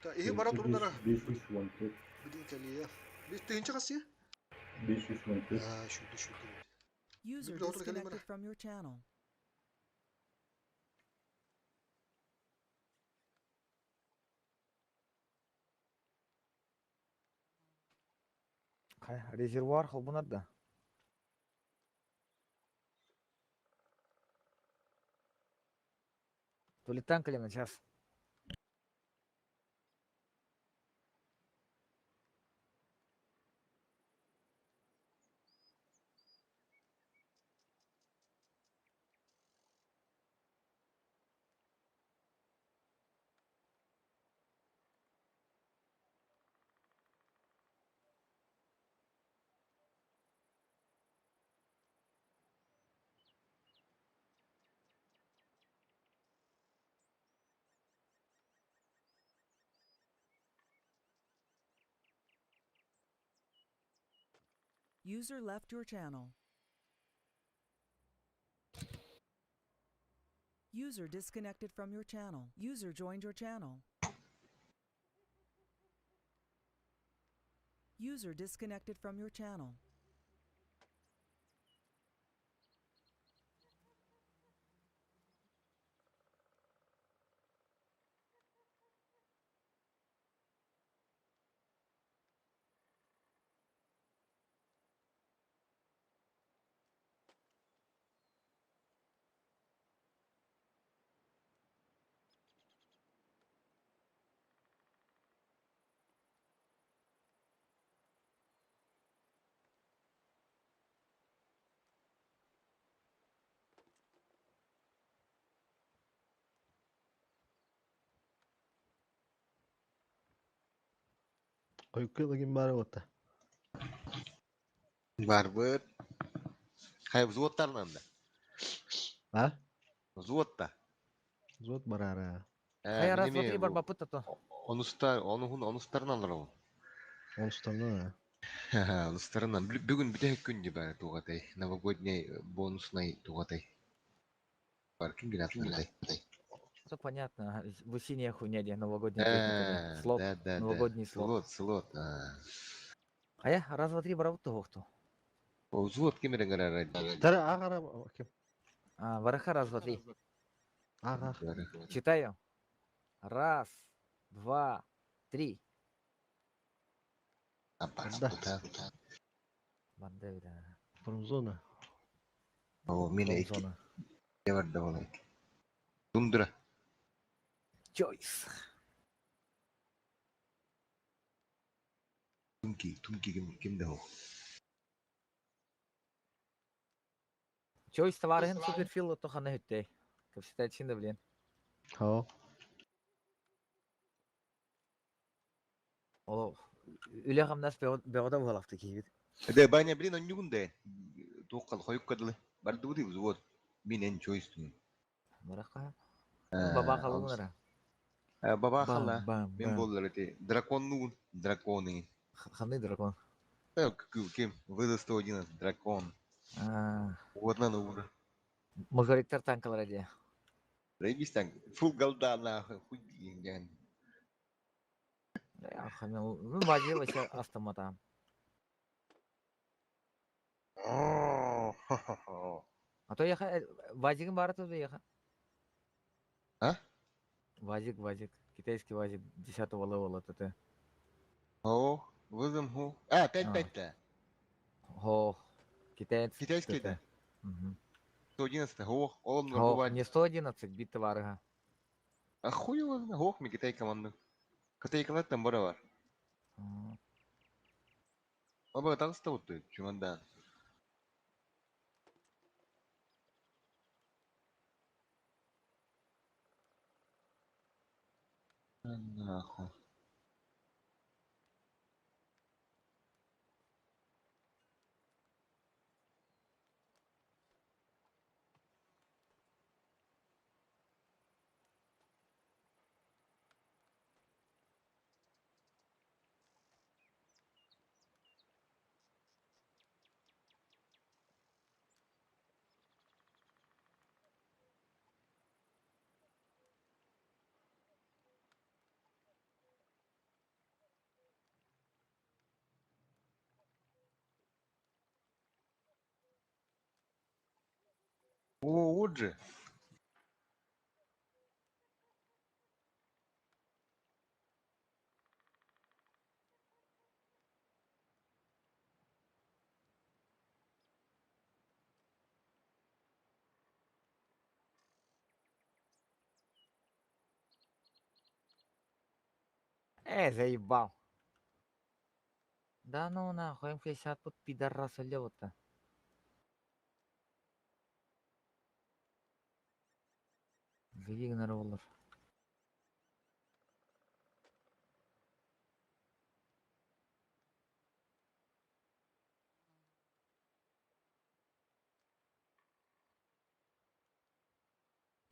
Та, иге бара турунара. Бидин кәлие. Біз түйінші қасы? Шүлді. User disconnected from your channel. Резервуар холбунар да. То ли танк или на час. User left your channel. User disconnected from your channel. User joined your channel. User disconnected from your channel. Койкылагин бары отта. Барбыт. Хай взводтарынан да. А? Взводта. Зот барара. Хай раз, два, три, бар бапыт то. Онустарынан алар. Онстана. Онустарынан. Бүгүн бүтэ күн дибар тугатай. Новогодний бонусный тугатай. Бар ким билет тугатай. Все понятно. В синяя хуйня, где новогодняя техника. Слот. Да. Новогодний слот. Слот. А я раз, два, три, бар то. Взвод кемерен гарар. Тара агара кем? Вараха раз, два, три. Ага. Читаю. Раз, два, три. Банда, да. Промзона. О, мина iki. Ne var da ona iki. Tundra. Choice. Tunki kimde o? Choice товарыгын суперфил то хана хүттей. Көпсетә чиндә белән. Хо. О, үле гамнас беода булафты кибит. Да баня блин он нюгунде. Тукал хоюк кадылы. Барды буди взвод. Минен choice тун. Марака. Баба халынара. Баба хала. Мен боллар эти дракон драконы. Ханны дракон. Ким? Выда 111 дракон. Вот на ура. Магаритар танкалар иде. Рейбис танк. Фул голда нахуй. Хуй дигән. Я ханны, ну баҗы вася автомата. А то яха вазигин бары то яха. А? Вазик. Китайский вазик 10-го левела ТТ. О, вызом ху. 5-5-то. Хо. Китайский да? 111. Ох, он не 111, бит товарга. А хуй его, ох, ми Китай команду. Китай команда там бара бар. Оба танста утты, чуманда. Нахуй. О, вот же. Заебал. Да ну нахуй, М50 под пидораса лёта. Гигнер олар.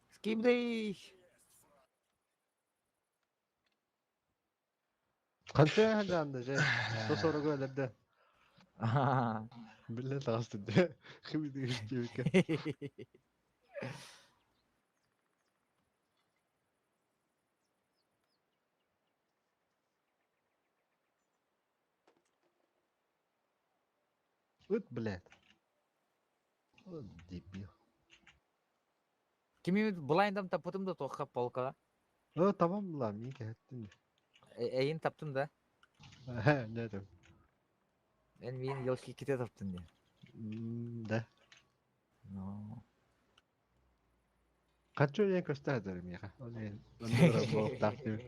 Скимдей. Kancha janda je. Sonra gölerdi. Bille tağıstı de. Kimi de işkevike. Ut блядь. Вот дебил. Kimi blind'ım tapıdım da toqa polka. Tamam lan iyi ki ettin. Eyin taptım da. He ne dedim. Ben bir yoski kite taptım diye. De. No. Kaç öyle gösterdim ya. Öyle. Onlara bol taktım.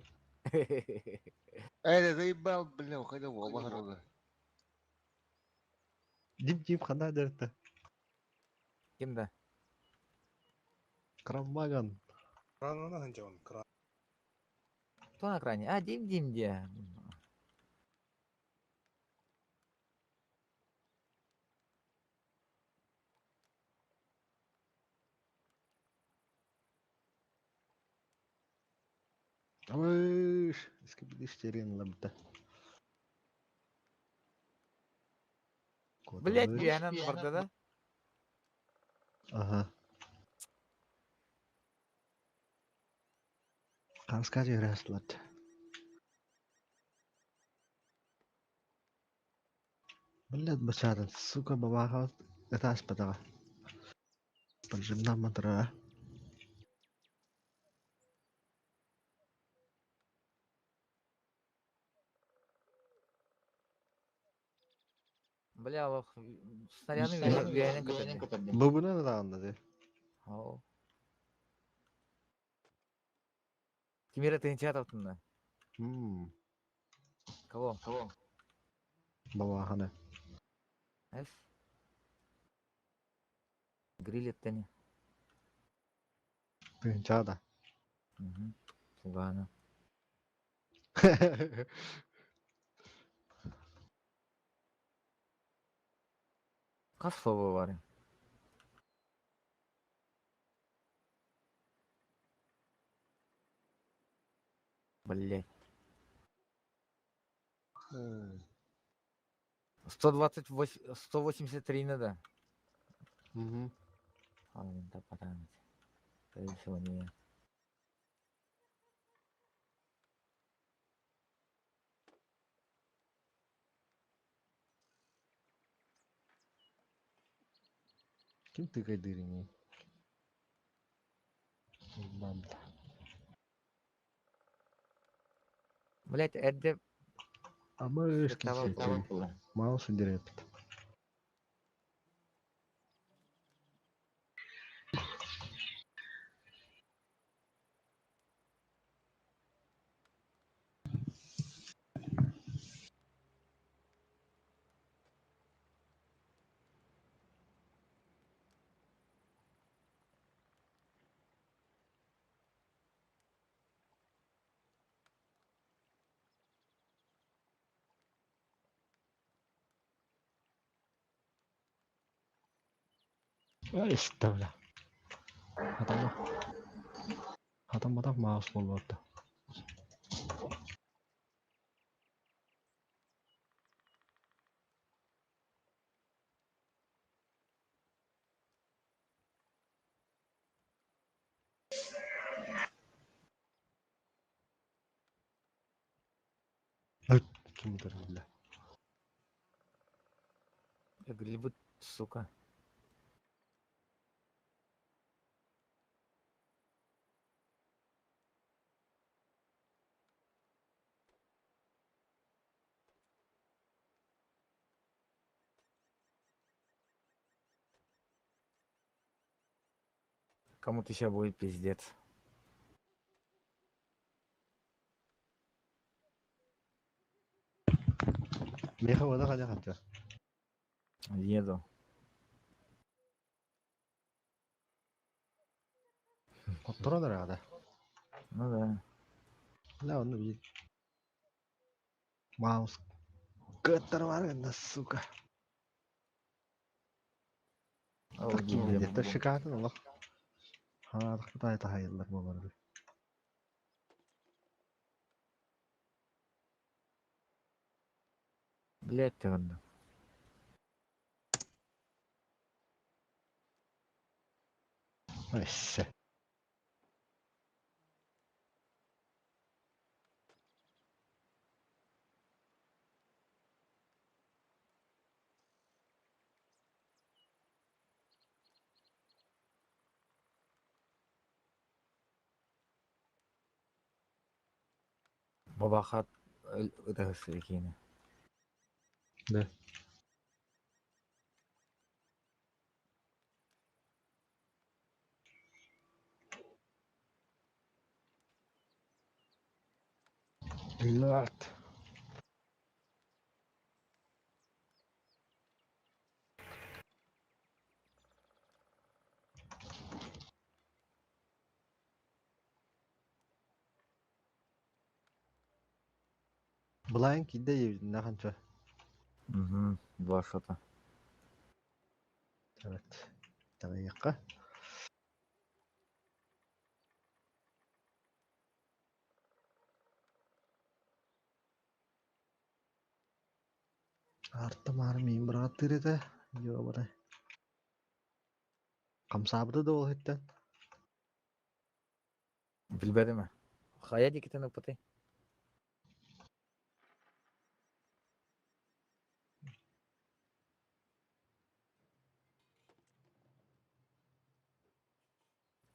Это заебал, бля, уходил в оба города. Дип хана дерте. Kimde? Краммаган. Кранына ханча он кран. Кто на экране? Дим dia. Amış. Eski bir işlerin labda. Блять, Вианан барды да. Aha. Kanska järjestelät. بلد بشارة السوق بواها لتاس بدغة بالجبنة مطرة Бля, снарядный Вианан катарды. بابنا da anladı. Ау. Кимера тынча таптın. Кого? Babaha ne? Эс. Грилет тени. Pinçada. Пугано. Kas soğuğu var ya. Блять. 128, 183 надо. Угу. Ладно, да, параметр. Скорее всего, не. Kim tıkaydığı? Banda. Блять, это... Ama eskisi. Mouse direkt. İşte Adam mouse bulmadı. Kimdir bile? Грибы, сука. Кому-то сейчас будет пиздец. Ne havada kaca kaca. Еду. Kontrol herhalde. Ну да. Ne onu bir mouse. Götter var ya suka. Takayım yeter şikayetin Allah. Ha, da hayırlar bu arada. Блять, ты ладно. Neyse. Бабахат ötesi ikini. Ne? Lord. Blank de ne kanka? Угу. 2 шота. Evet. Dakika. Арта мары мейін бір аттыр еді. Йо, бары. Камсабыды да ол хеттен. Билбедиме. Хая дикитен упаты.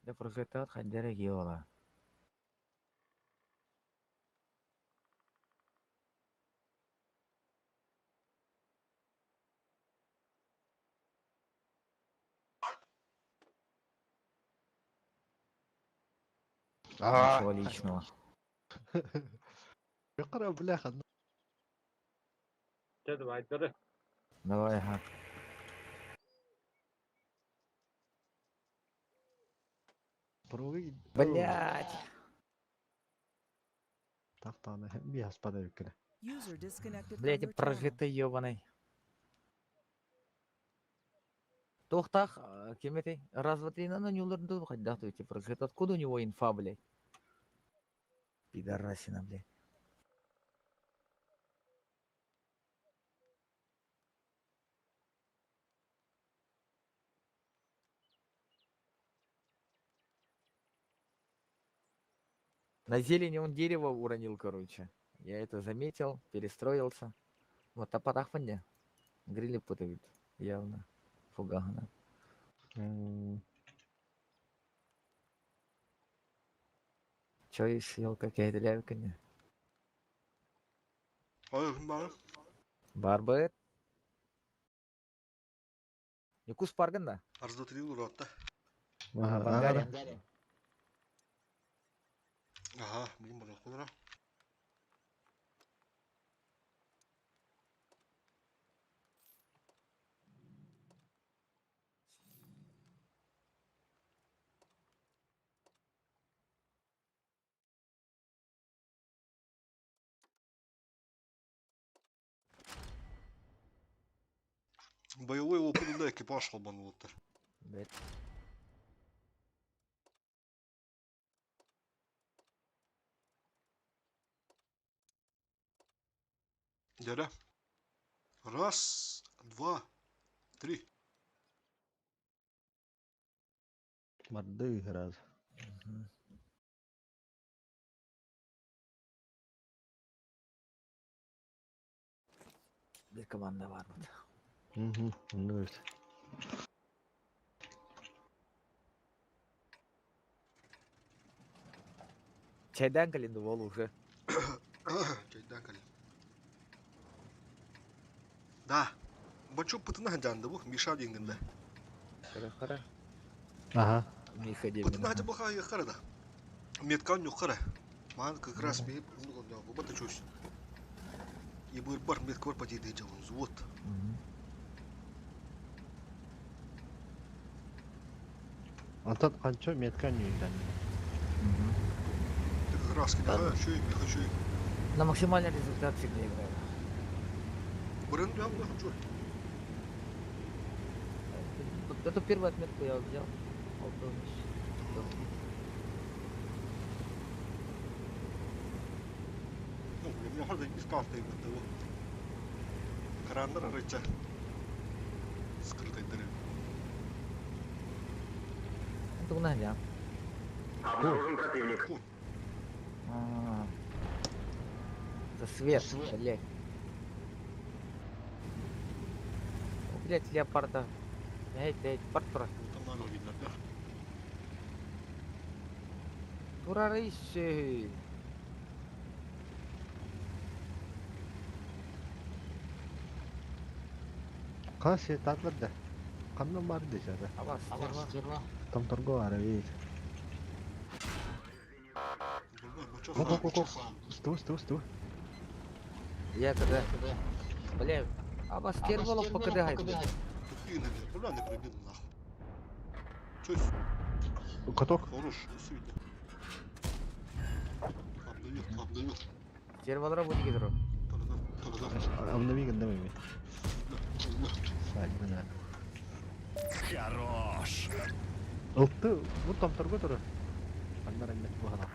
Да прожектат хаддере гиола. Ничего личного. Йоқара, бляха. Dedi baytları. Давай, ага. Пруги. Блять! Тақтаны bir аспада өкілі. User disconnected from Блять, your channel. прожитый ебаный. Тохтах, кеметей, раз, два, три, на нюлернду, хоть да, то прожит. Откуда у него инфа, блять? Пидорасина, блять. На зелени он дерево уронил, короче. Я это заметил, перестроился. Вот тапатах мне. Грили путают. Явно. Фугахана. Чё и съел какая-то лявканье? Ой, бар. Барбет. Якус парганда? Арз до 3 уротта. Болгария. Ага, блин, бар кудра. Боевой опытында экипаж калбан болуптур. Бет. Дядя. Раз, два, три. Марды раз. Bir komanda var mı? Onu öyle. Çaydan kalındı bol уже. Çaydan kalın. Да. Бачо пытына жанды бу, Миша деңгенде. Кара. Ага. Миха Пытына демин. жа баха якара да. Меткан юкара. Ман как раз бейп, ну да, бу бата чуш. И был бар меткор по деде жавын звод. Антат қанча меткан үйден. Ты как раз кида, чуй, не хочу. На максимальный результат всегда играю. Бренд я не хочу. Вот эту первую отметку я взял. Ну, я хада не скарта именно того. Крандар рыча. Скрытой дыры. Это у нас я. Обнаружен противник. Это свет, блядь. Блядь, леопарда. Эй, партура. Там надо видно, да? Турарыщи. Қас ет атлырды. Қандан бар дешеді. Стерва. Там торго ары вейд. Бачо Сту. Я когда. Бля. Стерволов покидает. Какие надо? Куда не пробил нахуй? Чусь. Каток. Хорош, сюда. Обдаю. Стерволра будет гидро. Обнови гандамами. Сальмана. Хорош. Ұлтты, бұл там торго тұры. Қандар әмет бұғана.